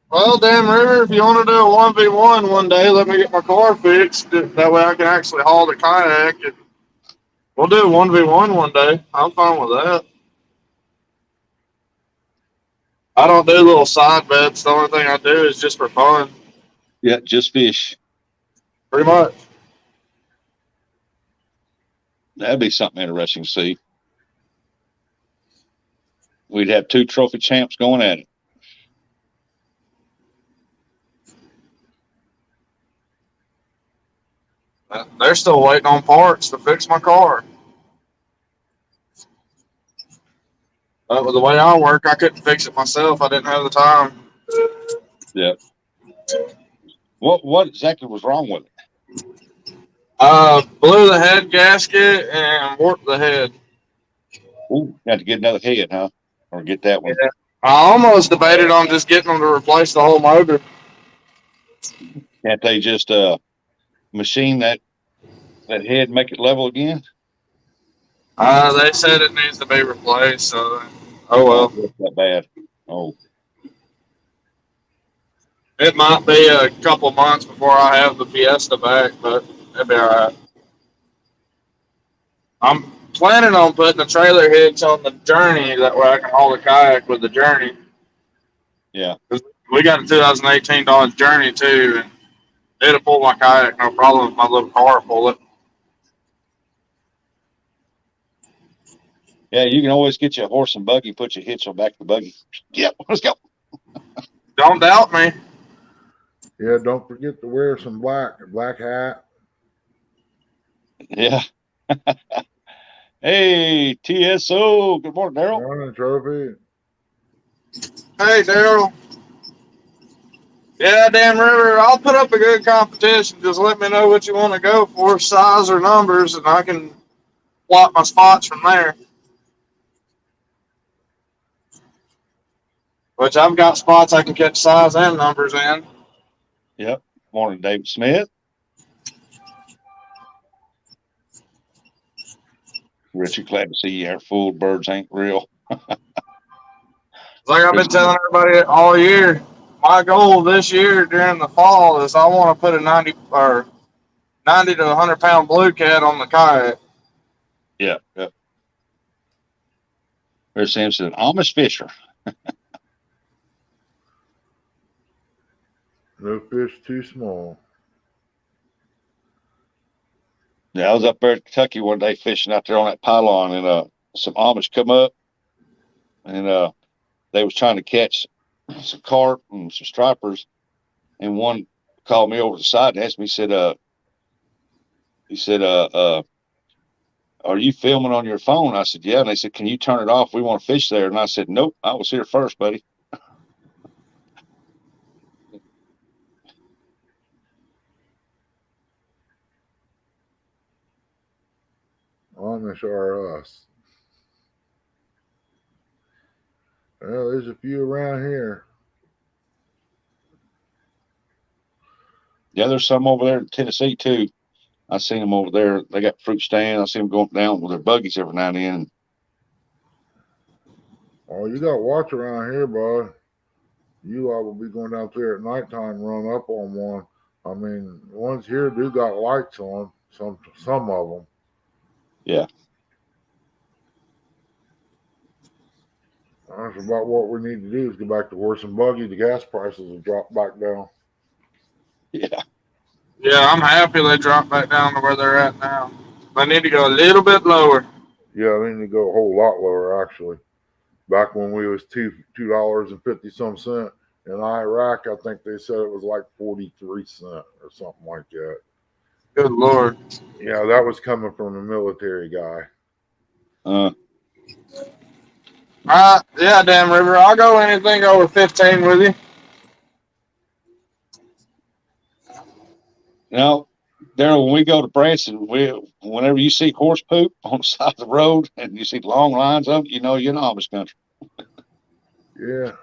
Speaker 6: Well, damn River, if you want to do a 1v1 one day, let me get my car fixed. That way I can actually haul the kayak. And we'll do a 1v1 one day. I'm fine with that. I don't do little side bets. The only thing I do is just for fun.
Speaker 4: Yeah, just fish.
Speaker 6: Pretty much.
Speaker 4: That'd be something interesting to see. We'd have 2 trophy champs going at it.
Speaker 6: They're still waiting on parts to fix my car. But with the way I work, I couldn't fix it myself. I didn't have the time.
Speaker 4: Yeah. What exactly was wrong with it?
Speaker 6: Blew the head gasket and warped the head.
Speaker 4: Ooh, got to get another head, huh? Or get that one.
Speaker 6: Yeah. I almost debated on just getting them to replace the whole motor.
Speaker 4: Can't they just machine that head and make it level again?
Speaker 6: They said it needs to be replaced, so oh well.
Speaker 4: It's that bad. Oh.
Speaker 6: It might be a couple months before I have the Fiesta back, but it'll be all right. I'm planning on putting the trailer hitch on the Journey. That way I can haul the kayak with the Journey.
Speaker 4: Yeah.
Speaker 6: We got a 2018 Dodge Journey, too, and it'll pull my kayak no problem if my little car pull it.
Speaker 4: Yeah, you can always get you a horse and buggy, put your hitch on back of the buggy. Yep, let's go.
Speaker 6: Don't doubt me.
Speaker 1: Yeah, don't forget to wear some black hat.
Speaker 4: Yeah. Hey, TSO. Good morning, Daryl.
Speaker 1: Morning, Trophy.
Speaker 6: Hey, Daryl. Yeah, Dan River, I'll put up a good competition. Just let me know what you want to go for, size or numbers, and I can plot my spots from there. Which I've got spots I can catch size and numbers in.
Speaker 4: Yep. Morning, David Smith. Richard, glad to see you here. Fooled birds ain't real.
Speaker 6: Like I've been telling everybody all year, my goal this year during the fall is I want to put a 90 to 100 pound blue cat on the kayak.
Speaker 4: Yeah. Yep. Chris Simpson, Amish fisher.
Speaker 1: No fish too small.
Speaker 4: Yeah, I was up there in Kentucky one day fishing out there on that pylon, and some Amish come up, and they was trying to catch some carp and some stripers, and one called me over the side and asked me, he said, are you filming on your phone? I said, yeah. And they said, can you turn it off? We want to fish there. And I said, nope, I was here first, buddy.
Speaker 1: Amish are us. Well, there's a few around here.
Speaker 4: Yeah, there's some over there in Tennessee too. I seen them over there. They got fruit stand. I see them going down with their buggies every now and then.
Speaker 1: Oh, you got watch around here, bud. You all will be going down there at nighttime, run up on one. I mean, the ones here do got lights on. Some of them.
Speaker 4: Yeah.
Speaker 1: That's about what we need to do is go back to horse and buggy. The gas prices have dropped back down.
Speaker 4: Yeah.
Speaker 6: Yeah, I'm happy they dropped back down to where they're at now. They need to go a little bit lower.
Speaker 1: Yeah, they need to go a whole lot lower actually. Back when we was $2.50 in Iraq, I think they said it was like 43 cents or something like that.
Speaker 6: Good Lord.
Speaker 1: Yeah, that was coming from a military guy.
Speaker 6: Yeah, Dan River, I'll go anything over 15 with you.
Speaker 4: You know, Daryl, when we go to Branson, whenever you see horse poop on the side of the road and you see long lines of it, you know you're in Amish country.
Speaker 1: Yeah,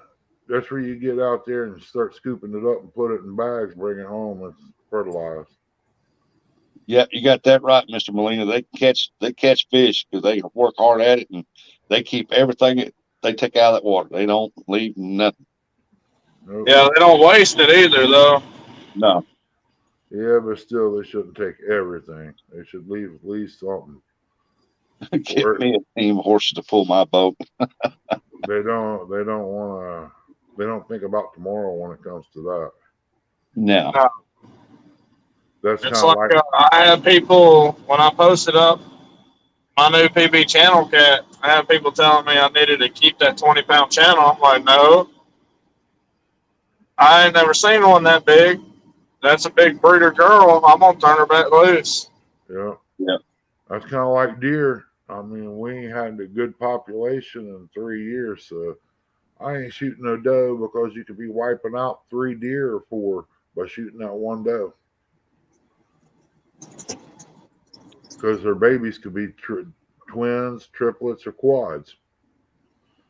Speaker 1: that's where you get out there and start scooping it up and put it in bags, bring it home and fertilize.
Speaker 4: Yeah, you got that right, Mr. Molina. They catch fish because they work hard at it, and they keep everything they take out of that water. They don't leave nothing.
Speaker 1: Nope.
Speaker 6: Yeah, they don't waste it either, though.
Speaker 4: No.
Speaker 1: Yeah, but still, they shouldn't take everything. They should leave at least something.
Speaker 4: Get me a team of horses to pull my boat.
Speaker 1: They don't want to. They don't think about tomorrow when it comes to that.
Speaker 4: No.
Speaker 1: That's
Speaker 6: It's
Speaker 1: kind of
Speaker 6: like I had people, when I posted up my new PB channel cat, I had people telling me I needed to keep that 20-pound channel. I'm like, no. I ain't never seen one that big. That's a big breeder girl. I'm going to turn her back loose.
Speaker 1: Yeah.
Speaker 4: Yeah.
Speaker 1: That's kind of like deer. I mean, we ain't had a good population in 3 years, so I ain't shooting no doe because you could be wiping out 3 deer or 4 by shooting that one doe. Because their babies could be twins, triplets, or quads.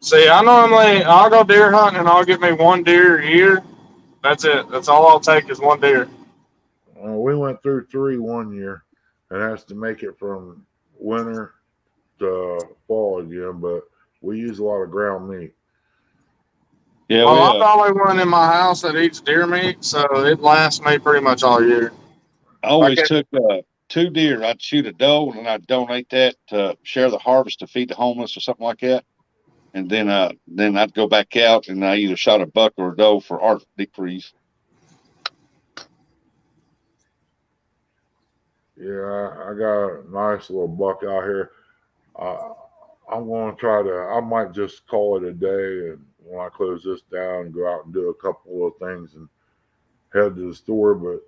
Speaker 6: See, I'll go deer hunting and I'll get me 1 deer a year. That's it. That's all I'll take is 1 deer.
Speaker 1: We went through 3 one year and has to make it from winter to fall again, but we use a lot of ground meat.
Speaker 4: Yeah,
Speaker 6: well, I'm the only one in my house that eats deer meat, so it lasts me pretty much all year.
Speaker 4: I always took 2 deer. I'd shoot a doe and I'd donate that to share the harvest to feed the homeless or something like that. And then I'd go back out and I either shot a buck or a doe for art decrease.
Speaker 1: Yeah, I got a nice little buck out here. I'm going to I might just call it a day, and when I close this down, go out and do a couple of things and head to the store, but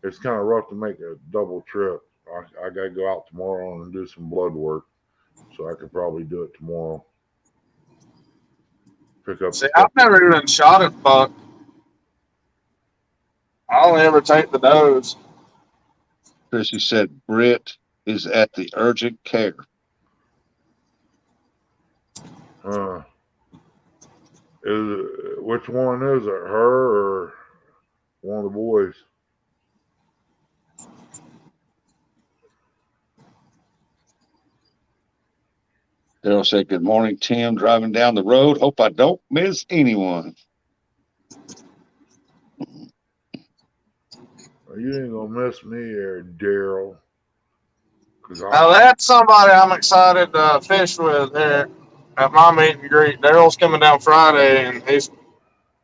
Speaker 1: it's kind of rough to make a double trip. I got to go out tomorrow and do some blood work, so I could probably do it tomorrow. Pick up.
Speaker 6: See, I've never even shot a buck. I only ever take the does.
Speaker 4: Chrissy said Britt is at the urgent care.
Speaker 1: Which one is it? Her or one of the boys?
Speaker 4: Daryl said, "Good morning, Tim. Driving down the road. Hope I don't miss anyone."
Speaker 1: You ain't gonna miss me here, Daryl.
Speaker 6: Now that's somebody I'm excited to fish with here at my meet and greet. Daryl's coming down Friday, and he's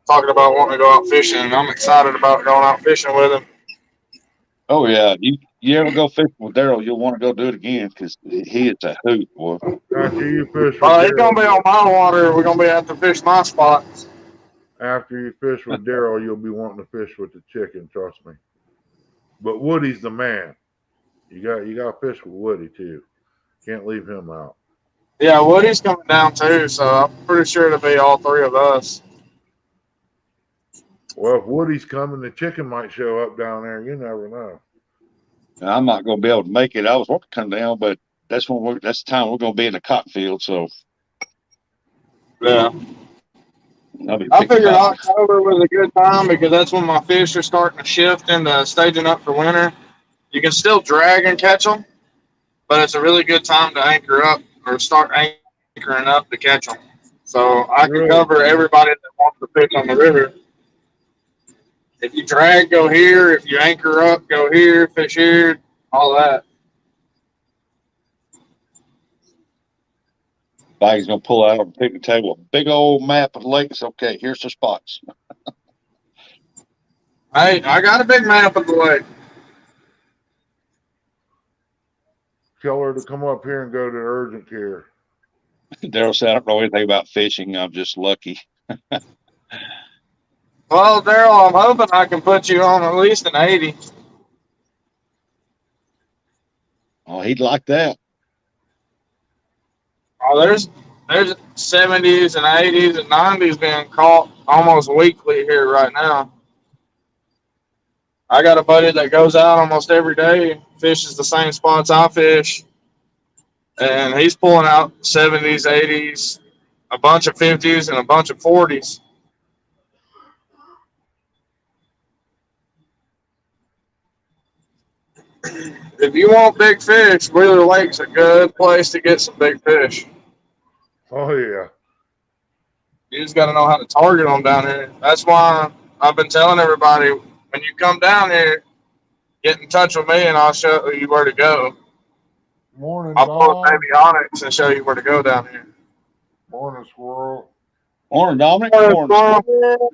Speaker 6: talking about wanting to go out fishing. And I'm excited about going out fishing with him.
Speaker 4: Oh yeah, you ever go fishing with Daryl, you'll want to go do it again because he is a hoot, boy.
Speaker 1: After you fish with
Speaker 6: He's gonna be on my water. We're gonna be at the fish my spots.
Speaker 1: After you fish with Daryl, you'll be wanting to fish with the chicken. Trust me. But Woody's the man. You got to fish with Woody too. Can't leave him out.
Speaker 6: Yeah, Woody's coming down too, so I'm pretty sure it'll be all three of us.
Speaker 1: Well, if Woody's coming, the chicken might show up down there. You never know.
Speaker 4: I'm not going to be able to make it. I was wanting to come down, but that's the time we're going to be in the cotton field. So
Speaker 6: yeah, I figured October was a good time because that's when my fish are starting to shift into staging up for winter. You can still drag and catch them, but it's a really good time to anchor up or start anchoring up to catch them. So I can cover everybody that wants to fish on the river. If you drag, go here. If you anchor up, go here, fish here, all that.
Speaker 4: Baggy's going to pull out on the picnic table a big old map of lakes. Okay, here's the spots.
Speaker 6: Hey, I got a big map of the lake.
Speaker 1: Tell her to come up here and go to urgent care.
Speaker 4: Daryl said, "I don't know anything about fishing. I'm just lucky."
Speaker 6: Well, Daryl, I'm hoping I can put you on at least an 80.
Speaker 4: Oh, he'd like that.
Speaker 6: Oh, there's 70s and 80s and 90s being caught almost weekly here right now. I got a buddy that goes out almost every day, fishes the same spots I fish, and he's pulling out 70s, 80s, a bunch of 50s, and a bunch of 40s. If you want big fish, Wheeler Lake's a good place to get some big fish.
Speaker 1: Oh, yeah.
Speaker 6: You just got to know how to target them down here. That's why I've been telling everybody, when you come down here, get in touch with me and I'll show you where to go.
Speaker 1: Morning,
Speaker 6: I'll pull a baby Onyx and show you where to go down here.
Speaker 1: Morning, squirrel.
Speaker 4: Morning, Dominic.
Speaker 6: Morning, squirrel.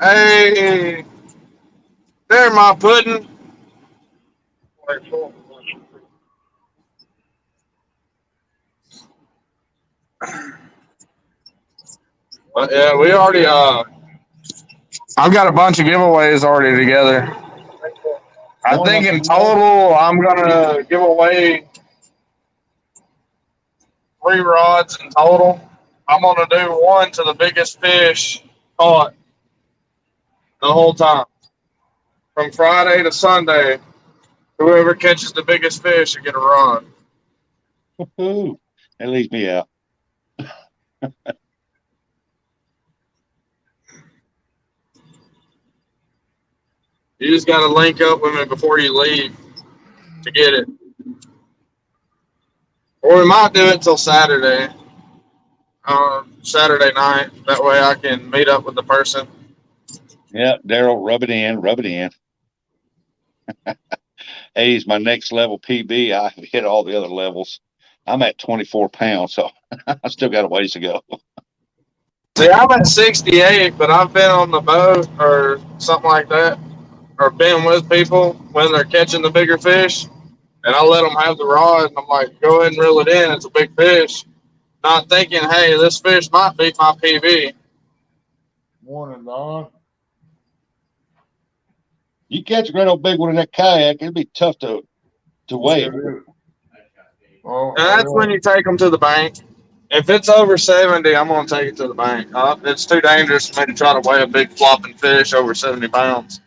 Speaker 6: Hey, there, my pudding. But yeah, we already I've got a bunch of giveaways already together. I think in total I'm gonna give away 3 rods in total. I'm gonna do one to the biggest fish caught the whole time. From Friday to Sunday, whoever catches the biggest fish will get a rod.
Speaker 4: Woo-hoo. That leaves me out.
Speaker 6: You just got to link up with me before you leave to get it. Or we might do it till Saturday. Saturday night. That way I can meet up with the person.
Speaker 4: Yeah, Daryl, rub it in. 80 is my next level PB. I've hit all the other levels. I'm at 24 pounds, so I still got a ways to go.
Speaker 6: See, I'm at 68, but I've been on the boat or something like that, or been with people when they're catching the bigger fish, and I let them have the rod, and I'm like, go ahead and reel it in. It's a big fish. Not thinking, hey, this fish might beat my PB.
Speaker 1: Morning, Don.
Speaker 4: You catch a great old big one in that kayak, it'd be tough to To weigh.
Speaker 1: Oh,
Speaker 6: And that's when you take them to the bank. If it's over 70, I'm going to take it to the bank. It's too dangerous for me to try to weigh a big flopping fish over 70 pounds.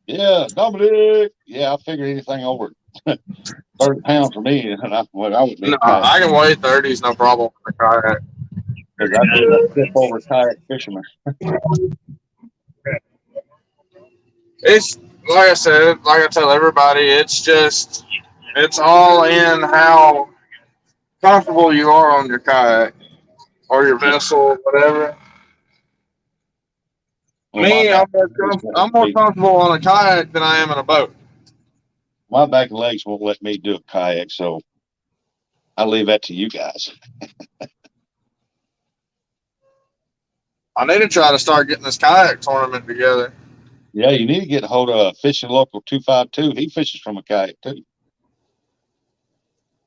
Speaker 4: Yeah, Dominic. Yeah, I figure anything over 30 pounds for me, and I would be
Speaker 6: No,
Speaker 4: kayak.
Speaker 6: I can weigh 30s, no problem with a kayak.
Speaker 4: Because I'd be a flip over kayak fisherman.
Speaker 6: It's like I said, like I tell everybody, it's all in how comfortable you are on your kayak or your vessel, whatever.
Speaker 4: Well,
Speaker 6: Me, I'm more comfortable on a kayak than I am in a boat.
Speaker 4: My back and legs won't let me do a kayak, so I leave that to you guys.
Speaker 6: I need to try to start getting this kayak tournament together.
Speaker 4: Yeah, you need to get a hold of Fishing Local 252. He fishes from a kayak too.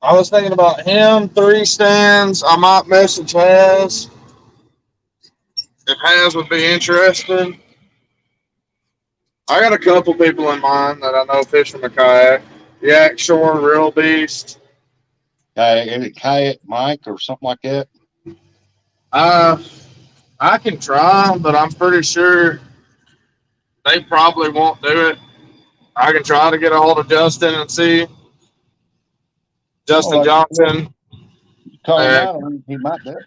Speaker 6: I was thinking about him, 3 stands. I might message Haz. If Haz would be interested. I got a couple people in mind that I know fish from a kayak. Yak Shore, Real Beast.
Speaker 4: Kayak Mike or something like that.
Speaker 6: I can try, but I'm pretty sure they probably won't do it. I can try to get a hold of Justin and see. Justin Johnson.
Speaker 4: Call him out, he might do it.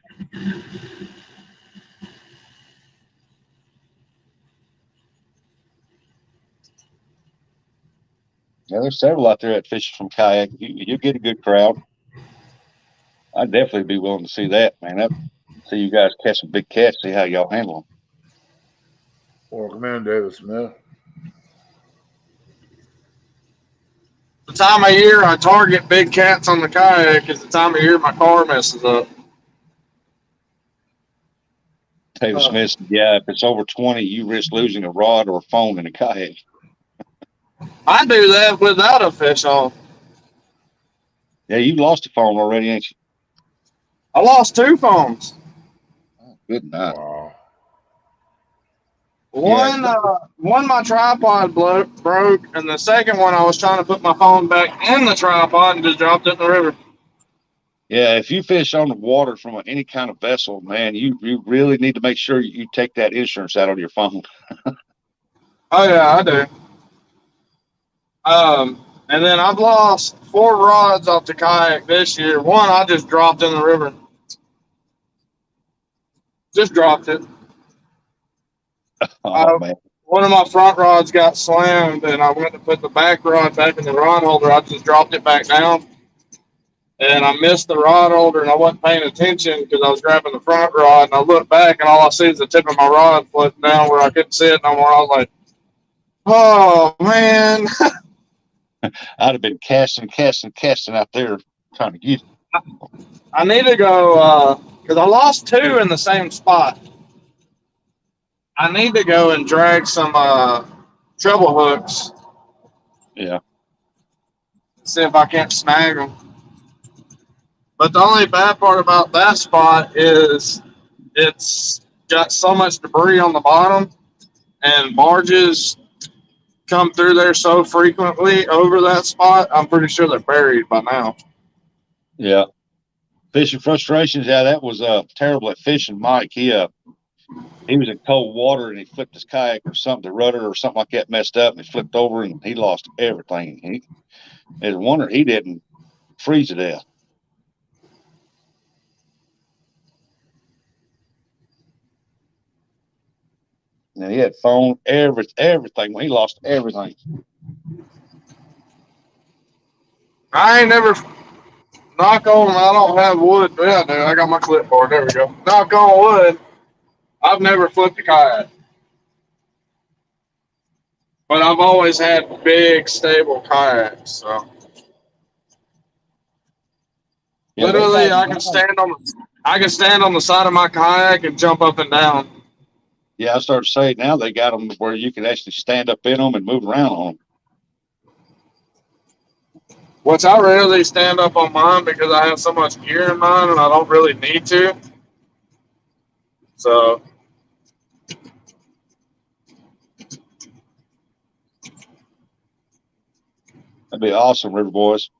Speaker 4: Yeah, there's several out there that fish from kayak. You get a good crowd. I'd definitely be willing to see that, man. See you guys catch a big catch, see how y'all handle them.
Speaker 1: Welcome in, David Smith.
Speaker 6: The time of year I target big cats on the kayak is the time of year my car messes up.
Speaker 4: David Smith said, yeah, if it's over 20, you risk losing a rod or a phone in a kayak.
Speaker 6: I do that without a fish on.
Speaker 4: Yeah, you lost a phone already, ain't you?
Speaker 6: I lost 2 phones.
Speaker 4: Oh, good night.
Speaker 1: Wow.
Speaker 6: One my tripod broke, and the second one I was trying to put my phone back in the tripod and just dropped it in the river.
Speaker 4: Yeah, if you fish on the water from any kind of vessel, man, you really need to make sure you take that insurance out on your phone.
Speaker 6: Oh yeah, I do. And then I've lost 4 rods off the kayak this year. One I just dropped in the river. Just dropped it.
Speaker 4: Man.
Speaker 6: One of my front rods got slammed, and I went to put the back rod back in the rod holder. I just dropped it back down, and I missed the rod holder, and I wasn't paying attention because I was grabbing the front rod, and I looked back, and all I see is the tip of my rod floating down where I couldn't see it no more. I was like, oh, man.
Speaker 4: I'd have been casting out there trying to get it.
Speaker 6: I need to go, because I lost 2 in the same spot. I need to go and drag some treble hooks.
Speaker 4: Yeah.
Speaker 6: See if I can't snag them. But the only bad part about that spot is it's got so much debris on the bottom, and barges come through there so frequently over that spot. I'm pretty sure they're buried by now.
Speaker 4: Yeah. Fishing frustrations. Yeah, that was terrible at fishing. Mike, he was in cold water and he flipped his kayak or something, the rudder or something like that messed up, and he flipped over and he lost everything. It's a wonder he didn't freeze to death. And he had phone, everything. He lost everything.
Speaker 6: I ain't never, knock on, I don't have wood. Yeah, I do. I got my clipboard. There we go. Knock on wood. I've never flipped a kayak. But I've always had big, stable kayaks. So
Speaker 4: Yeah,
Speaker 6: literally, I can stand on the side of my kayak and jump up and down.
Speaker 4: Yeah, I started saying now they got them where you can actually stand up in them and move around on them.
Speaker 6: Which I rarely stand up on mine because I have so much gear in mine and I don't really need to. So
Speaker 4: That'd be awesome, River Boys.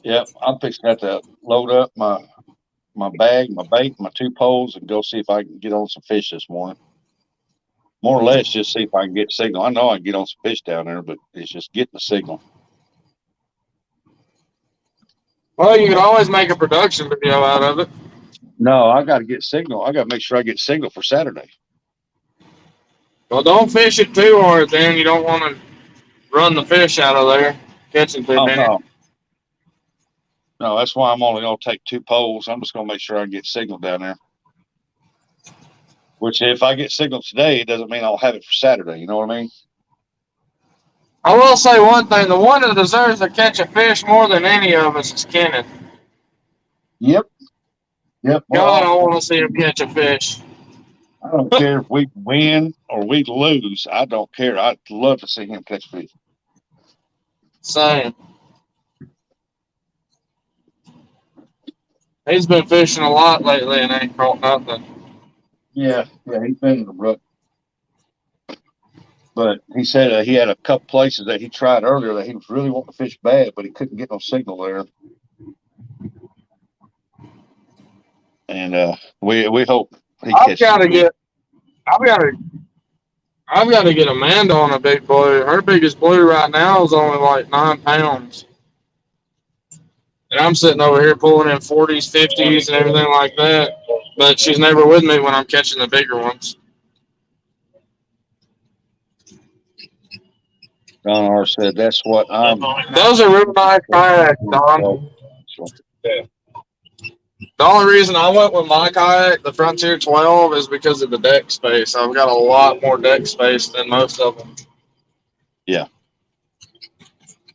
Speaker 4: Yep, I'm fixing to load up my bag, my bait, my 2 poles, and go see if I can get on some fish this morning. More or less, just see if I can get signal. I know I can get on some fish down there, but it's just getting the signal.
Speaker 6: Well, you can always make a production video out of it.
Speaker 4: No, I got to get signal. I got to make sure I get signal for Saturday.
Speaker 6: Well, don't fish it too hard, then. You don't want to run the fish out of there, catching too many.
Speaker 4: No, that's why I'm only going to take 2 poles. I'm just going to make sure I get signal down there. Which, if I get signal today, it doesn't mean I'll have it for Saturday. You know what I mean?
Speaker 6: I will say one thing. The one that deserves to catch a fish more than any of us is Kennan.
Speaker 4: Yep. Well,
Speaker 6: God, I want to see him catch a fish.
Speaker 4: I don't care if we win or we lose. I don't care. I'd love to see him catch fish.
Speaker 6: Same. He's been fishing a lot lately and ain't caught nothing.
Speaker 4: Yeah, he's been in the rut. But he said he had a couple places that he tried earlier that he was really wanting to fish bad, but he couldn't get no signal there. And we hope he catches.
Speaker 6: I've got to get Amanda on a big blue. Her biggest blue right now is only like 9 pounds. And I'm sitting over here pulling in 40s, 50s, and everything like that. But she's never with me when I'm catching the bigger ones.
Speaker 4: Don R said, "That's what I'm."
Speaker 6: Those are real nice kayaks, Don. Yeah. The only reason I went with my kayak, the Frontier 12, is because of the deck space. I've got a lot more deck space than most of them.
Speaker 4: Yeah.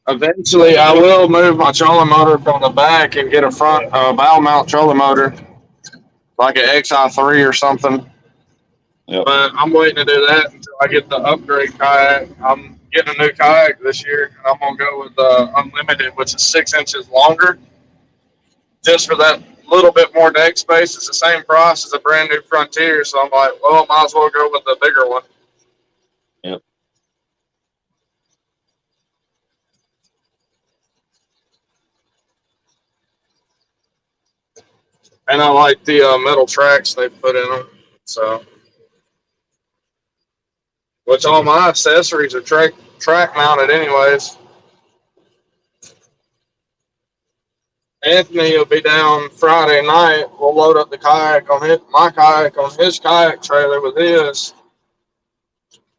Speaker 6: Eventually, I will move my trolling motor from the back and get a front bow mount trolling motor, like an XI3 or something.
Speaker 4: Yep.
Speaker 6: But I'm waiting to do that until I get the upgrade kayak. I'm getting a new kayak this year, and I'm going to go with the Unlimited, which is 6 inches longer, just for that little bit more deck space. It's the same price as a brand new Frontier, so I'm like, well, might as well go with the bigger one.
Speaker 4: Yep.
Speaker 6: And I like the metal tracks they put in them. So, which all my accessories are track mounted anyways. Anthony will be down Friday night. We'll load up the kayak on my kayak on his kayak trailer with his.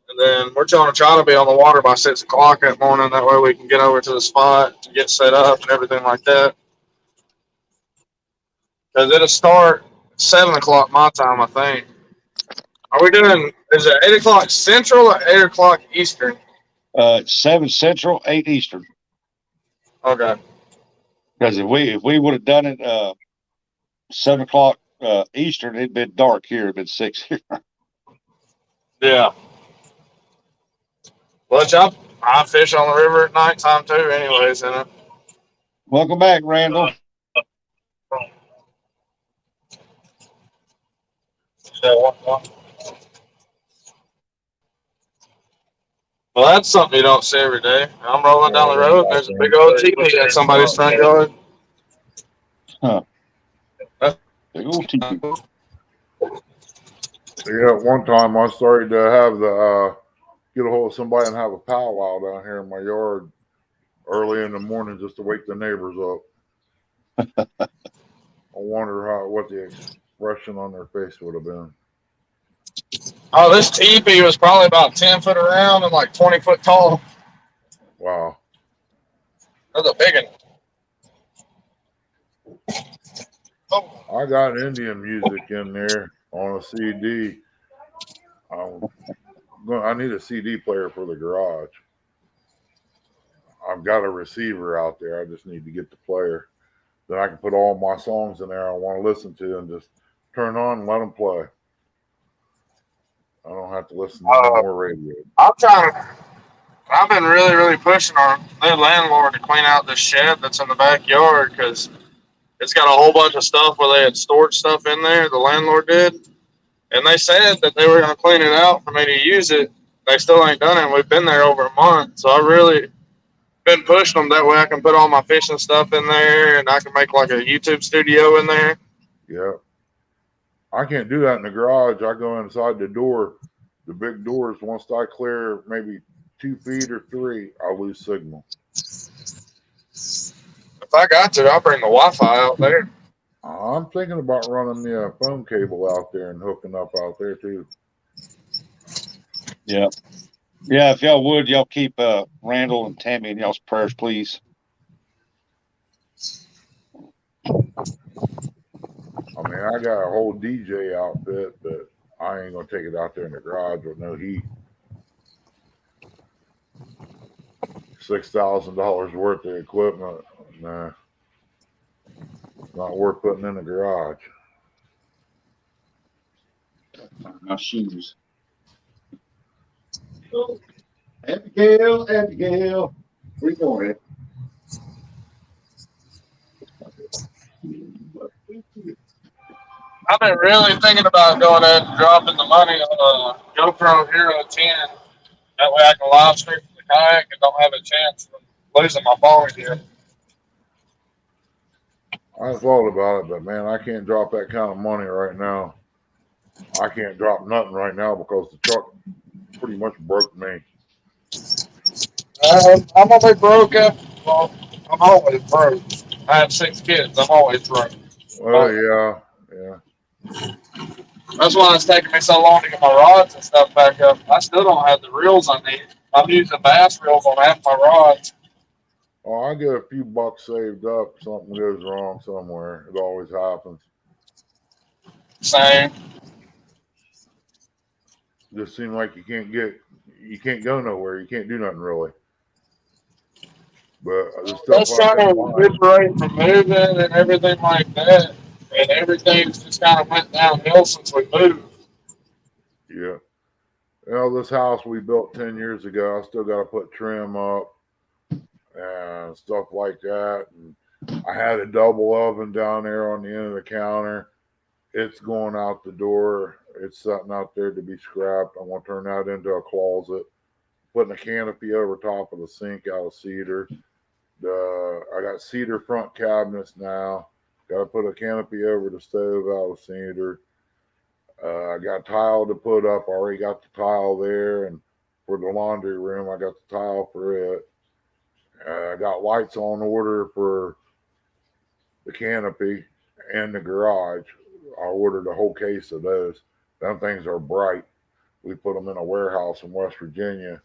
Speaker 6: And then we're trying to be on the water by 6 o'clock that morning. That way we can get over to the spot to get set up and everything like that. Because it'll start 7 o'clock my time, I think. Are we doing, is it 8 o'clock Central or 8 o'clock Eastern?
Speaker 4: 7 Central, 8 Eastern.
Speaker 6: Okay.
Speaker 4: Because if we would have done it 7 o'clock Eastern, it'd been dark here. It'd been 6 here.
Speaker 6: Yeah. Which I fish on the river at nighttime too, anyways. In it.
Speaker 4: Welcome back, Randall.
Speaker 6: Well, that's something you don't see every day. I'm rolling down the road, and there's a big old teepee in somebody's front yard.
Speaker 4: Huh. Big old teepee.
Speaker 1: Yeah, one time I started to have get a hold of somebody and have a powwow down here in my yard early in the morning just to wake the neighbors up. I wonder what the expression on their face would have been.
Speaker 6: Oh, this teepee was probably about 10 foot around and like 20 foot tall.
Speaker 1: Wow.
Speaker 6: That's a big one. Oh.
Speaker 1: I got Indian music in there on a CD. I need a CD player for the garage. I've got a receiver out there. I just need to get the player. Then I can put all my songs in there I want to listen to and just turn on and let them play. I don't have to listen to more radio.
Speaker 6: I've been really, really pushing our new landlord to clean out this shed that's in the backyard because it's got a whole bunch of stuff where they had stored stuff in there, the landlord did. And they said that they were going to clean it out for me to use it. They still ain't done it. We've been there over a month. So I really been pushing them. That way I can put all my fishing stuff in there and I can make like a YouTube studio in there.
Speaker 1: Yeah. I can't do that in the garage. I go inside the door, the big doors. Once I clear maybe 2 feet or 3, I lose signal.
Speaker 6: If I got to, I'll bring the Wi-Fi out there.
Speaker 1: I'm thinking about running the phone cable out there and hooking up out there too.
Speaker 4: Yeah. Yeah, if y'all would, y'all keep Randall and Tammy in y'all's prayers, please.
Speaker 1: I mean, I got a whole DJ outfit, but I ain't going to take it out there in the garage with no heat. $6,000 worth of equipment. Nah. Not worth putting in the garage.
Speaker 4: My shoes. Oh, Abigail, where you going?
Speaker 6: I've been really thinking about going ahead and dropping the money on a GoPro Hero 10. That way I can live stream from the kayak and don't have a chance of losing my phone here.
Speaker 1: I thought about it, but man, I can't drop that kind of money right now. I can't drop nothing right now because the truck pretty much broke me.
Speaker 6: I'm only broke well, I'm always broke. I have 6 kids. I'm always broke.
Speaker 1: Well, yeah.
Speaker 6: That's why it's taking me so long to get my rods and stuff back up. I still don't have the reels I need. I'm using bass reels on half my rods.
Speaker 1: Oh, I get a few bucks saved up. Something goes wrong somewhere. It always happens.
Speaker 6: Same.
Speaker 1: Just seems like you can't go nowhere. You can't do nothing really. But the
Speaker 6: That's
Speaker 1: stuff
Speaker 6: trying to recuperate from moving and everything like that. And everything's just kind of went downhill since we moved.
Speaker 1: Yeah. Well, this house we built 10 years ago, I still got to put trim up and stuff like that. And I had a double oven down there on the end of the counter. It's going out the door. It's sitting out there to be scrapped. I want to turn that into a closet. Putting a canopy over top of the sink out of cedar. I got cedar front cabinets now. Got to put a canopy over the stove out of cedar. I got tile to put up. I already got the tile there. And for the laundry room, I got the tile for it. I got lights on order for the canopy and the garage. I ordered a whole case of those. Them things are bright. We put them in a warehouse in West Virginia.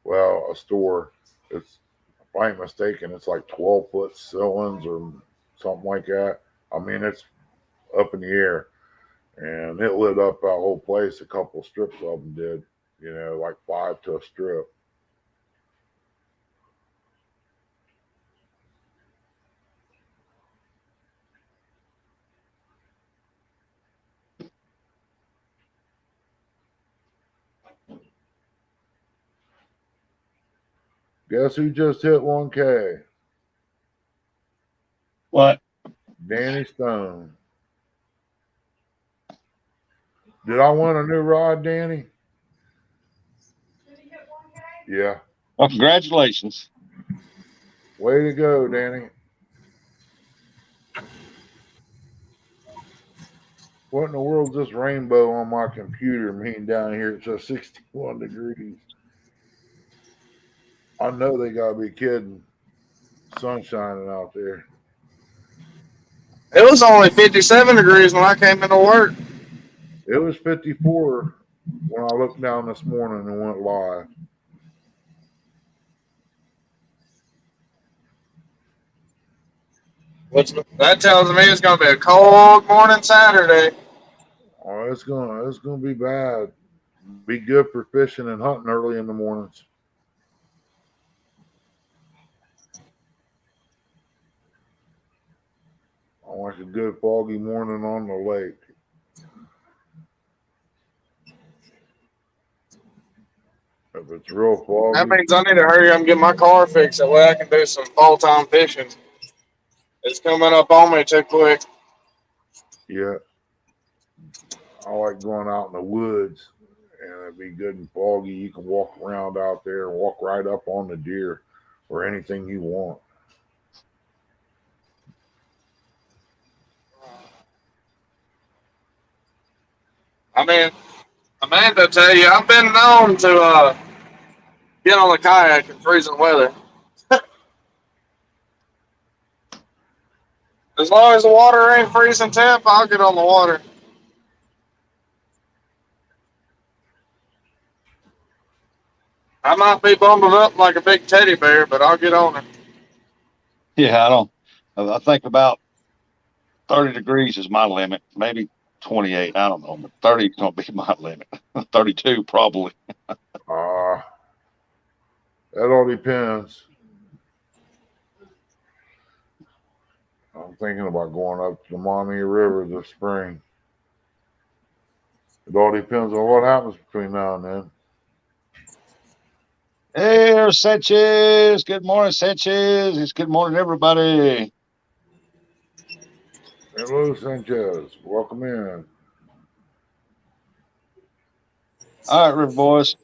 Speaker 1: Well, a store. It's, if I ain't mistaken, it's like 12-foot ceilings or something like that. I mean, it's up in the air. And it lit up our whole place. A couple strips of them did, like 5 to a strip. Guess who just hit 1K?
Speaker 4: What?
Speaker 1: Danny Stone. Did I win a new rod, Danny?
Speaker 5: Did he hit 1K?
Speaker 1: Yeah.
Speaker 4: Well, congratulations.
Speaker 1: Way to go, Danny. What in the world's this rainbow on my computer mean down here? It says 61 degrees. I know they got to be kidding. Sun shining out there.
Speaker 6: It was only 57 degrees when I came into work.
Speaker 1: It was 54 when I looked down this morning and went live.
Speaker 6: That tells me it's going to be a cold morning Saturday.
Speaker 1: Oh, it's gonna be bad. Be good for fishing and hunting early in the mornings. I like a good foggy morning on the lake. If it's real foggy.
Speaker 6: That means I need to hurry up and get my car fixed. That way I can do some full-time fishing. It's coming up on me too quick.
Speaker 1: Yeah. I like going out in the woods, and it'd be good and foggy. You can walk around out there and walk right up on the deer or anything you want.
Speaker 6: I mean, Amanda tell you, I've been known to get on the kayak in freezing weather. As long as the water ain't freezing temp, I'll get on the water. I might be bundled up like a big teddy bear, but I'll get on it.
Speaker 4: Yeah, I think about 30 degrees is my limit. Maybe 28. I don't know, but 30 is going to be my limit. 32 probably.
Speaker 1: That all depends. I'm thinking about going up to the Maumee River this spring. It all depends on what happens between now and then.
Speaker 4: Hey, there's Sanchez. Good morning, Sanchez. It's good morning, everybody.
Speaker 1: Hello, Sanchez. Welcome in.
Speaker 4: All right, River Boys.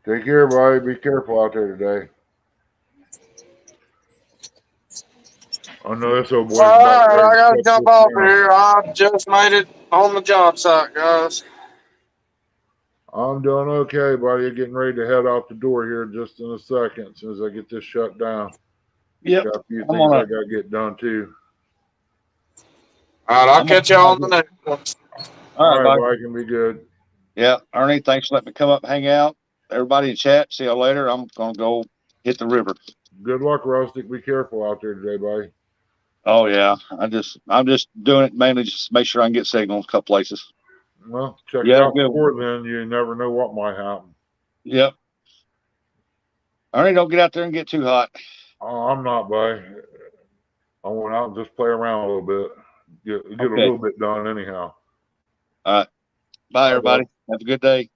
Speaker 1: Take care, buddy. Be careful out there today. I know this old boy's
Speaker 6: All
Speaker 1: about
Speaker 6: right,
Speaker 1: ready
Speaker 6: I
Speaker 1: to
Speaker 6: gotta
Speaker 1: shut
Speaker 6: jump
Speaker 1: this
Speaker 6: off
Speaker 1: down.
Speaker 6: here. I just made it on the job site, guys.
Speaker 1: I'm doing okay, buddy. Getting ready to head out the door here just in a second as soon as I get this shut down.
Speaker 4: Yep.
Speaker 1: Got a few
Speaker 4: I'm
Speaker 1: things
Speaker 4: on
Speaker 1: I got to get done too.
Speaker 6: All right, I'll catch y'all on the next one.
Speaker 4: All right, buddy.
Speaker 1: buddy. Can be good.
Speaker 4: Yeah, Ernie, thanks for letting me come up and hang out. Everybody in chat, see y'all later. I'm going to go hit the river.
Speaker 1: Good luck, Rustic. Be careful out there today, buddy.
Speaker 4: Oh, yeah. I'm just doing it mainly just to make sure I can get signal in a couple places.
Speaker 1: Well, check it
Speaker 4: Yeah,
Speaker 1: out
Speaker 4: good.
Speaker 1: before then. You never know what might happen.
Speaker 4: Yep. Ernie, don't get out there and get too hot.
Speaker 1: Oh, I'm not, buddy. I went out and just play around a little bit. Get
Speaker 4: Okay.
Speaker 1: a little bit done anyhow.
Speaker 4: All right. Bye, everybody. Have a good day.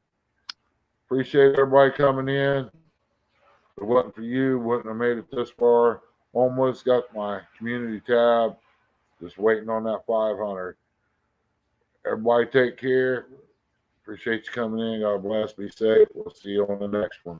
Speaker 1: Appreciate everybody coming in. If it wasn't for you, wouldn't have made it this far. Almost got my community tab. Just waiting on that 500. Everybody take care. Appreciate you coming in. God bless. Be safe. We'll see you on the next one.